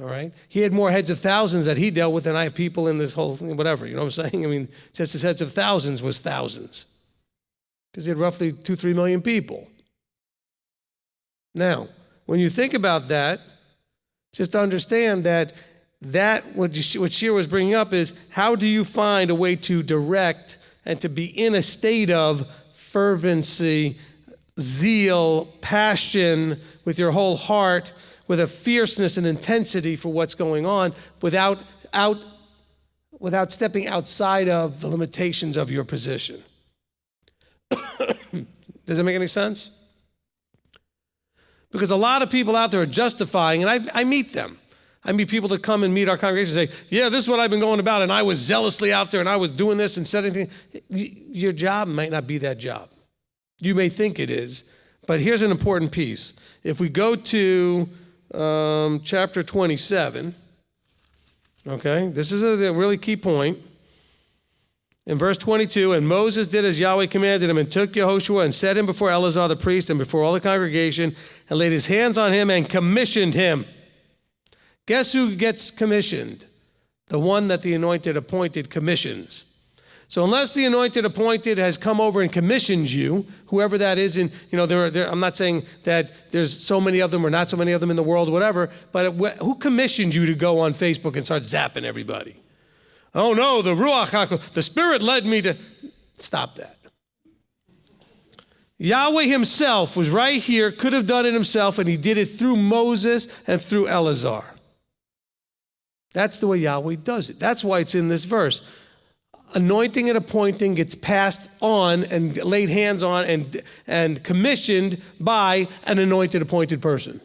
All right? He had more heads of thousands that he dealt with than I have people in this whole thing, whatever. You know what I'm saying? I mean, just his heads of thousands was thousands. Because he had roughly 2-3 million people. Now, when you think about that, just understand that what Shir was bringing up is, how do you find a way to direct and to be in a state of fervency, zeal, passion, with your whole heart, with a fierceness and intensity for what's going on, without stepping outside of the limitations of your position. Does that make any sense? Because a lot of people out there are justifying, and I meet them. I meet people that come and meet our congregation and say, yeah, this is what I've been going about, and I was zealously out there, and I was doing this and setting things. Your job might not be that job. You may think it is, but here's an important piece. If we go to chapter 27, okay, this is a really key point. In verse 22, and Moses did as Yahweh commanded him, and took Yehoshua and set him before Eleazar the priest and before all the congregation, and laid his hands on him and commissioned him. Guess who gets commissioned? The one that the anointed appointed commissions. So unless the anointed appointed has come over and commissioned you, whoever that is, and I'm not saying that there's so many of them or not so many of them in the world, whatever, but who commissioned you to go on Facebook and start zapping everybody? Oh no, the Ruach, the Spirit led me to. Stop that. Yahweh himself was right here, could have done it himself, and he did it through Moses and through Eleazar. That's the way Yahweh does it. That's why it's in this verse. Anointing and appointing gets passed on and laid hands on and commissioned by an anointed, appointed person.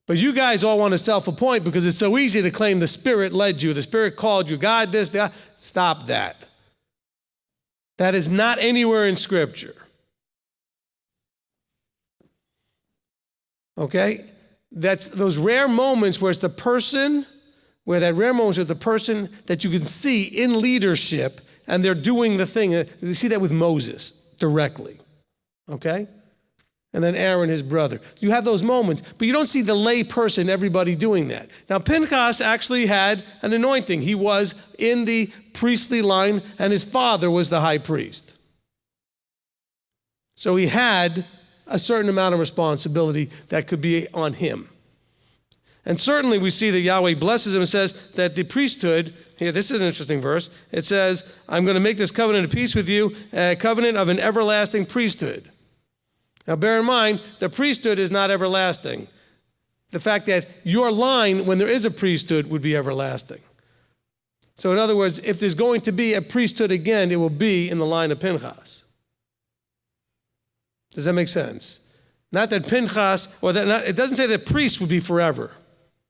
But you guys all want to self-appoint because it's so easy to claim the Spirit led you, the Spirit called you, God this, that. Stop that. That is not anywhere in Scripture. Okay? That's those rare moments where it's the person, where that rare moment is the person that you can see in leadership and they're doing the thing. You see that with Moses directly. Okay? And then Aaron, his brother. You have those moments, but you don't see the lay person, everybody doing that. Now, Pinchas actually had an anointing. He was in the priestly line, and his father was the high priest. So he had a certain amount of responsibility that could be on him. And certainly we see that Yahweh blesses him and says that the priesthood, here, this is an interesting verse. It says, I'm going to make this covenant of peace with you, a covenant of an everlasting priesthood. Now bear in mind, the priesthood is not everlasting. The fact that your line, when there is a priesthood, would be everlasting. So in other words, if there's going to be a priesthood again, it will be in the line of Pinchas. Does that make sense? Not that Pinchas, or that not, it doesn't say that priests would be forever.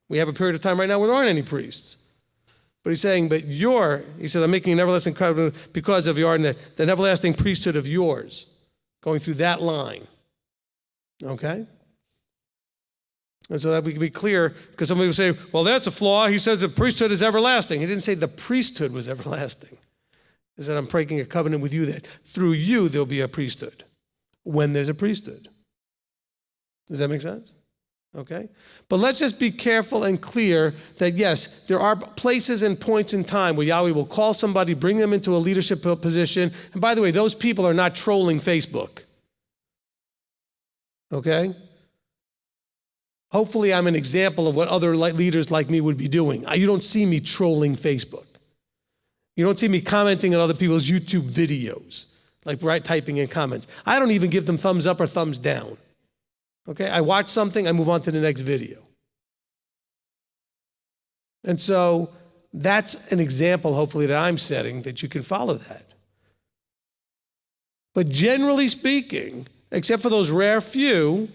We have a period of time right now where there aren't any priests. But he's saying, he says, I'm making an everlasting covenant because of the everlasting priesthood of yours, going through that line. Okay? And so that we can be clear, because somebody will say, well, that's a flaw. He says the priesthood is everlasting. He didn't say the priesthood was everlasting. He said, I'm breaking a covenant with you that through you there'll be a priesthood, when there's a priesthood. Does that make sense? Okay? But let's just be careful and clear that, yes, there are places and points in time where Yahweh will call somebody, bring them into a leadership position. And by the way, those people are not trolling Facebook. Okay? Hopefully I'm an example of what other leaders like me would be doing. You don't see me trolling Facebook. You don't see me commenting on other people's YouTube videos, like typing in comments. I don't even give them thumbs up or thumbs down. Okay, I watch something, I move on to the next video. And so that's an example, hopefully, that I'm setting that you can follow that. But generally speaking, except for those rare few,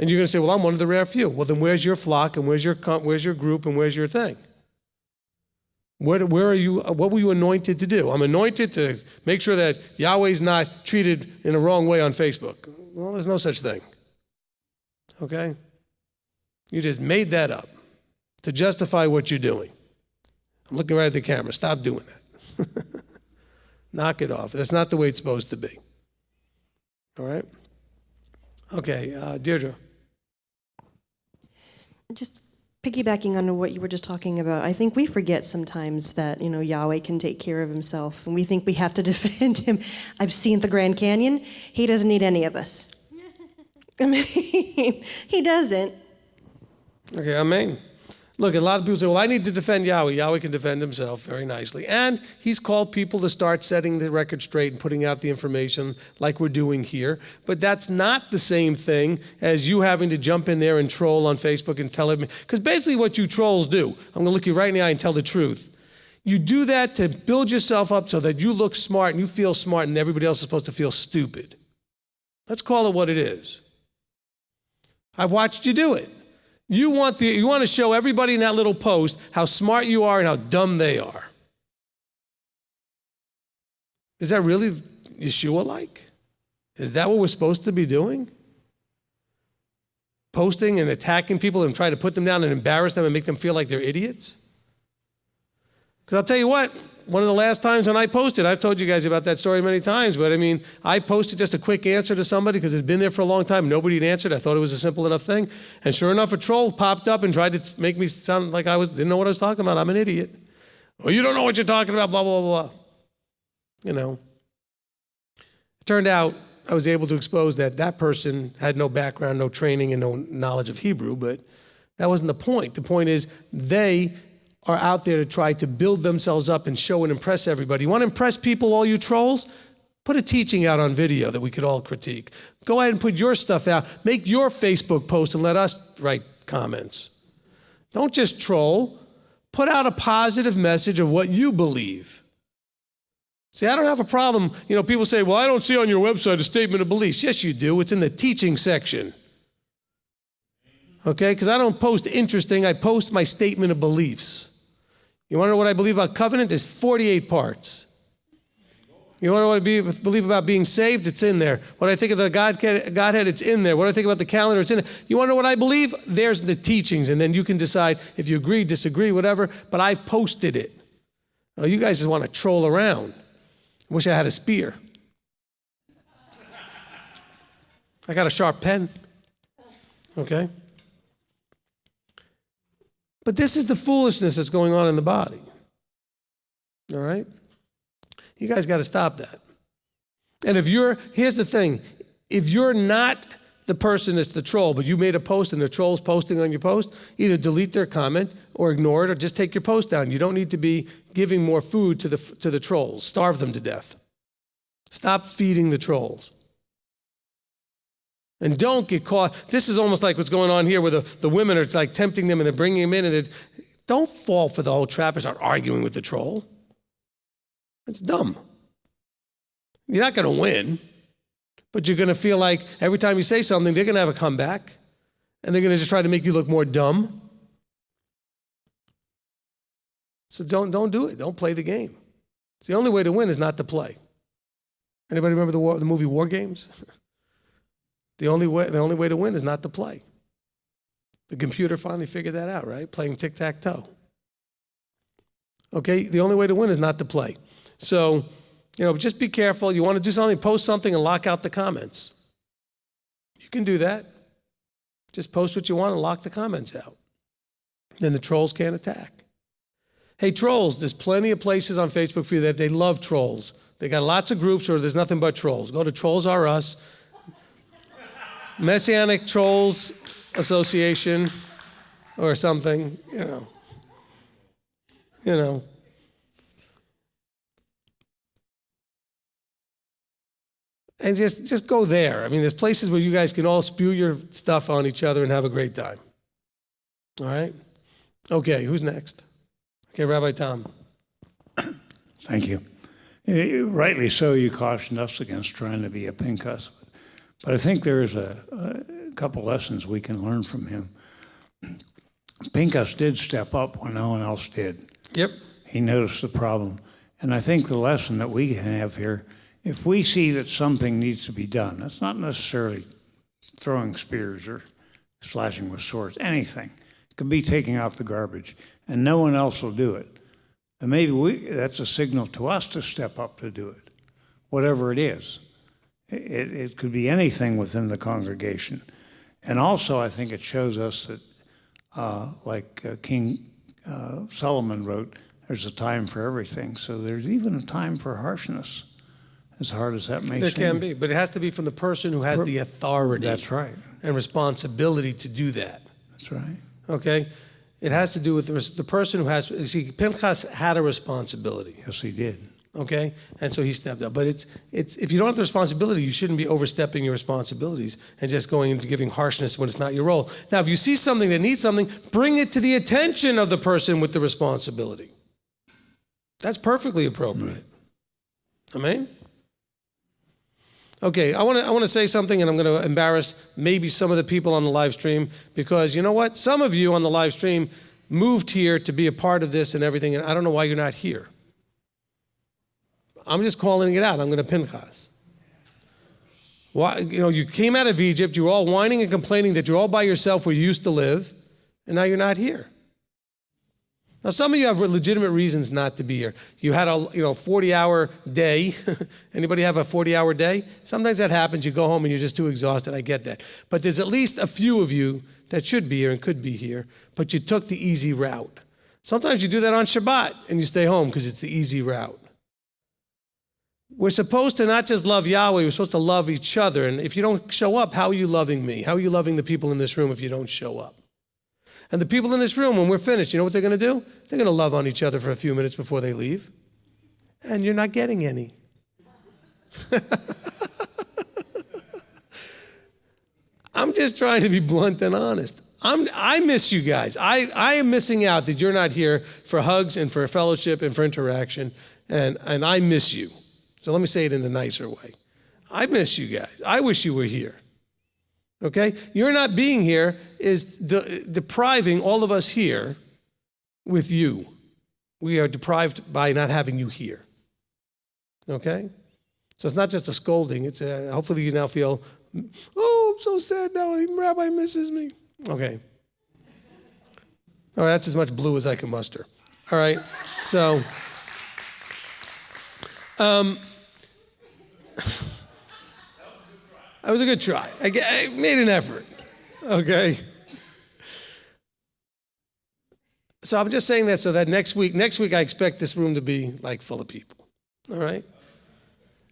and you're going to say, well, I'm one of the rare few. Well, then where's your flock and where's your group and where's your thing? Where are you? What were you anointed to do? I'm anointed to make sure that Yahweh's not treated in a wrong way on Facebook. Well, there's no such thing. Okay? You just made that up to justify what you're doing. I'm looking right at the camera. Stop doing that. Knock it off. That's not the way it's supposed to be. All right? Okay, Deirdre. Just piggybacking on what you were just talking about, I think we forget sometimes that, Yahweh can take care of himself, and we think we have to defend him. I've seen the Grand Canyon. He doesn't need any of us. I mean, he doesn't. Okay, amen. Look, a lot of people say, well, I need to defend Yahweh. Yahweh can defend himself very nicely. And he's called people to start setting the record straight and putting out the information like we're doing here. But that's not the same thing as you having to jump in there and troll on Facebook and tell him. Because basically what you trolls do, I'm going to look you right in the eye and tell the truth. You do that to build yourself up so that you look smart and you feel smart and everybody else is supposed to feel stupid. Let's call it what it is. I've watched you do it. You want to show everybody in that little post how smart you are and how dumb they are. Is that really Yeshua-like? Is that what we're supposed to be doing? Posting and attacking people and trying to put them down and embarrass them and make them feel like they're idiots? Because I'll tell you what, one of the last times when I posted, I've told you guys about that story many times, but I posted just a quick answer to somebody because it had been there for a long time. Nobody had answered. I thought it was a simple enough thing. And sure enough, a troll popped up and tried to make me sound like didn't know what I was talking about. I'm an idiot. Well, you don't know what you're talking about, blah, blah, blah. It turned out I was able to expose that person had no background, no training, and no knowledge of Hebrew, but that wasn't the point. The point is they are out there to try to build themselves up and show and impress everybody. You want to impress people, all you trolls? Put a teaching out on video that we could all critique. Go ahead and put your stuff out. Make your Facebook post and let us write comments. Don't just troll. Put out a positive message of what you believe. See, I don't have a problem. People say, well, I don't see on your website a statement of beliefs. Yes, you do. It's in the teaching section. Okay? Because I don't post interesting. I post my statement of beliefs. You want to know what I believe about covenant? There's 48 parts. You want to know what I believe about being saved? It's in there. What I think of the Godhead, it's in there. What I think about the calendar, it's in there. You want to know what I believe? There's the teachings, and then you can decide if you agree, disagree, whatever, but I've posted it. Oh, you guys just want to troll around. I wish I had a spear. I got a sharp pen. Okay? But this is the foolishness that's going on in the body. All right? You guys got to stop that. And here's the thing, if you're not the person that's the troll, but you made a post and the troll's posting on your post, either delete their comment or ignore it or just take your post down. You don't need to be giving more food to the trolls. Starve them to death. Stop feeding the trolls. And don't get caught. This is almost like what's going on here where the women are like tempting them and they're bringing them in. And don't fall for the whole trap and start arguing with the troll. It's dumb. You're not going to win, but you're going to feel like every time you say something, they're going to have a comeback. And they're going to just try to make you look more dumb. So don't do it. Don't play the game. It's the only way to win is not to play. Anybody remember the movie War Games? The only way to win is not to play. The computer finally figured that out, right? Playing tic-tac-toe. Okay, the only way to win is not to play. So, just be careful. You want to do something, post something and lock out the comments. You can do that. Just post what you want and lock the comments out. Then the trolls can't attack. Hey, trolls, there's plenty of places on Facebook for you that they love trolls. They got lots of groups where there's nothing but trolls. Go to Trolls R Us, Messianic Trolls Association, or something, you know. And just go there. I mean, there's places where you guys can all spew your stuff on each other and have a great time. All right? Okay, who's next? Okay, Rabbi Tom. Thank you. Rightly so, you cautioned us against trying to be a Pinchas. But I think there's a couple lessons we can learn from him. Pinchas did step up when no one else did. Yep. He noticed the problem. And I think the lesson that we have here, if we see that something needs to be done, that's not necessarily throwing spears or slashing with swords, anything. It could be taking out the garbage, and no one else will do it. And maybe that's a signal to us to step up to do it, whatever it is. It could be anything within the congregation. And also, I think it shows us that, like King Solomon wrote, there's a time for everything. So there's even a time for harshness, as hard as that may seem. There can be, but it has to be from the person who has the authority. That's right. And responsibility to do that. That's right. Okay? It has to do with the person who has, see, Pinchas had a responsibility. Yes, he did. Okay? And so he stepped up. But it's if you don't have the responsibility, you shouldn't be overstepping your responsibilities and just going into giving harshness when it's not your role. Now, if you see something that needs something, bring it to the attention of the person with the responsibility. That's perfectly appropriate. Amen? Okay, I want to say something, and I'm going to embarrass maybe some of the people on the live stream, because you know what? Some of you on the live stream moved here to be a part of this and everything, and I don't know why you're not here. I'm just calling it out. I'm going to Pinchas. Why? You came out of Egypt. You were all whining and complaining that you're all by yourself where you used to live, and now you're not here. Now, some of you have legitimate reasons not to be here. You had a 40-hour day. Anybody have a 40-hour day? Sometimes that happens. You go home and you're just too exhausted. I get that. But there's at least a few of you that should be here and could be here, but you took the easy route. Sometimes you do that on Shabbat and you stay home because it's the easy route. We're supposed to not just love Yahweh, we're supposed to love each other. And if you don't show up, how are you loving me? How are you loving the people in this room if you don't show up? And the people in this room, when we're finished, you know what they're going to do? They're going to love on each other for a few minutes before they leave. And you're not getting any. I'm just trying to be blunt and honest. I miss you guys. I am missing out that you're not here for hugs and for fellowship and for interaction. And I miss you. So let me say it in a nicer way. I miss you guys. I wish you were here. Okay? Your not being here is depriving all of us here with you. We are deprived by not having you here. Okay? So it's not just a scolding. It's hopefully you now feel, oh, I'm so sad now. Rabbi misses me. Okay. All right, that's as much blue as I can muster. All right, so that was a good try. I made an effort, okay? So I'm just saying that so that next week I expect this room to be like full of people, all right?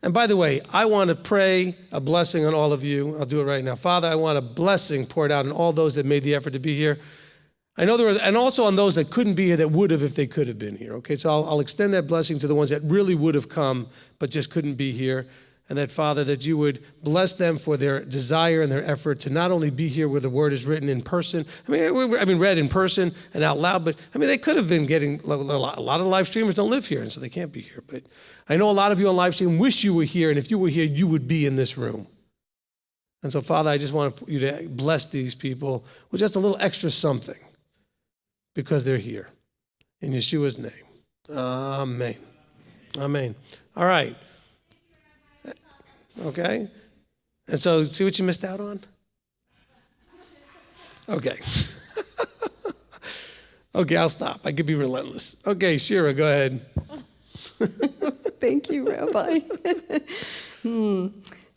And by the way, I want to pray a blessing on all of you. I'll do it right now. Father, I want a blessing poured out on all those that made the effort to be here. I know there were, and also on those that couldn't be here that would have if they could have been here, okay? So I'll extend that blessing to the ones that really would have come but just couldn't be here. And that, Father, that you would bless them for their desire and their effort to not only be here where the word is written in person, read in person and out loud, but they could have been getting, a lot of live streamers don't live here, and so they can't be here. But I know a lot of you on live stream wish you were here, and if you were here, you would be in this room. And so, Father, I just want you to bless these people with just a little extra something because they're here. In Yeshua's name. Amen. Amen. All right. Okay. And so, see what you missed out on? Okay. Okay, I'll stop. I could be relentless. Okay, Shira, go ahead. Thank you, Rabbi.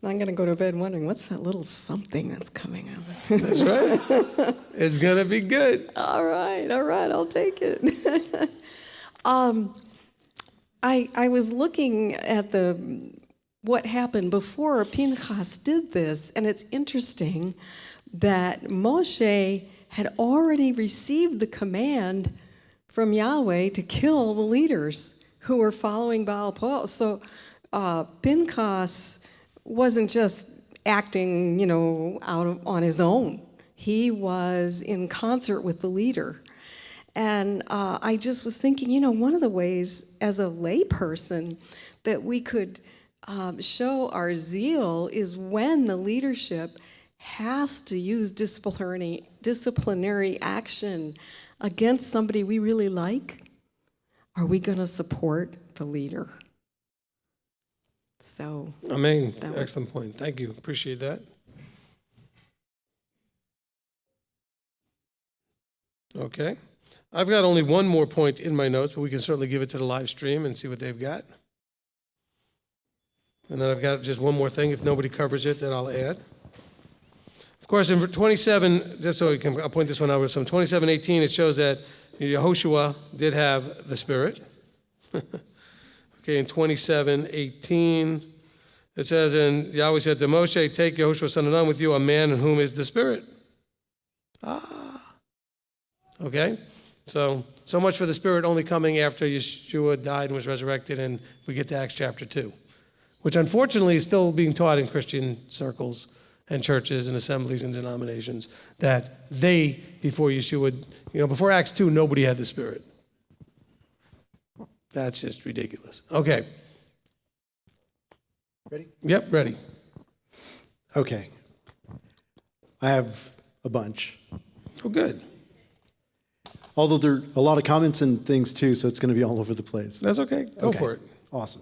Now I'm going to go to bed wondering, what's that little something that's coming out? That's right. It's going to be good. All right, I'll take it. I was looking at what happened before Pinchas did this, and it's interesting that Moshe had already received the command from Yahweh to kill the leaders who were following Baal Peor. So Pinchas wasn't just acting, on his own. He was in concert with the leader. And I just was thinking, one of the ways as a layperson that we could show our zeal is when the leadership has to use disciplinary action against somebody we really like. Are we going to support the leader? So, Amen. Excellent point. Thank you. Appreciate that. Okay. I've got only one more point in my notes, but we can certainly give it to the live stream and see what they've got. And then I've got just one more thing. If nobody covers it, then I'll add. Of course, in 27, just so I'll point this one out, some 27:18, it shows that Yehoshua did have the Spirit. Okay, in 27:18, it says, and Yahweh said to Moshe, take Yehoshua son of Nun with you, a man in whom is the Spirit. Okay, so much for the Spirit only coming after Yeshua died and was resurrected, and we get to Acts chapter 2, which unfortunately is still being taught in Christian circles and churches and assemblies and denominations, that before Yeshua, before Acts 2, nobody had the Spirit. That's just ridiculous. Okay. Ready? Yep, ready. Okay. I have a bunch. Oh, good. Although there are a lot of comments and things too, so it's going to be all over the place. That's okay. Go for it. Awesome.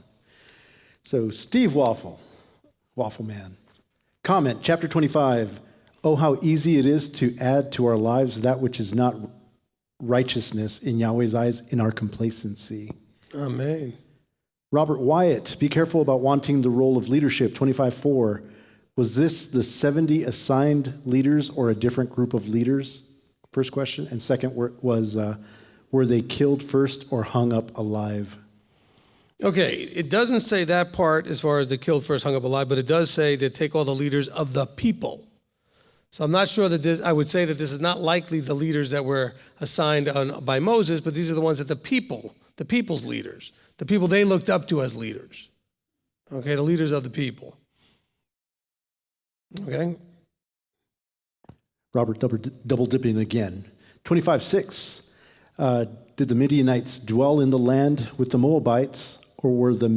So Steve Waffle Man. Comment, chapter 25. Oh, how easy it is to add to our lives that which is not righteousness in Yahweh's eyes in our complacency. Amen. Robert Wyatt, be careful about wanting the role of leadership, 25:4. Was this the 70 assigned leaders or a different group of leaders? First question. And second was, were they killed first or hung up alive? Okay, it doesn't say that part as far as the killed first, hung up alive, but it does say that take all the leaders of the people. So I'm not sure that I would say that this is not likely the leaders that were assigned by Moses, but these are the ones that the people's leaders, the people they looked up to as leaders. Okay, the leaders of the people. Okay. Robert double dipping again. 25:6. Did the Midianites dwell in the land with the Moabites, or was the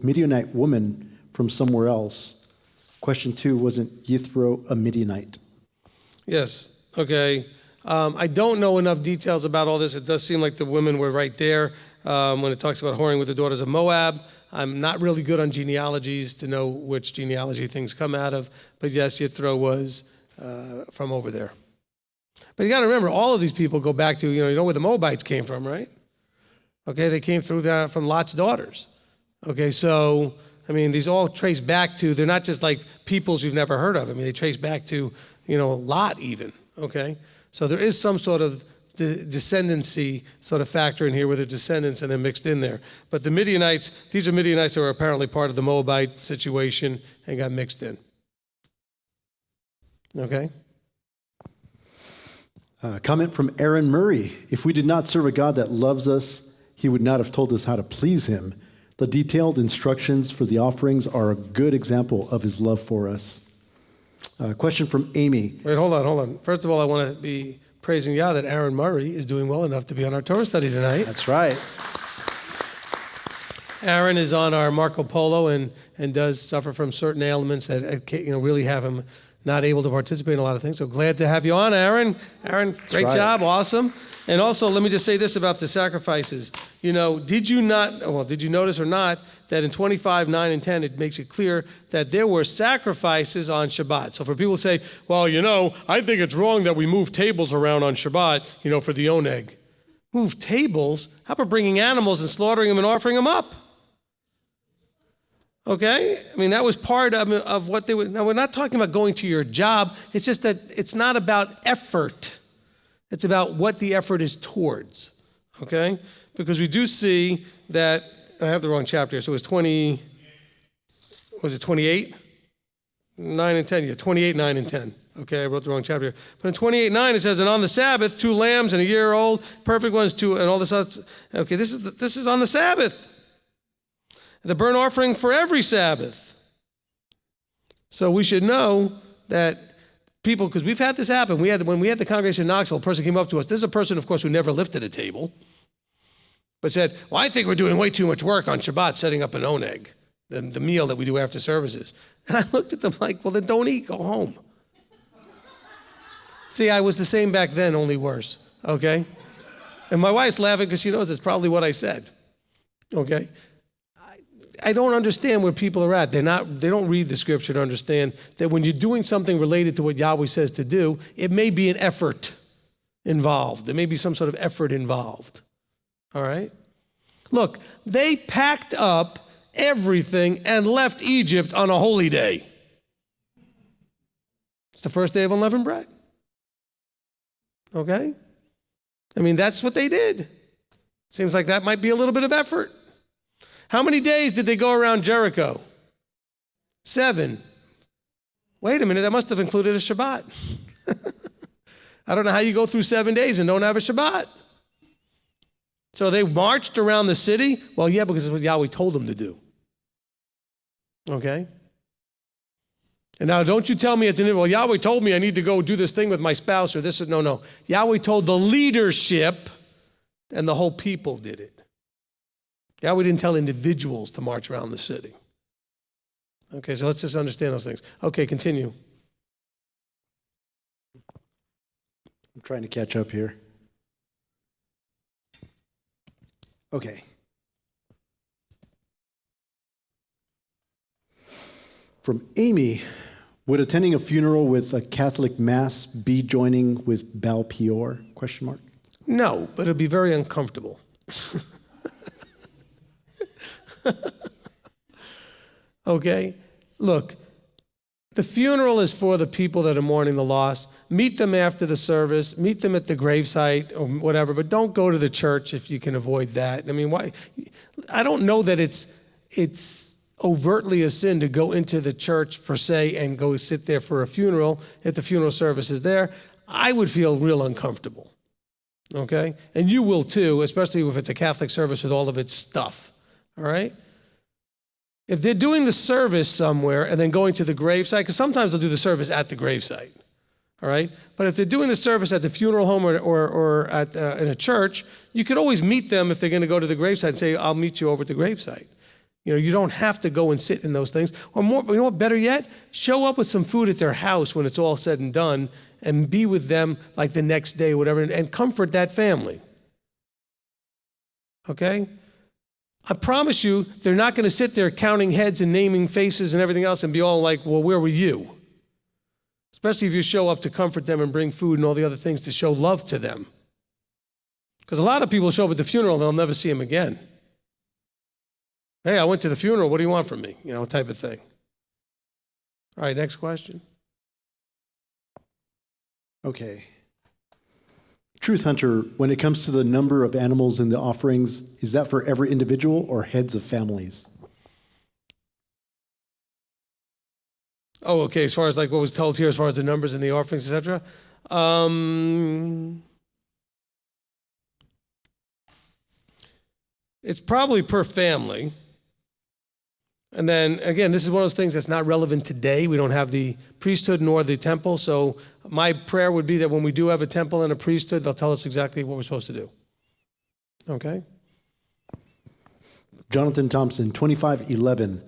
Midianite woman from somewhere else? Question 2, wasn't Yithro a Midianite? Yes. Okay. I don't know enough details about all this. It does seem like the women were right there when it talks about whoring with the daughters of Moab. I'm not really good on genealogies to know which genealogy things come out of, but yes, Yithro was from over there. But you got to remember, all of these people go back to, you know where the Moabites came from, right? Okay, they came through that from Lot's daughters. Okay, so, these all trace back to, they're not just like peoples you've never heard of. They trace back to, Lot even, okay? So there is some sort of descendancy sort of factor in here where they're descendants and they're mixed in there. But the Midianites, these are Midianites that were apparently part of the Moabite situation and got mixed in. Okay? Comment from Aaron Murray. If we did not serve a God that loves us, he would not have told us how to please him. The detailed instructions for the offerings are a good example of his love for us. Question from Amy. Wait, hold on. First of all, I want to be praising Yah that Aaron Murray is doing well enough to be on our Torah study tonight. That's right. Aaron is on our Marco Polo and does suffer from certain ailments that really have him not able to participate in a lot of things. So glad to have you on, Aaron. Aaron, great job, awesome. And also, let me just say this about the sacrifices. Did you notice or not that in 25, 9, and 10, it makes it clear that there were sacrifices on Shabbat. So for people who say, well, I think it's wrong that we move tables around on Shabbat, for the oneg. Move tables? How about bringing animals and slaughtering them and offering them up? Okay? That was part of what they would. Now, we're not talking about going to your job. It's just that it's not about effort. It's about what the effort is towards. Okay? Because we do see that, I have the wrong chapter, so it was 20, was it 28? 9 and 10, yeah, 28, 9, and 10. Okay, I wrote the wrong chapter. But in 28:9 it says, and on the Sabbath, 2 lambs and a year old, perfect ones, 2, and all this other. Okay, this is on the Sabbath. The burnt offering for every Sabbath. So we should know that people, because we've had this happen. When we had the congregation in Knoxville, a person came up to us. This is a person, of course, who never lifted a table, but said, well, I think we're doing way too much work on Shabbat setting up an oneg, the meal that we do after services. And I looked at them like, well, then don't eat, go home. See, I was the same back then, only worse, okay? And my wife's laughing because she knows it's probably what I said, okay? I don't understand where people are at. They don't read the scripture to understand that when you're doing something related to what Yahweh says to do, it may be an effort involved. There may be some sort of effort involved, all right? Look, they packed up everything and left Egypt on a holy day. It's the first day of unleavened bread. Okay? That's what they did. Seems like that might be a little bit of effort. How many days did they go around Jericho? 7. Wait a minute, that must have included a Shabbat. I don't know how you go through 7 days and don't have a Shabbat. So they marched around the city? Well, yeah, because it's what Yahweh told them to do. Okay? And now don't you tell me well, Yahweh told me I need to go do this thing with my spouse or this. No. Yahweh told the leadership and the whole people did it. Yahweh didn't tell individuals to march around the city. Okay, so let's just understand those things. Okay, continue. I'm trying to catch up here. Okay. From Amy, would attending a funeral with a Catholic mass be joining with Baal Peor? ? No, but it'd be very uncomfortable. Okay? Look, the funeral is for the people that are mourning the loss. Meet them after the service. Meet them at the gravesite or whatever, but don't go to the church if you can avoid that. Why? I don't know that it's overtly a sin to go into the church per se and go sit there for a funeral if the funeral service is there. I would feel real uncomfortable. Okay? And you will too, especially if it's a Catholic service with all of its stuff. All right? If they're doing the service somewhere and then going to the gravesite, because sometimes they'll do the service at the gravesite, all right? But if they're doing the service at the funeral home or at in a church, you could always meet them if they're going to go to the gravesite and say, I'll meet you over at the gravesite. You don't have to go and sit in those things. Or more, what, better yet? Show up with some food at their house when it's all said and done and be with them like the next day or whatever and comfort that family. Okay? I promise you, they're not going to sit there counting heads and naming faces and everything else and be all like, well, where were you? Especially if you show up to comfort them and bring food and all the other things to show love to them. Because a lot of people show up at the funeral and they'll never see him again. Hey, I went to the funeral. What do you want from me? Type of thing. All right, next question. Okay. Truth Hunter, when it comes to the number of animals in the offerings, is that for every individual or heads of families? Oh, okay, as far as like what was told here, as far as the numbers in the offerings, etc. It's probably per family, And then, again, this is one of those things that's not relevant today. We don't have the priesthood nor the temple. So my prayer would be that when we do have a temple and a priesthood, they'll tell us exactly what we're supposed to do. Okay? Jonathan Thompson, 25:11,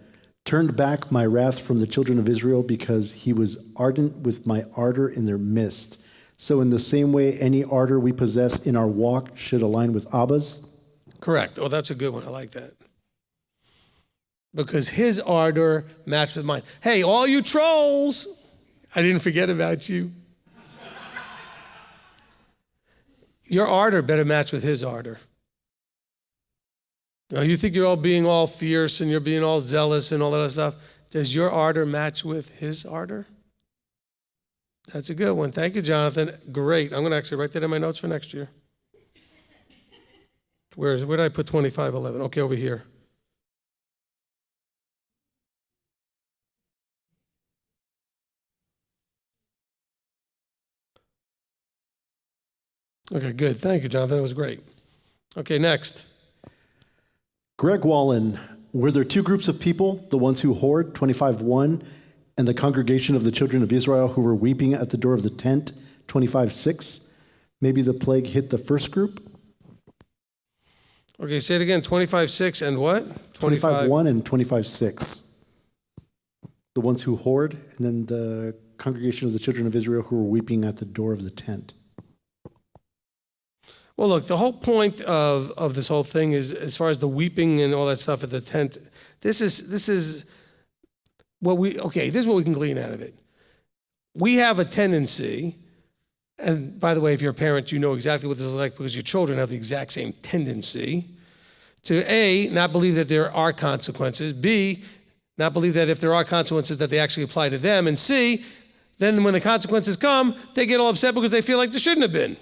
turned back my wrath from the children of Israel because he was ardent with my ardor in their midst. So in the same way, any ardor we possess in our walk should align with Abba's? Correct. Oh, that's a good one. I like that. Because his ardor matched with mine. Hey, all you trolls, I didn't forget about you. Your ardor better match with his ardor. Now, you think you're all being all fierce and you're being all zealous and all that other stuff. Does your ardor match with his ardor? That's a good one. Thank you, Jonathan. Great. I'm going to actually write that in my notes for next year. Where did I put 25:11? Okay, over here. Okay, good. Thank you, Jonathan. That was great. Okay, next. Greg Wallen, were there two groups of people, the ones who hoard, 25:1, and the congregation of the children of Israel who were weeping at the door of the tent, 25:6? Maybe the plague hit the first group? Okay, say it again. 25:6 and what? 25:1 and 25:6. The ones who hoard, and then the congregation of the children of Israel who were weeping at the door of the tent. Well, look, the whole point of this whole thing is, as far as the weeping and all that stuff at the tent, this is what this is what we can glean out of it. We have a tendency, and by the way, if you're a parent, you know exactly what this is like because your children have the exact same tendency to A, not believe that there are consequences, B, not believe that if there are consequences that they actually apply to them, and C, then when the consequences come, they get all upset because they feel like there shouldn't have been.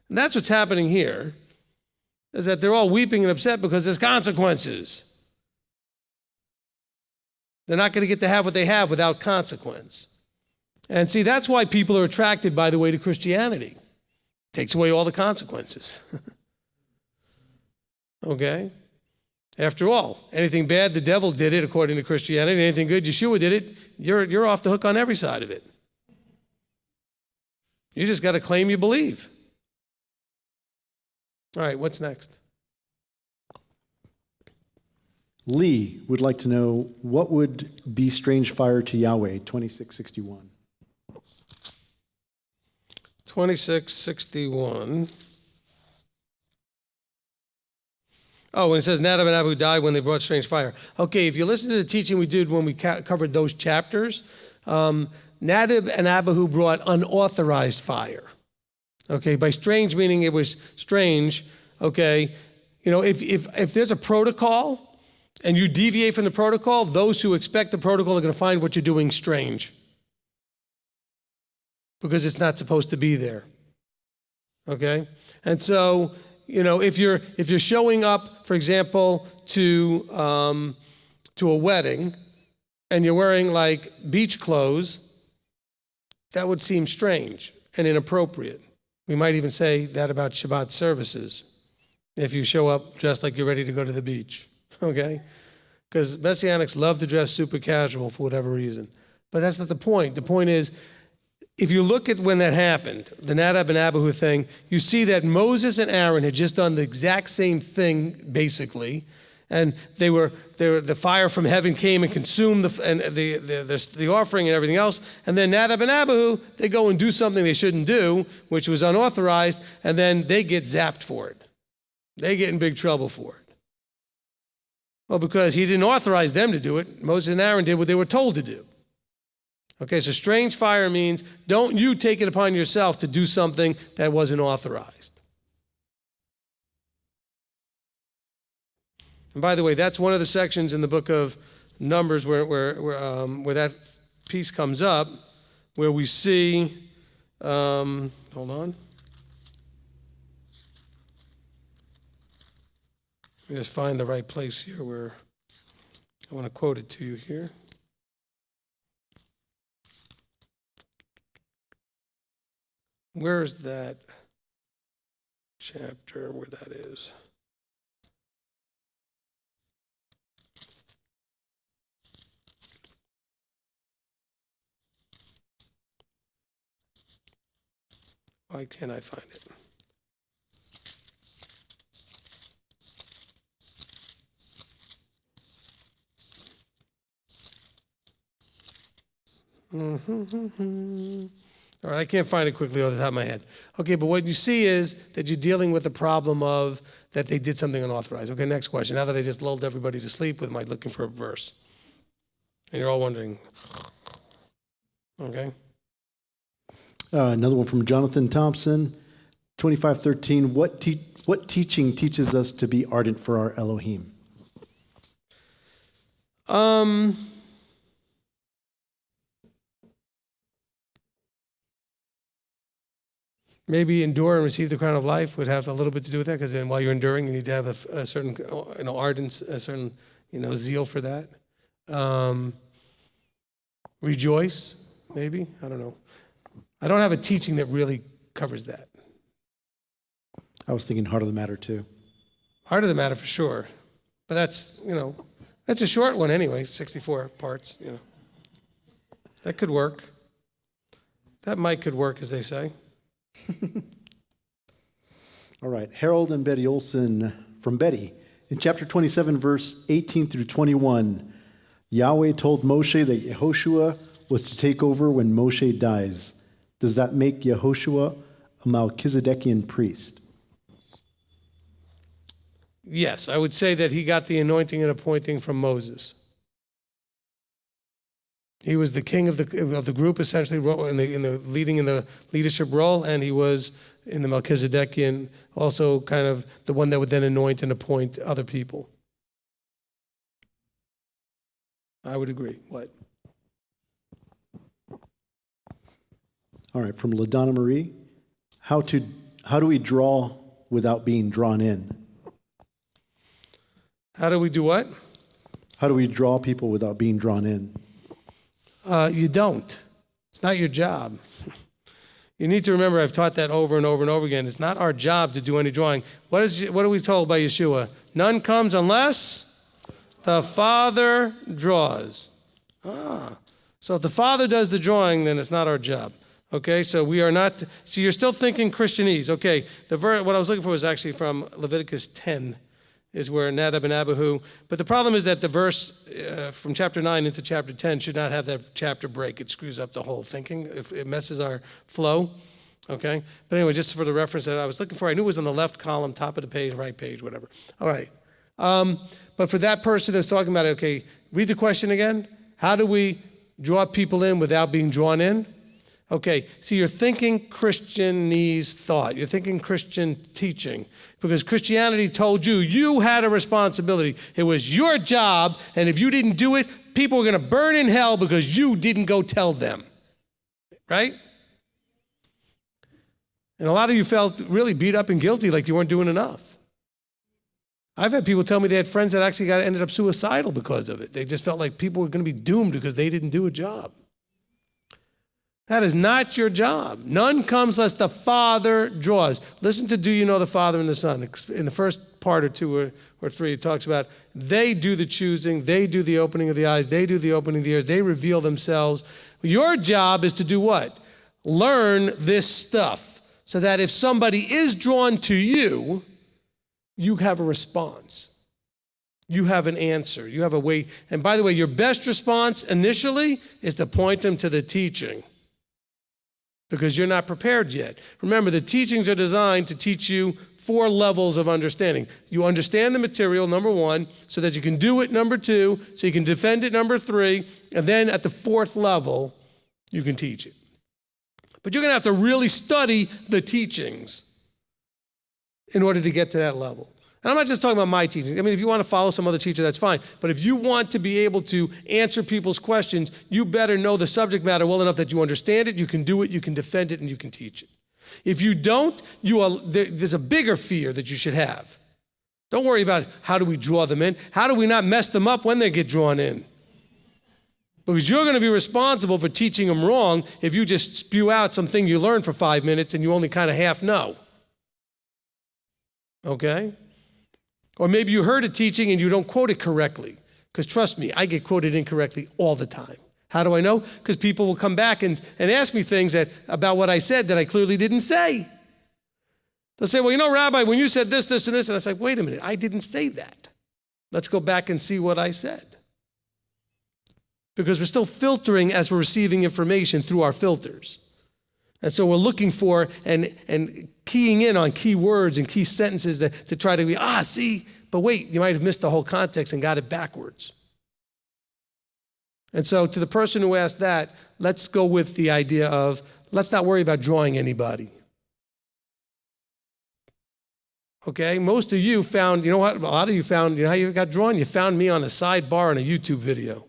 And that's what's happening here, is that they're all weeping and upset because there's consequences. They're not going to get to have what they have without consequence. And see, that's why people are attracted, by the way, to Christianity. It takes away all the consequences. Okay? After all, anything bad, the devil did it, according to Christianity. Anything good, Yeshua did it. You're off the hook on every side of it. You just got to claim you believe. All right, what's next? Lee would like to know, what would be strange fire to Yahweh, 26:61. 26:61. Oh, when it says Nadab and Abihu died when they brought strange fire. Okay, if you listen to the teaching we did when we covered those chapters, Nadab and Abihu brought unauthorized fire. Okay, by strange meaning it was strange. Okay, you know, if there's a protocol and you deviate from the protocol, those who expect the protocol are going to find what you're doing strange because it's not supposed to be there. Okay, and so you know if you're showing up, for example, to a wedding and you're wearing like beach clothes, that would seem strange and inappropriate. We might even say that about Shabbat services, if you show up dressed like you're ready to go to the beach, okay? Because Messianics love to dress super casual for whatever reason. But that's not the point. The point is, if you look at when that happened, the Nadab and Abihu thing, you see that Moses and Aaron had just done the exact same thing, basically, and the fire from heaven came and consumed the offering and everything else. And then Nadab and Abihu, they go and do something they shouldn't do, which was unauthorized, and then they get zapped for it. They get in big trouble for it. Well, because he didn't authorize them to do it. Moses and Aaron did what they were told to do. Okay, so strange fire means don't you take it upon yourself to do something that wasn't authorized. And by the way, that's one of the sections in the book of Numbers where that piece comes up, where we see, hold on. Let me just find the right place here where I want to quote it to you here. Where's that chapter where that is? Why can't I find it? All right, I can't find it quickly off the top of my head. Okay, but what you see is that you're dealing with the problem of that they did something unauthorized. Okay, next question. Now that I just lulled everybody to sleep with my looking for a verse. And you're all wondering, okay? Another one from Jonathan Thompson, 25:13. What teaching teaches us to be ardent for our Elohim? Maybe endure and receive the crown of life would have a little bit to do with that, because then while you're enduring, you need to have a certain, ardence, a certain, zeal for that. Rejoice, maybe. I don't know. I don't have a teaching that really covers that. I was thinking heart of the matter too. Heart of the matter for sure. But that's, that's a short one anyway, 64 parts, That could work. That might could work, as they say. All right, Harold and Betty Olson from Betty. In chapter 27, verse 18 through 21, Yahweh told Moshe that Yehoshua was to take over when Moshe dies. Does that make Yehoshua a Melchizedekian priest? Yes, I would say that he got the anointing and appointing from Moses. He was the king of the group, essentially, in the leadership role, and he was in the Melchizedekian, also kind of the one that would then anoint and appoint other people. I would agree. What? All right, from LaDonna Marie, how do we draw without being drawn in? How do we do what? How do we draw people without being drawn in? You don't. It's not your job. You need to remember, I've taught that over and over and over again. It's not our job to do any drawing. What are we told by Yeshua? None comes unless the Father draws. So if the Father does the drawing, then it's not our job. Okay, so we are not, so you're still thinking Christianese. Okay, what I was looking for was actually from Leviticus 10. Is where Nadab and Abihu. But the problem is that the verse from chapter 9 into chapter 10 should not have that chapter break. It screws up the whole thinking. It messes our flow. Okay? But anyway, just for the reference that I was looking for, I knew it was on the left column, top of the page, right page, whatever. All right. But for that person that's talking about it, okay, read the question again. How do we draw people in without being drawn in? Okay, see, you're thinking Christianese thought. You're thinking Christian teaching. Because Christianity told you had a responsibility. It was your job, and if you didn't do it, people were going to burn in hell because you didn't go tell them. Right? And a lot of you felt really beat up and guilty, like you weren't doing enough. I've had people tell me they had friends that actually ended up suicidal because of it. They just felt like people were going to be doomed because they didn't do a job. That is not your job. None comes unless the Father draws. Listen to Do You Know the Father and the Son? In the first part or two or three, it talks about they do the choosing, they do the opening of the eyes, they do the opening of the ears, they reveal themselves. Your job is to do what? Learn this stuff so that if somebody is drawn to you, you have a response. You have an answer. You have a way. And by the way, your best response initially is to point them to the teaching, because you're not prepared yet. Remember, the teachings are designed to teach you 4 levels of understanding. You understand the material, number 1, so that you can do it, number 2, so you can defend it, number 3, and then at the 4th level, you can teach it. But you're going to have to really study the teachings in order to get to that level. And I'm not just talking about my teaching. I mean, if you want to follow some other teacher, that's fine. But if you want to be able to answer people's questions, you better know the subject matter well enough that you understand it, you can do it, you can defend it, and you can teach it. If you don't, there's a bigger fear that you should have. Don't worry about how do we draw them in. How do we not mess them up when they get drawn in? Because you're going to be responsible for teaching them wrong if you just spew out something you learned for 5 minutes and you only kind of half know. Okay? Or maybe you heard a teaching and you don't quote it correctly. Because trust me, I get quoted incorrectly all the time. How do I know? Because people will come back and ask me things about what I said that I clearly didn't say. They'll say, well, you know, Rabbi, when you said this, this, and this, and I say, wait a minute, I didn't say that. Let's go back and see what I said. Because we're still filtering as we're receiving information through our filters. And so we're looking for and keying in on key words and key sentences to try to be, see, but wait, you might have missed the whole context and got it backwards. And so to the person who asked that, let's go with the idea of, let's not worry about drawing anybody. Okay, most of you found, you know what, a lot of you found, you know how you got drawn? You found me on a sidebar in a YouTube video.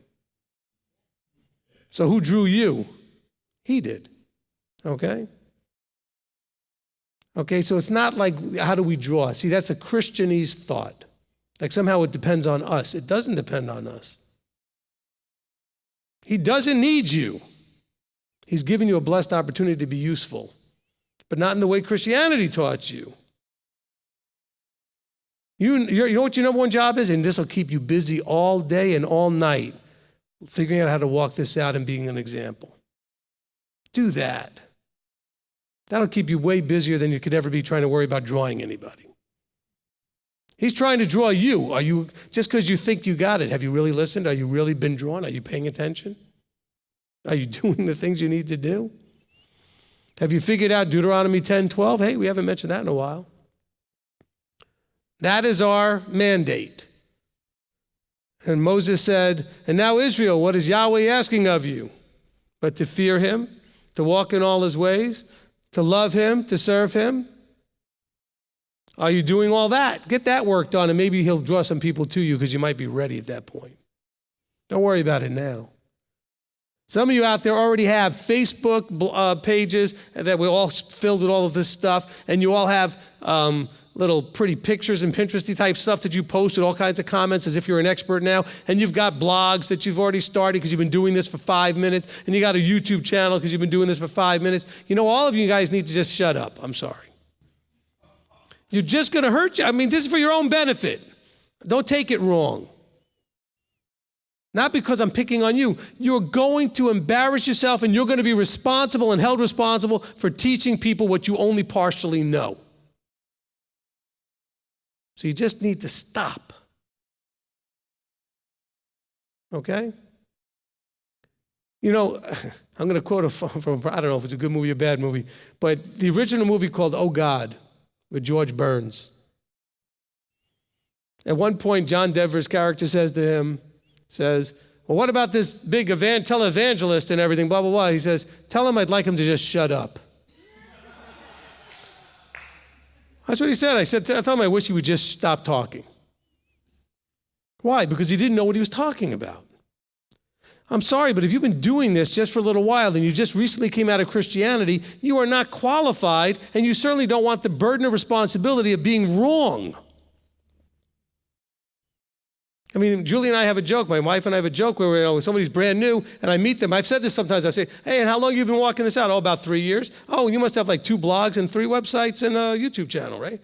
So who drew you? He did. Okay? Okay, so it's not like, how do we draw? See, that's a Christianese thought. Like somehow it depends on us. It doesn't depend on us. He doesn't need you. He's given you a blessed opportunity to be useful, but not in the way Christianity taught you. You know what your number one job is? And this will keep you busy all day and all night, figuring out how to walk this out and being an example. Do that. That'll keep you way busier than you could ever be trying to worry about drawing anybody. He's trying to draw you. Are you, just because you think you got it, have you really listened? Are you really been drawn? Are you paying attention? Are you doing the things you need to do? Have you figured out Deuteronomy 10:12? Hey, we haven't mentioned that in a while. That is our mandate. And Moses said, and now Israel, what is Yahweh asking of you? But to fear him, to walk in all his ways, to love him, to serve him. Are you doing all that? Get that work done, and maybe he'll draw some people to you because you might be ready at that point. Don't worry about it now. Some of you out there already have Facebook pages that we're all filled with all of this stuff, and you all have little pretty pictures and Pinteresty type stuff that you post with all kinds of comments as if you're an expert now, and you've got blogs that you've already started because you've been doing this for 5 minutes, and you got a YouTube channel because you've been doing this for 5 minutes. You know, all of you guys need to just shut up. I'm sorry. You're just going to hurt you. I mean, this is for your own benefit. Don't take it wrong. Not because I'm picking on you. You're going to embarrass yourself, and you're going to be responsible and held responsible for teaching people what you only partially know. So you just need to stop. Okay? You know, I'm going to quote from, I don't know if it's a good movie or a bad movie, but the original movie called Oh God with George Burns. At one point, John Denver's character says to him, well, what about this big televangelist and everything, blah, blah, blah. He says, tell him I'd like him to just shut up. That's what he said. I tell him I wish he would just stop talking. Why? Because he didn't know what he was talking about. I'm sorry, but if you've been doing this just for a little while and you just recently came out of Christianity, you are not qualified, and you certainly don't want the burden of responsibility of being wrong. I mean, Julie and I have a joke. My wife and I have a joke where somebody's brand new and I meet them. I've said this sometimes. I say, hey, and how long have you been walking this out? Oh, about 3 years. Oh, you must have like 2 blogs and 3 websites and a YouTube channel, right?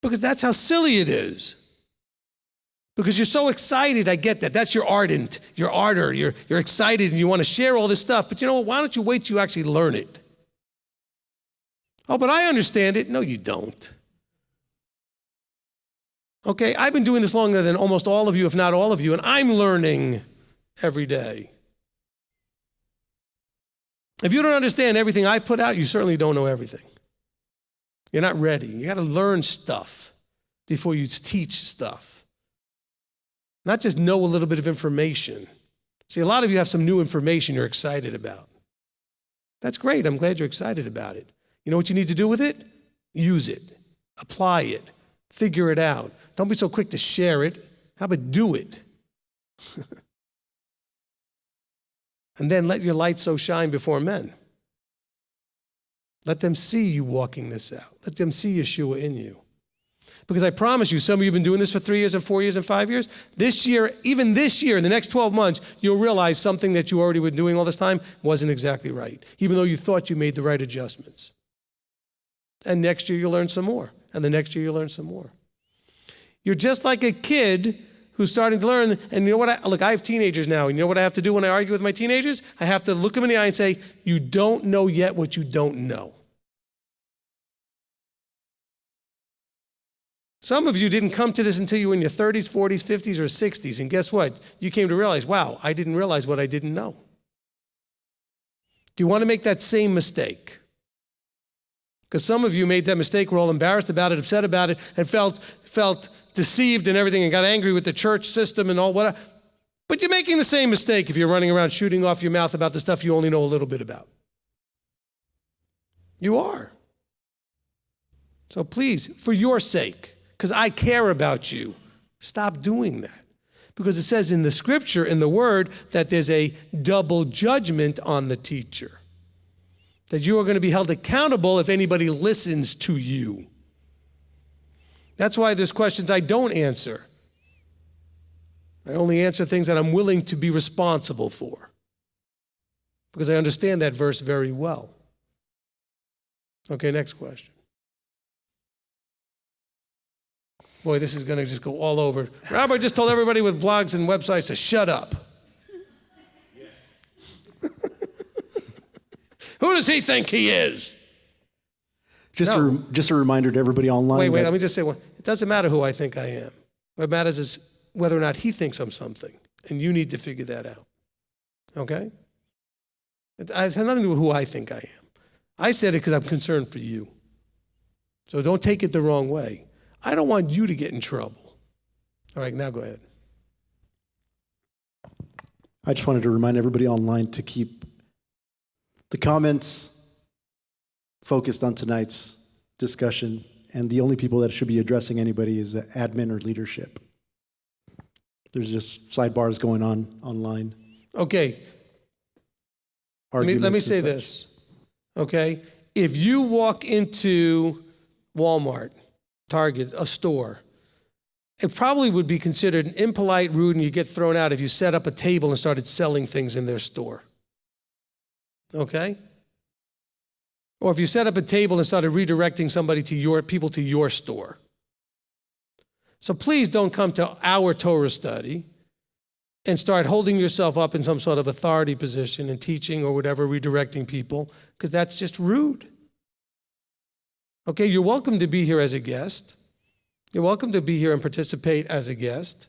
Because that's how silly it is. Because you're so excited. I get that. That's your ardor. You're excited and you want to share all this stuff. But you know what? Why don't you wait till you actually learn it? Oh, but I understand it. No, you don't. Okay, I've been doing this longer than almost all of you, if not all of you, and I'm learning every day. If you don't understand everything I've put out, you certainly don't know everything. You're not ready. You got to learn stuff before you teach stuff. Not just know a little bit of information. See, a lot of you have some new information you're excited about. That's great. I'm glad you're excited about it. You know what you need to do with it? Use it. Apply it. Figure it out. Don't be so quick to share it. How about do it? And then let your light so shine before men. Let them see you walking this out. Let them see Yeshua in you. Because I promise you, some of you have been doing this for 3 years and 4 years and 5 years. This year, even this year, in the next 12 months, you'll realize something that you already were doing all this time wasn't exactly right, even though you thought you made the right adjustments. And next year, you'll learn some more. And the next year, you'll learn some more. You're just like a kid who's starting to learn, and you know what? Look, I have teenagers now, and you know what I have to do when I argue with my teenagers? I have to look them in the eye and say, you don't know yet what you don't know. Some of you didn't come to this until you were in your 30s, 40s, 50s, or 60s, and guess what? You came to realize, wow, I didn't realize what I didn't know. Do you want to make that same mistake? Because some of you made that mistake, were all embarrassed about it, upset about it, and felt deceived and everything, and got angry with the church system and all what. But you're making the same mistake if you're running around shooting off your mouth about the stuff you only know a little bit about. You are. So please, for your sake, because I care about you, stop doing that. Because it says in the scripture, in the word, that there's a double judgment on the teacher. That you are going to be held accountable if anybody listens to you. That's why there's questions I don't answer. I only answer things that I'm willing to be responsible for. Because I understand that verse very well. Okay, next question. Boy, this is going to just go all over. Rabbi just told everybody with blogs and websites to shut up. Who does he think he is? Just a reminder to everybody online. Wait, let me just say one. It doesn't matter who I think I am. What matters is whether or not he thinks I'm something. And you need to figure that out. Okay? It has nothing to do with who I think I am. I said it because I'm concerned for you. So don't take it the wrong way. I don't want you to get in trouble. All right, now go ahead. I just wanted to remind everybody online to keep the comments focused on tonight's discussion, and the only people that should be addressing anybody is the admin or leadership. There's just sidebars going on online. Okay. Let me say this, okay? If you walk into Walmart, Target, a store, it probably would be considered impolite, rude, and you get thrown out if you set up a table and started selling things in their store. Okay? Or if you set up a table and started redirecting somebody to your people to your store. So please don't come to our Torah study and start holding yourself up in some sort of authority position and teaching or whatever, redirecting people, because that's just rude. Okay, you're welcome to be here as a guest. You're welcome to be here and participate as a guest,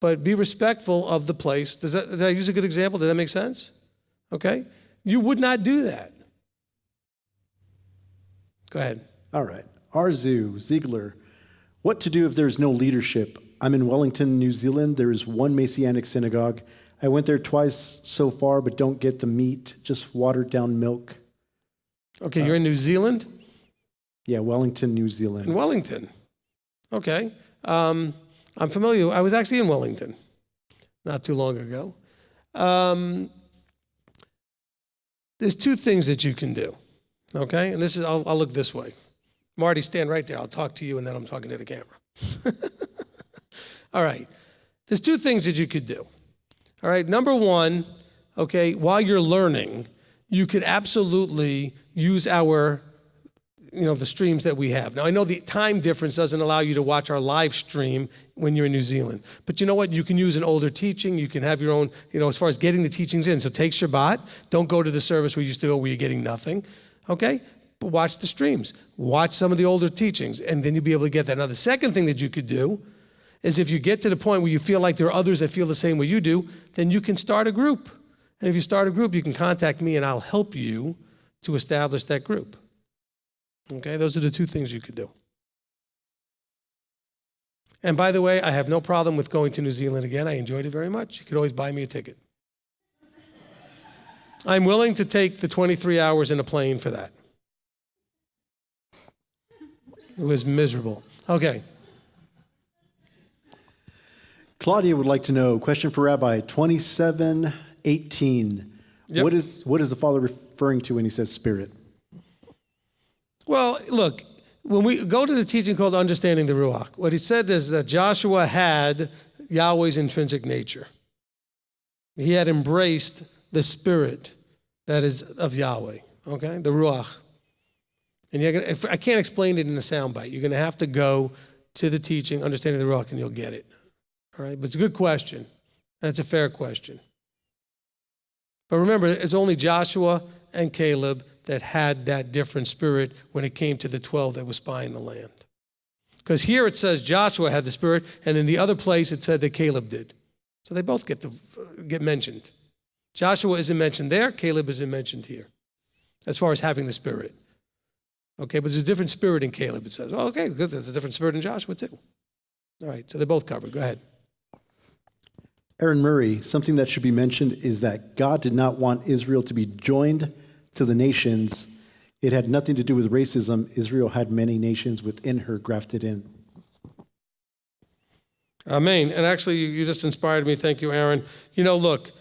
but be respectful of the place. Did I use a good example? Did that make sense? Okay? You would not do that. Go ahead. All right. Arzu, Ziegler, what to do if there's no leadership? I'm in Wellington, New Zealand. There is one Messianic synagogue. I went there twice so far, but don't get the meat, just watered down milk. Okay, you're in New Zealand? Yeah, Wellington, New Zealand. In Wellington. Okay. I'm familiar. I was actually in Wellington not too long ago. There's two things that you can do. Okay? And this is, I'll look this way. Marty, stand right there. I'll talk to you, and then I'm talking to the camera. All right. There's two things that you could do. All right. Number one, okay, while you're learning, you could absolutely use our the streams that we have. Now, I know the time difference doesn't allow you to watch our live stream when you're in New Zealand. But you know what? You can use an older teaching. You can have your own, as far as getting the teachings in. So take Shabbat. Don't go to the service we used to go where you're getting nothing. Okay? But watch the streams. Watch some of the older teachings, and then you'll be able to get that. Now, the second thing that you could do is if you get to the point where you feel like there are others that feel the same way you do, then you can start a group. And if you start a group, you can contact me, and I'll help you to establish that group. Okay, those are the two things you could do. And by the way, I have no problem with going to New Zealand again. I enjoyed it very much. You could always buy me a ticket. I'm willing to take the 23 hours in a plane for that. It was miserable. Okay. Claudia would like to know, question for Rabbi, 27:18. Yep. What is the Father referring to when he says spirit? Well, look, when we go to the teaching called Understanding the Ruach, what he said is that Joshua had Yahweh's intrinsic nature. He had embraced the spirit that is of Yahweh, okay, the Ruach. And I can't explain it in a soundbite. You're going to have to go to the teaching, Understanding the Ruach, and you'll get it. All right, but it's a good question. That's a fair question. But remember, it's only Joshua and Caleb that had that different spirit when it came to the 12 that were spying the land. Because here it says Joshua had the spirit, and in the other place it said that Caleb did. So they both get mentioned. Joshua isn't mentioned there, Caleb isn't mentioned here, as far as having the spirit. Okay, but there's a different spirit in Caleb. It says, oh, okay, good, there's a different spirit in Joshua too. All right, so they're both covered. Go ahead. Aaron Murray, something that should be mentioned is that God did not want Israel to be joined to the nations. It had nothing to do with racism. Israel had many nations within her grafted in. Amen. And actually, you just inspired me. Thank you, Aaron. You know, look,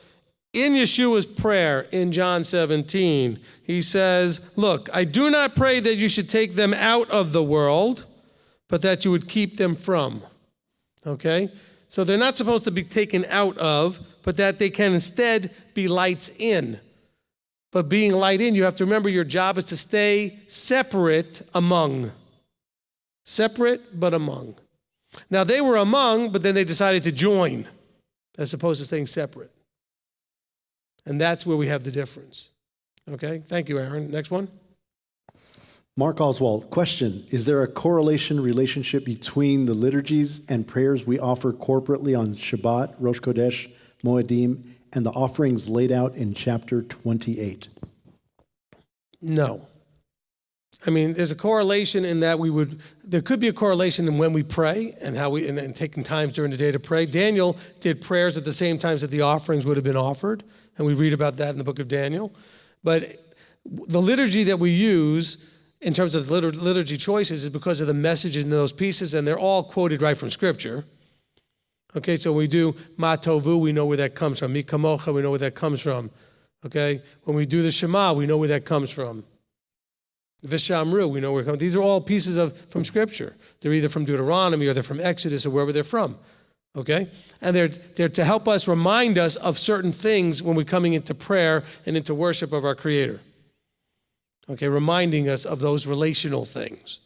in Yeshua's prayer in John 17, he says, look, I do not pray that you should take them out of the world, but that you would keep them from. Okay? So they're not supposed to be taken out of, but that they can instead be lights in. But being light in, you have to remember your job is to stay separate among. Separate, but among. Now, they were among, but then they decided to join, as opposed to staying separate. And that's where we have the difference. Okay? Thank you, Aaron. Next one. Mark Oswald, question, is there a correlation relationship between the liturgies and prayers we offer corporately on Shabbat, Rosh Chodesh, Moedim, and the offerings laid out in chapter 28? No. I mean, there's a correlation in that there could be a correlation in when we pray and how and taking times during the day to pray. Daniel did prayers at the same times that the offerings would have been offered, and we read about that in the book of Daniel. But the liturgy that we use in terms of the liturgy choices is because of the messages in those pieces, and they're all quoted right from Scripture. Okay, so we do Ma Tovu, we know where that comes from. Mi Kamocha, we know where that comes from. Okay, when we do the Shema, we know where that comes from. Vishamru, we know where it comes from. These are all pieces from Scripture. They're either from Deuteronomy or they're from Exodus or wherever they're from. Okay, and they're to help us, remind us of certain things when we're coming into prayer and into worship of our Creator. Okay, reminding us of those relational things.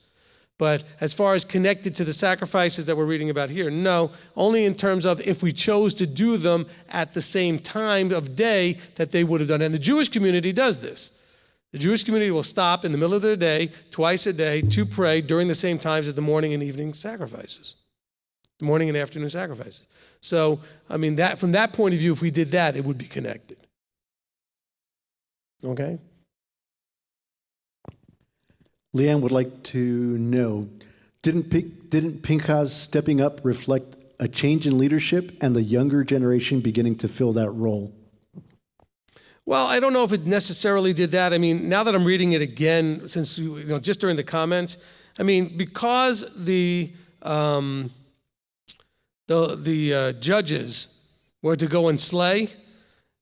But as far as connected to the sacrifices that we're reading about here, no, only in terms of if we chose to do them at the same time of day that they would have done. And the Jewish community does this. The Jewish community will stop in the middle of their day, twice a day, to pray during the same times as the morning and evening sacrifices. The morning and afternoon sacrifices. So, I mean, that from that point of view, if we did that, it would be connected. Okay? Leanne would like to know, didn't Pinchas stepping up reflect a change in leadership and the younger generation beginning to fill that role? Well, I don't know if it necessarily did that. I mean, now that I'm reading it again, since just during the comments, I mean, because the judges were to go and slay,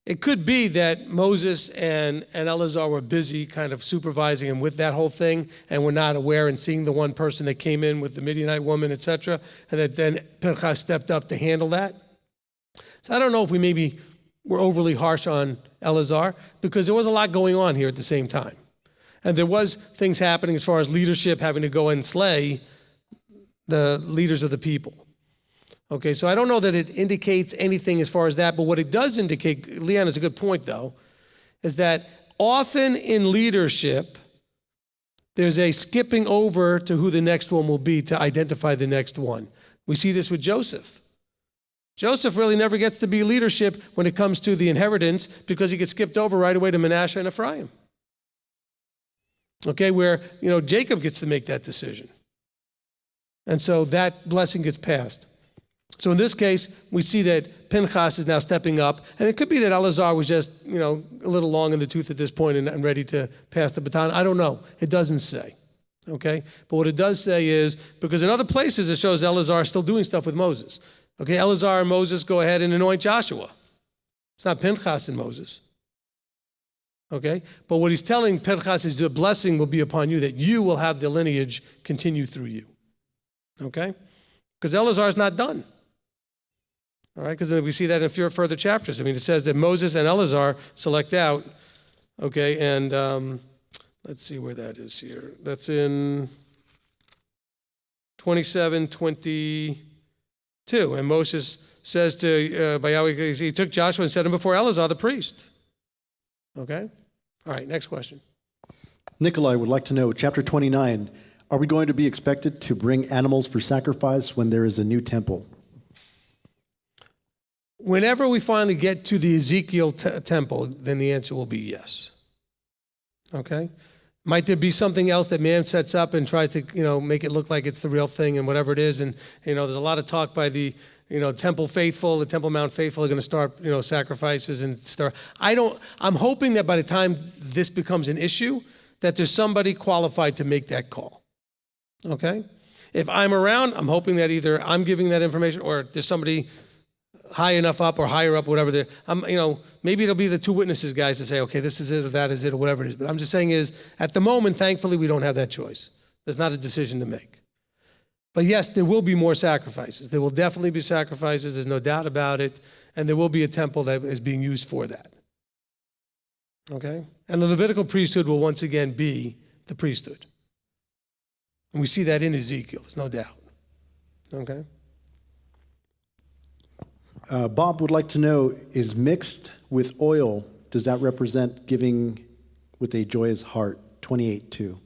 it could be that Moses and Eleazar were busy kind of supervising him with that whole thing and were not aware and seeing the one person that came in with the Midianite woman, etc., and that then Pinchas stepped up to handle that. So I don't know if we maybe were overly harsh on Eleazar, because there was a lot going on here at the same time. And there was things happening as far as leadership having to go and slay the leaders of the people. Okay, so I don't know that it indicates anything as far as that, but what it does indicate, Leanne is a good point though, is that often in leadership, there's a skipping over to who the next one will be to identify the next one. We see this with Joseph. Joseph really never gets to be leadership when it comes to the inheritance because he gets skipped over right away to Manasseh and Ephraim. Okay, where, Jacob gets to make that decision. And so that blessing gets passed. So in this case, we see that Pinchas is now stepping up, and it could be that Eleazar was just, a little long in the tooth at this point and ready to pass the baton. I don't know. It doesn't say. Okay? But what it does say is, because in other places it shows Eleazar still doing stuff with Moses. Okay, Eleazar and Moses go ahead and anoint Joshua. It's not Pinchas and Moses. Okay? But what he's telling Pinchas is the blessing will be upon you, that you will have the lineage continue through you. Okay? Because Eleazar is not done. All right, because we see that in a few further chapters. I mean, it says that Moses and Eleazar select out, okay, and let's see where that is here. That's in 27, 20, too. And Moses says to by Yahweh, he took Joshua and set him before Eleazar the priest. Okay? All right, next question. Nikolai would like to know, chapter 29, are we going to be expected to bring animals for sacrifice when there is a new temple? Whenever we finally get to the Ezekiel temple, then the answer will be yes. Okay? Might there be something else that man sets up and tries to, make it look like it's the real thing and whatever it is? And, there's a lot of talk by the, Temple faithful, the Temple Mount faithful are going to start, sacrifices and start. I'm hoping that by the time this becomes an issue, that there's somebody qualified to make that call. Okay? If I'm around, I'm hoping that either I'm giving that information or there's somebody high enough up or higher up, whatever. Maybe it'll be the two witnesses guys to say, okay, this is it or that is it or whatever it is. But I'm just saying is, at the moment, thankfully, we don't have that choice. There's not a decision to make. But yes, there will be more sacrifices. There will definitely be sacrifices. There's no doubt about it. And there will be a temple that is being used for that. Okay? And the Levitical priesthood will once again be the priesthood. And we see that in Ezekiel, there's no doubt. Okay? Bob would like to know, is mixed with oil, does that represent giving with a joyous heart? 28:2.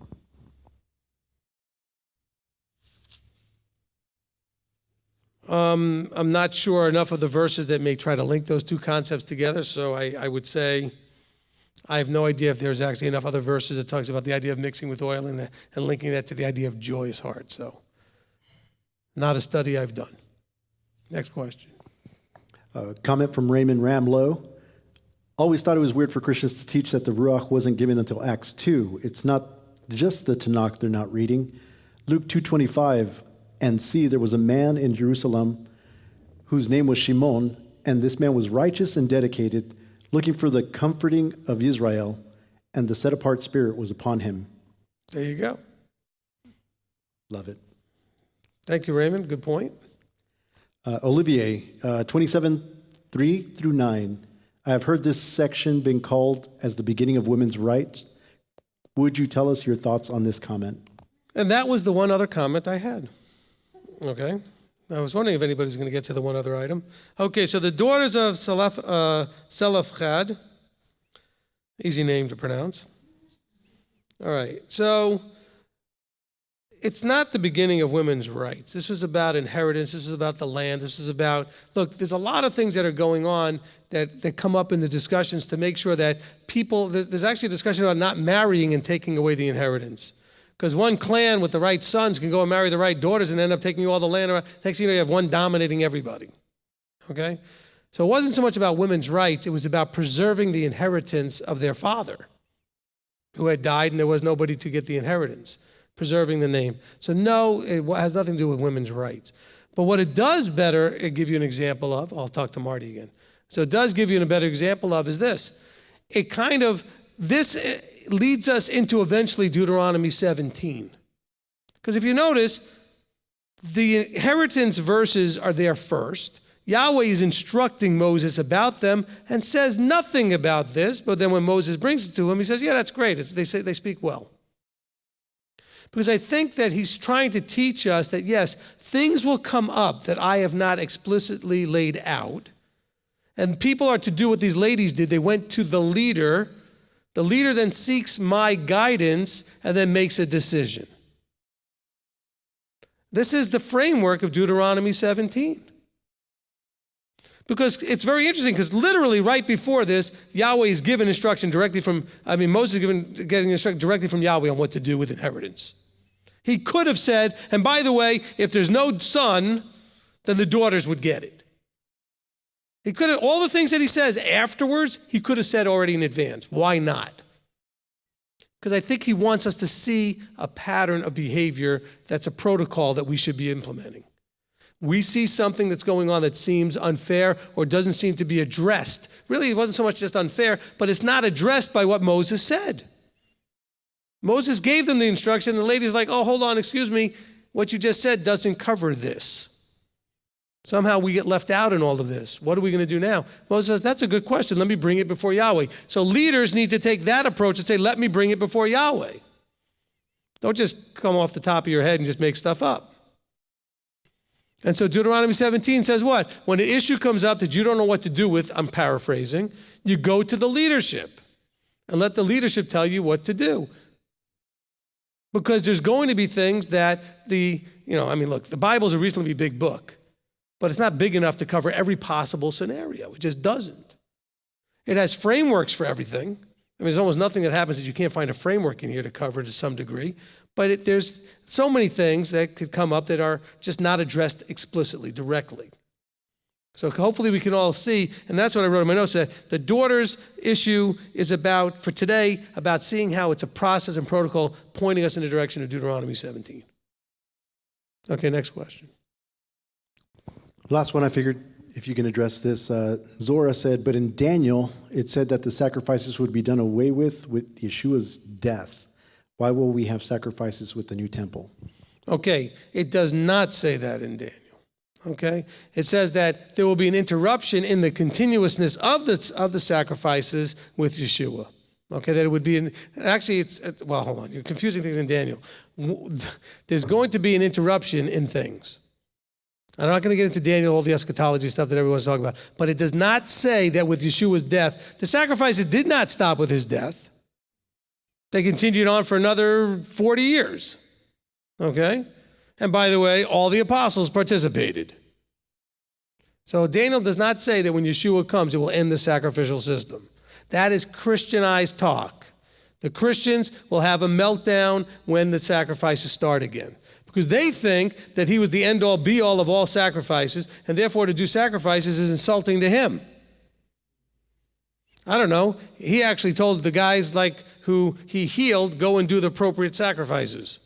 I'm not sure enough of the verses that may try to link those two concepts together, so I would say I have no idea if there's actually enough other verses that talks about the idea of mixing with oil and linking that to the idea of joyous heart. So not a study I've done. Next question. Comment from Raymond Ramlow. Always thought it was weird for Christians to teach that the Ruach wasn't given until Acts 2. It's not just the Tanakh they're not reading. Luke 2:25, and see, there was a man in Jerusalem whose name was Shimon, and this man was righteous and dedicated, looking for the comforting of Israel, and the set-apart spirit was upon him. There you go. Love it. Thank you, Raymond. Good point. Olivier, 27:3 through 9. I have heard this section being called as the beginning of women's rights. Would you tell us your thoughts on this comment? And that was the one other comment I had. Okay. I was wondering if anybody's going to get to the one other item. Okay, so the daughters of Zelophehad, easy name to pronounce. All right, so it's not the beginning of women's rights. This was about inheritance. This was about the land. This was about, look, there's a lot of things that are going on that come up in the discussions to make sure that people, there's actually a discussion about not marrying and taking away the inheritance. Because one clan with the right sons can go and marry the right daughters and end up taking all the land around. Next thing you know, you have one dominating everybody. Okay? So it wasn't so much about women's rights. It was about preserving the inheritance of their father, who had died and there was nobody to get the inheritance. Preserving the name. So no, it has nothing to do with women's rights. But what it does better, it give you an example of, I'll talk to Marty again. So it does give you a better example of is this. This leads us into eventually Deuteronomy 17. Because if you notice, the inheritance verses are there first. Yahweh is instructing Moses about them and says nothing about this, but then when Moses brings it to him, he says, yeah, that's great. They speak well. Because I think that he's trying to teach us that, yes, things will come up that I have not explicitly laid out. And people are to do what these ladies did. They went to the leader. The leader then seeks my guidance and then makes a decision. This is the framework of Deuteronomy 17. Because it's very interesting, because literally right before this, Yahweh is given instruction directly from, Moses is getting instruction directly from Yahweh on what to do with inheritance. He could have said, and by the way, if there's no son, then the daughters would get it. He could have, all the things that he says afterwards, he could have said already in advance. Why not? Because I think he wants us to see a pattern of behavior that's a protocol that we should be implementing. We see something that's going on that seems unfair or doesn't seem to be addressed. Really, it wasn't so much just unfair, but it's not addressed by what Moses said. Moses gave them the instruction. The lady's like, oh, hold on, excuse me. What you just said doesn't cover this. Somehow we get left out in all of this. What are we going to do now? Moses says, that's a good question. Let me bring it before Yahweh. So leaders need to take that approach and say, let me bring it before Yahweh. Don't just come off the top of your head and just make stuff up. And so Deuteronomy 17 says what? When an issue comes up that you don't know what to do with, I'm paraphrasing, you go to the leadership and let the leadership tell you what to do. Because there's going to be things that look, the Bible's a reasonably big book, but it's not big enough to cover every possible scenario. It just doesn't. It has frameworks for everything. I mean, there's almost nothing that happens that you can't find a framework in here to cover to some degree. But there's so many things that could come up that are just not addressed explicitly, directly. So hopefully we can all see, and that's what I wrote in my notes, that the daughter's issue is about, for today, about seeing how it's a process and protocol pointing us in the direction of Deuteronomy 17. Okay, next question. Last one, I figured if you can address this. Zora said, but in Daniel, it said that the sacrifices would be done away with Yeshua's death. Why will we have sacrifices with the new temple? Okay, it does not say that in Daniel. Okay, it says that there will be an interruption in the continuousness of the sacrifices with Yeshua. Okay, that it would be hold on, you're confusing things in Daniel. There's going to be an interruption in things. I'm not going to get into Daniel, all the eschatology stuff that everyone's talking about, but it does not say that with Yeshua's death, the sacrifices did not stop with his death. They continued on for another 40 years. Okay? And by the way, all the apostles participated. So Daniel does not say that when Yeshua comes, it will end the sacrificial system. That is Christianized talk. The Christians will have a meltdown when the sacrifices start again. Because they think that he was the end-all, be-all of all sacrifices, and therefore to do sacrifices is insulting to him. I don't know. He actually told the guys who he healed, go and do the appropriate sacrifices.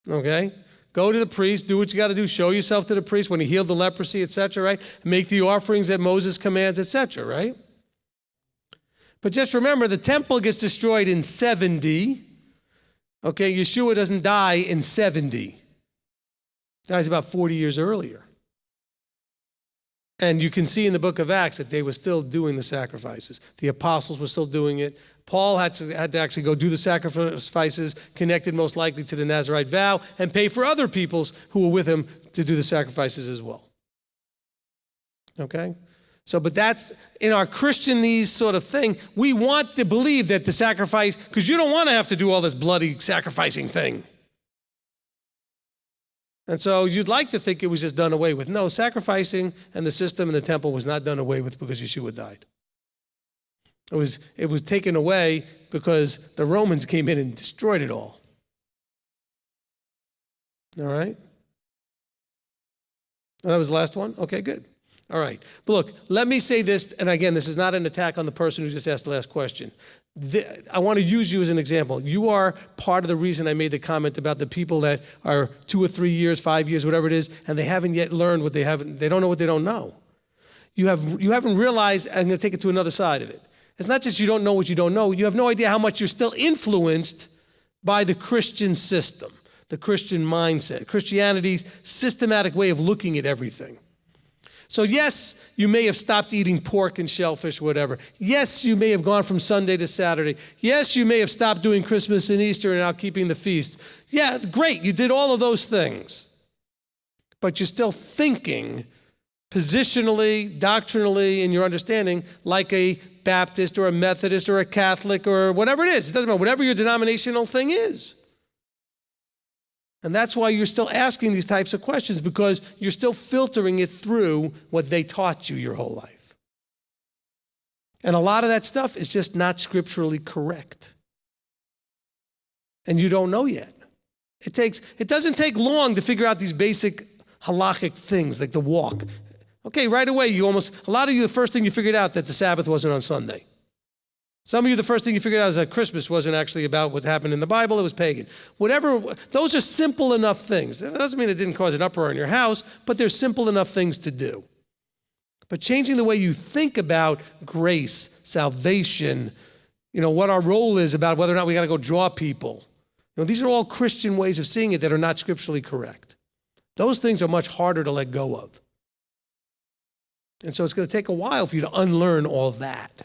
Okay? Go to the priest, do what you got to do, show yourself to the priest when he healed the leprosy, etc., right? Make the offerings that Moses commands, etc., right? But just remember, the temple gets destroyed in 70. Okay, Yeshua doesn't die in 70. Dies about 40 years earlier. And you can see in the book of Acts that they were still doing the sacrifices. The apostles were still doing it. Paul had to actually go do the sacrifices, connected most likely to the Nazirite vow, and pay for other peoples who were with him to do the sacrifices as well. Okay? So, but that's, in our Christianese sort of thing, we want to believe that the sacrifice, because you don't want to have to do all this bloody sacrificing thing. And so you'd like to think it was just done away with. No, sacrificing and the system in the temple was not done away with because Yeshua died. It was taken away because the Romans came in and destroyed it all. All right? That was the last one? Okay, good. All right. But look, let me say this, and again, this is not an attack on the person who just asked the last question. I want to use you as an example. You are part of the reason I made the comment about the people that are 2 or 3 years, 5 years, whatever it is, and they haven't yet learned what they don't know what they don't know. You haven't realized, I'm going to take it to another side of it. It's not just you don't know what you don't know, you have no idea how much you're still influenced by the Christian system, the Christian mindset, Christianity's systematic way of looking at everything. So yes, you may have stopped eating pork and shellfish, whatever. Yes, you may have gone from Sunday to Saturday. Yes, you may have stopped doing Christmas and Easter and now keeping the feast. Yeah, great, you did all of those things. But you're still thinking positionally, doctrinally, in your understanding, like a Baptist or a Methodist or a Catholic or whatever it is. It doesn't matter, whatever your denominational thing is. And that's why you're still asking these types of questions, because you're still filtering it through what they taught you your whole life. And a lot of that stuff is just not scripturally correct. And you don't know yet. It doesn't take long to figure out these basic halachic things like the walk. Okay, right away, a lot of you, the first thing you figured out that the Sabbath wasn't on Sunday. Some of you, the first thing you figured out is that Christmas wasn't actually about what happened in the Bible, it was pagan. Whatever, those are simple enough things. That doesn't mean it didn't cause an uproar in your house, but they're simple enough things to do. But changing the way you think about grace, salvation, what our role is about whether or not we got to go draw people. These are all Christian ways of seeing it that are not scripturally correct. Those things are much harder to let go of. And so it's going to take a while for you to unlearn all that.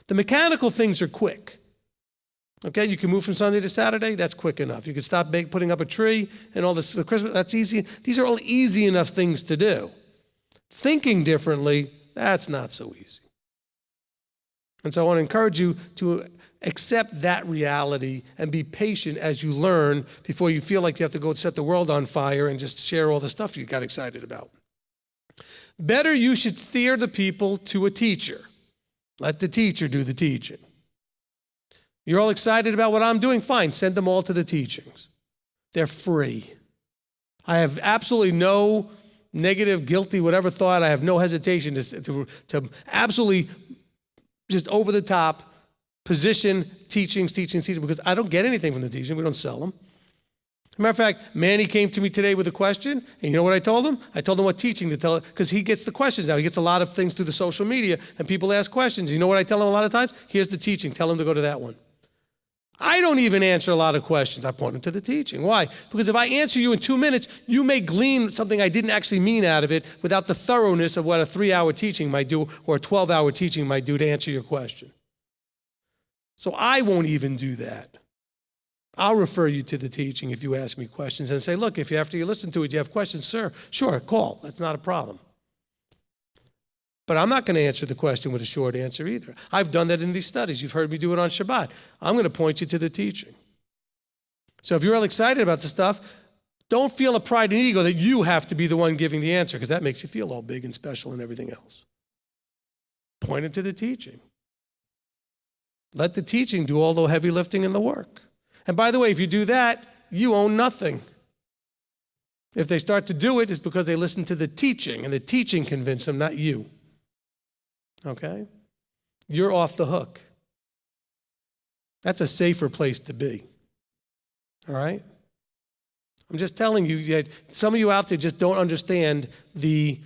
The mechanical things are quick. Okay, you can move from Sunday to Saturday, that's quick enough. You can stop putting up a tree and all this, Christmas, that's easy. These are all easy enough things to do. Thinking differently, that's not so easy. And so I want to encourage you to accept that reality and be patient as you learn before you feel like you have to go set the world on fire and just share all the stuff you got excited about. Better you should steer the people to a teacher. Let the teacher do the teaching. You're all excited about what I'm doing? Fine, send them all to the teachings. They're free. I have absolutely no negative, guilty, whatever thought. I have no hesitation to absolutely just over the top position teachings, because I don't get anything from the teaching. We don't sell them. As a matter of fact, Manny came to me today with a question, and you know what I told him? I told him what teaching to tell, because he gets the questions now. He gets a lot of things through the social media, and people ask questions. You know what I tell him a lot of times? Here's the teaching. Tell him to go to that one. I don't even answer a lot of questions. I point them to the teaching. Why? Because if I answer you in 2 minutes, you may glean something I didn't actually mean out of it without the thoroughness of what a 3-hour teaching might do or a 12-hour teaching might do to answer your question. So I won't even do that. I'll refer you to the teaching if you ask me questions and say, look, if after you listen to it you have questions, sir, sure, call. That's not a problem. But I'm not going to answer the question with a short answer either. I've done that in these studies. You've heard me do it on Shabbat. I'm going to point you to the teaching. So if you're all excited about the stuff, don't feel a pride and ego that you have to be the one giving the answer, because that makes you feel all big and special and everything else. Point them to the teaching. Let the teaching do all the heavy lifting and the work. And by the way, if you do that, you own nothing. If they start to do it, it's because they listen to the teaching, and the teaching convinced them, not you. Okay? You're off the hook. That's a safer place to be. All right? I'm just telling you that some of you out there just don't understand the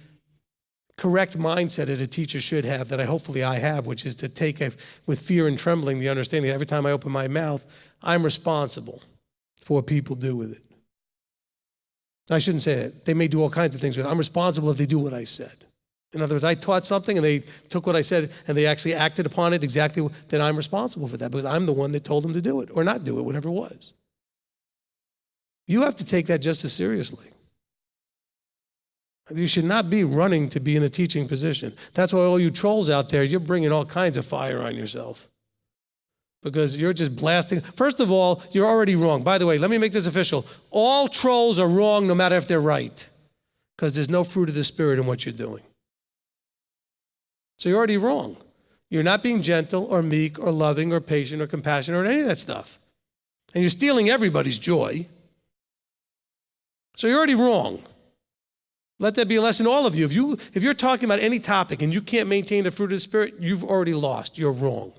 correct mindset that a teacher should have, that hopefully I have, which is to take with fear and trembling the understanding that every time I open my mouth, I'm responsible for what people do with it. I shouldn't say that. They may do all kinds of things, but I'm responsible if they do what I said. In other words, I taught something and they took what I said and they actually acted upon it exactly, then I'm responsible for that because I'm the one that told them to do it or not do it, whatever it was. You have to take that just as seriously. You should not be running to be in a teaching position. That's why all you trolls out there, you're bringing all kinds of fire on yourself. Because you're just blasting. First of all, you're already wrong. By the way, let me make this official. All trolls are wrong no matter if they're right. Because there's no fruit of the Spirit in what you're doing. So you're already wrong. You're not being gentle or meek or loving or patient or compassionate or any of that stuff. And you're stealing everybody's joy. So you're already wrong. Let that be a lesson to all of you. If you're talking about any topic and you can't maintain the fruit of the Spirit, you've already lost. You're wrong.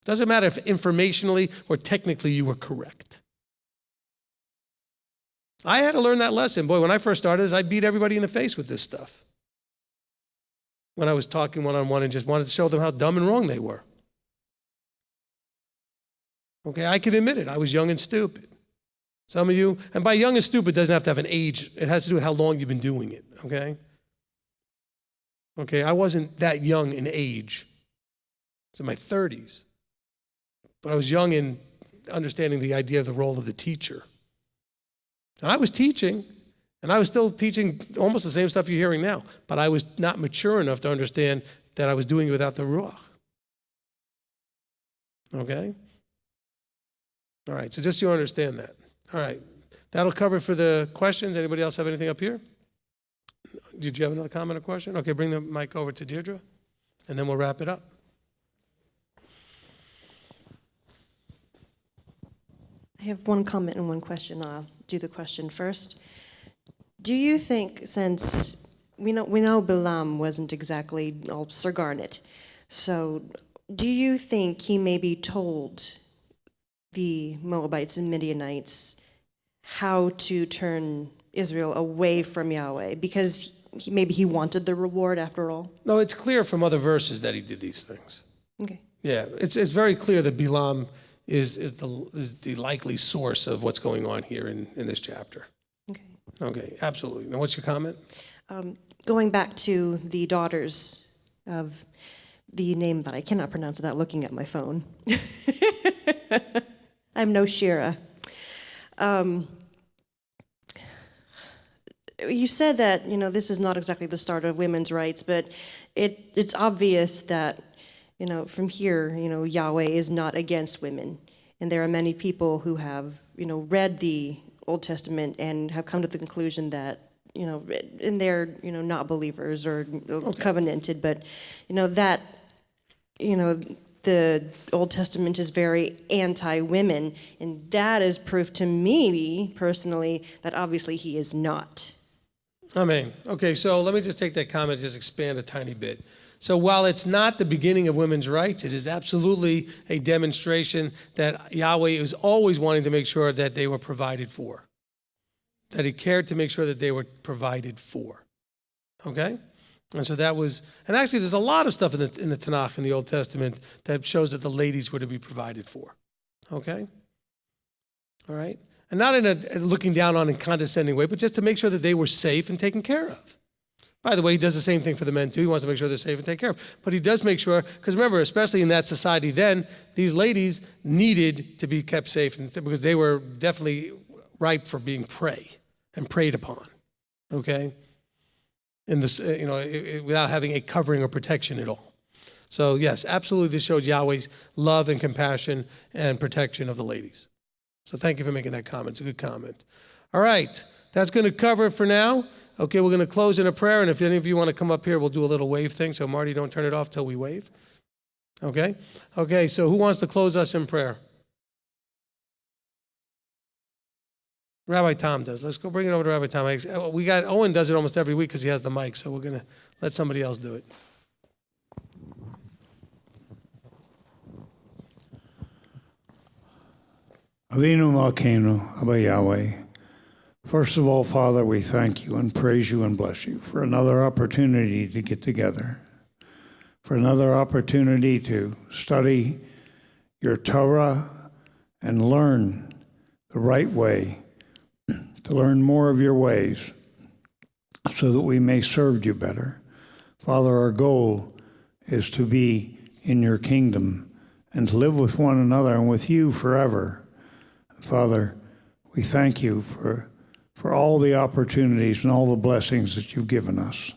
Doesn't matter if informationally or technically you were correct. I had to learn that lesson. Boy, when I first started this, I beat everybody in the face with this stuff. When I was talking one-on-one and just wanted to show them how dumb and wrong they were. Okay, I can admit it. I was young and stupid. Some of you, and by young and stupid doesn't have to have an age. It has to do with how long you've been doing it, okay? Okay, I wasn't that young in age. It's in my 30s. But I was young in understanding the idea of the role of the teacher. And I was teaching, and I was still teaching almost the same stuff you're hearing now, but I was not mature enough to understand that I was doing it without the Ruach. Okay? All right, so just so you understand that. All right, that'll cover it for the questions. Anybody else have anything up here? Did you have another comment or question? Okay, bring the mic over to Deirdre, and then we'll wrap it up. I have one comment and one question. I'll do the question first. Do you think, since we know Balaam wasn't exactly all Sir Garnet, so do you think he maybe told the Moabites and Midianites how to turn Israel away from Yahweh? Because maybe he wanted the reward after all? No, it's clear from other verses that he did these things. Okay. Yeah, it's very clear that Balaam is the likely source of what's going on here in this chapter. Okay, absolutely. Now, what's your comment? Going back to the daughters of the name that I cannot pronounce without looking at my phone. I'm no Shira. You said that, this is not exactly the start of women's rights, but it's obvious that, from here, Yahweh is not against women. And there are many people who have, read the Old Testament and have come to the conclusion that, and they're, not believers or covenanted, but, that, the Old Testament is very anti-women, and that is proof to me, personally, that obviously he is not. Amen. Okay, so let me just take that comment and just expand a tiny bit. So while it's not the beginning of women's rights, it is absolutely a demonstration that Yahweh is always wanting to make sure that they were provided for, that he cared to make sure that they were provided for. Okay? And so that was, and actually there's a lot of stuff in the Tanakh, in the Old Testament, that shows that the ladies were to be provided for. Okay? All right? And not in a looking down on and condescending way, but just to make sure that they were safe and taken care of. By the way, he does the same thing for the men too. He wants to make sure they're safe and taken care of. But he does make sure, because remember, especially in that society then, these ladies needed to be kept safe because they were definitely ripe for being prey and preyed upon. Okay? In this, without having a covering or protection at all. So yes, absolutely, this shows Yahweh's love and compassion and protection of the ladies. So thank you for making that comment. It's a good comment. All right, that's going to cover it for now. Okay, we're going to close in a prayer, and if any of you want to come up here, we'll do a little wave thing. So Marty, don't turn it off till we wave. Okay? Okay, so who wants to close us in prayer? Rabbi Tom does. Let's go bring it over to Rabbi Tom. Owen does it almost every week because he has the mic, so we're going to let somebody else do it. Avinu Malkeinu, Abba Yahweh. First of all, Father, we thank you and praise you and bless you for another opportunity to get together, for another opportunity to study your Torah and learn the right way, to learn more of your ways so that we may serve you better. Father, our goal is to be in your kingdom and to live with one another and with you forever. Father, we thank you for all the opportunities and all the blessings that you've given us.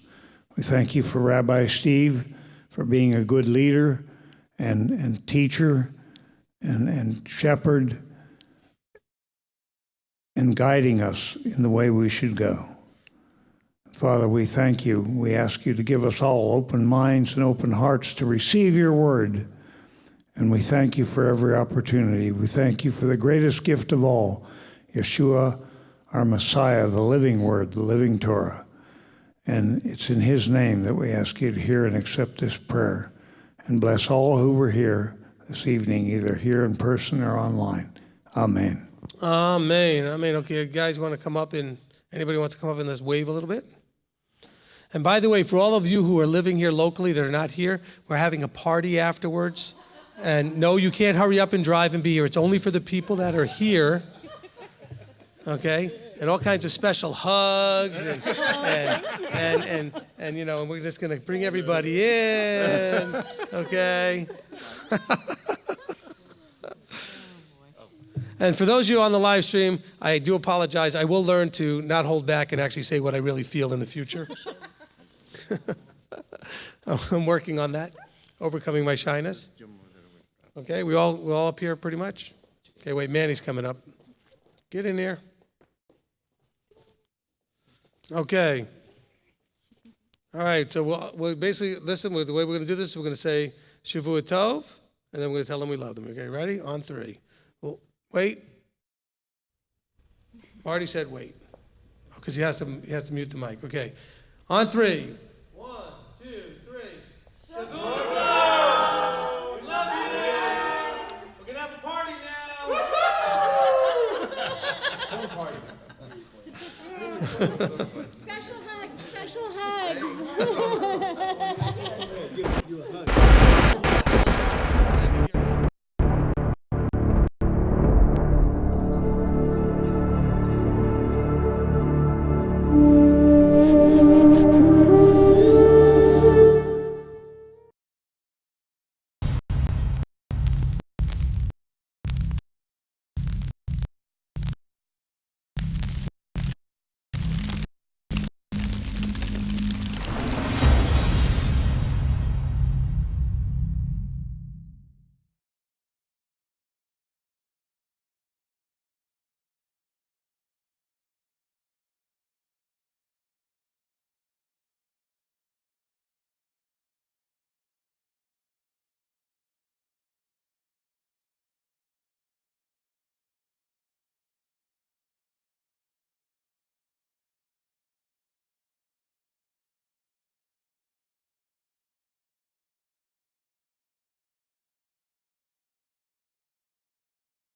We thank you for Rabbi Steve, for being a good leader and teacher and shepherd and guiding us in the way we should go. Father, we thank you. We ask you to give us all open minds and open hearts to receive your word. And we thank you for every opportunity. We thank you for the greatest gift of all, Yeshua, our Messiah, the living word, the living Torah. And it's in his name that we ask you to hear and accept this prayer. And bless all who were here this evening, either here in person or online. Amen. Amen. Amen. Okay, guys want to come up and anybody wants to come up and let's wave a little bit? And by the way, for all of you who are living here locally that are not here, we're having a party afterwards. And no, you can't hurry up and drive and be here. It's only for the people that are here. Okay? And all kinds of special hugs and we're just going to bring everybody in. Okay? And for those of you on the live stream, I do apologize. I will learn to not hold back and actually say what I really feel in the future. I'm working on that, overcoming my shyness. Okay, we all up here pretty much? Okay, wait, Manny's coming up. Get in here. Okay. All right, so we'll basically, listen, the way we're going to do this, we're going to say Shavua Tov, and then we're going to tell them we love them. Okay, ready? On three. Well, wait. Marty said wait, because he has to mute the mic. Okay, on three. 1, 2, 3. Shavua Tov! We love you! We're going to have a party now! Have a party. Special hugs, special hugs.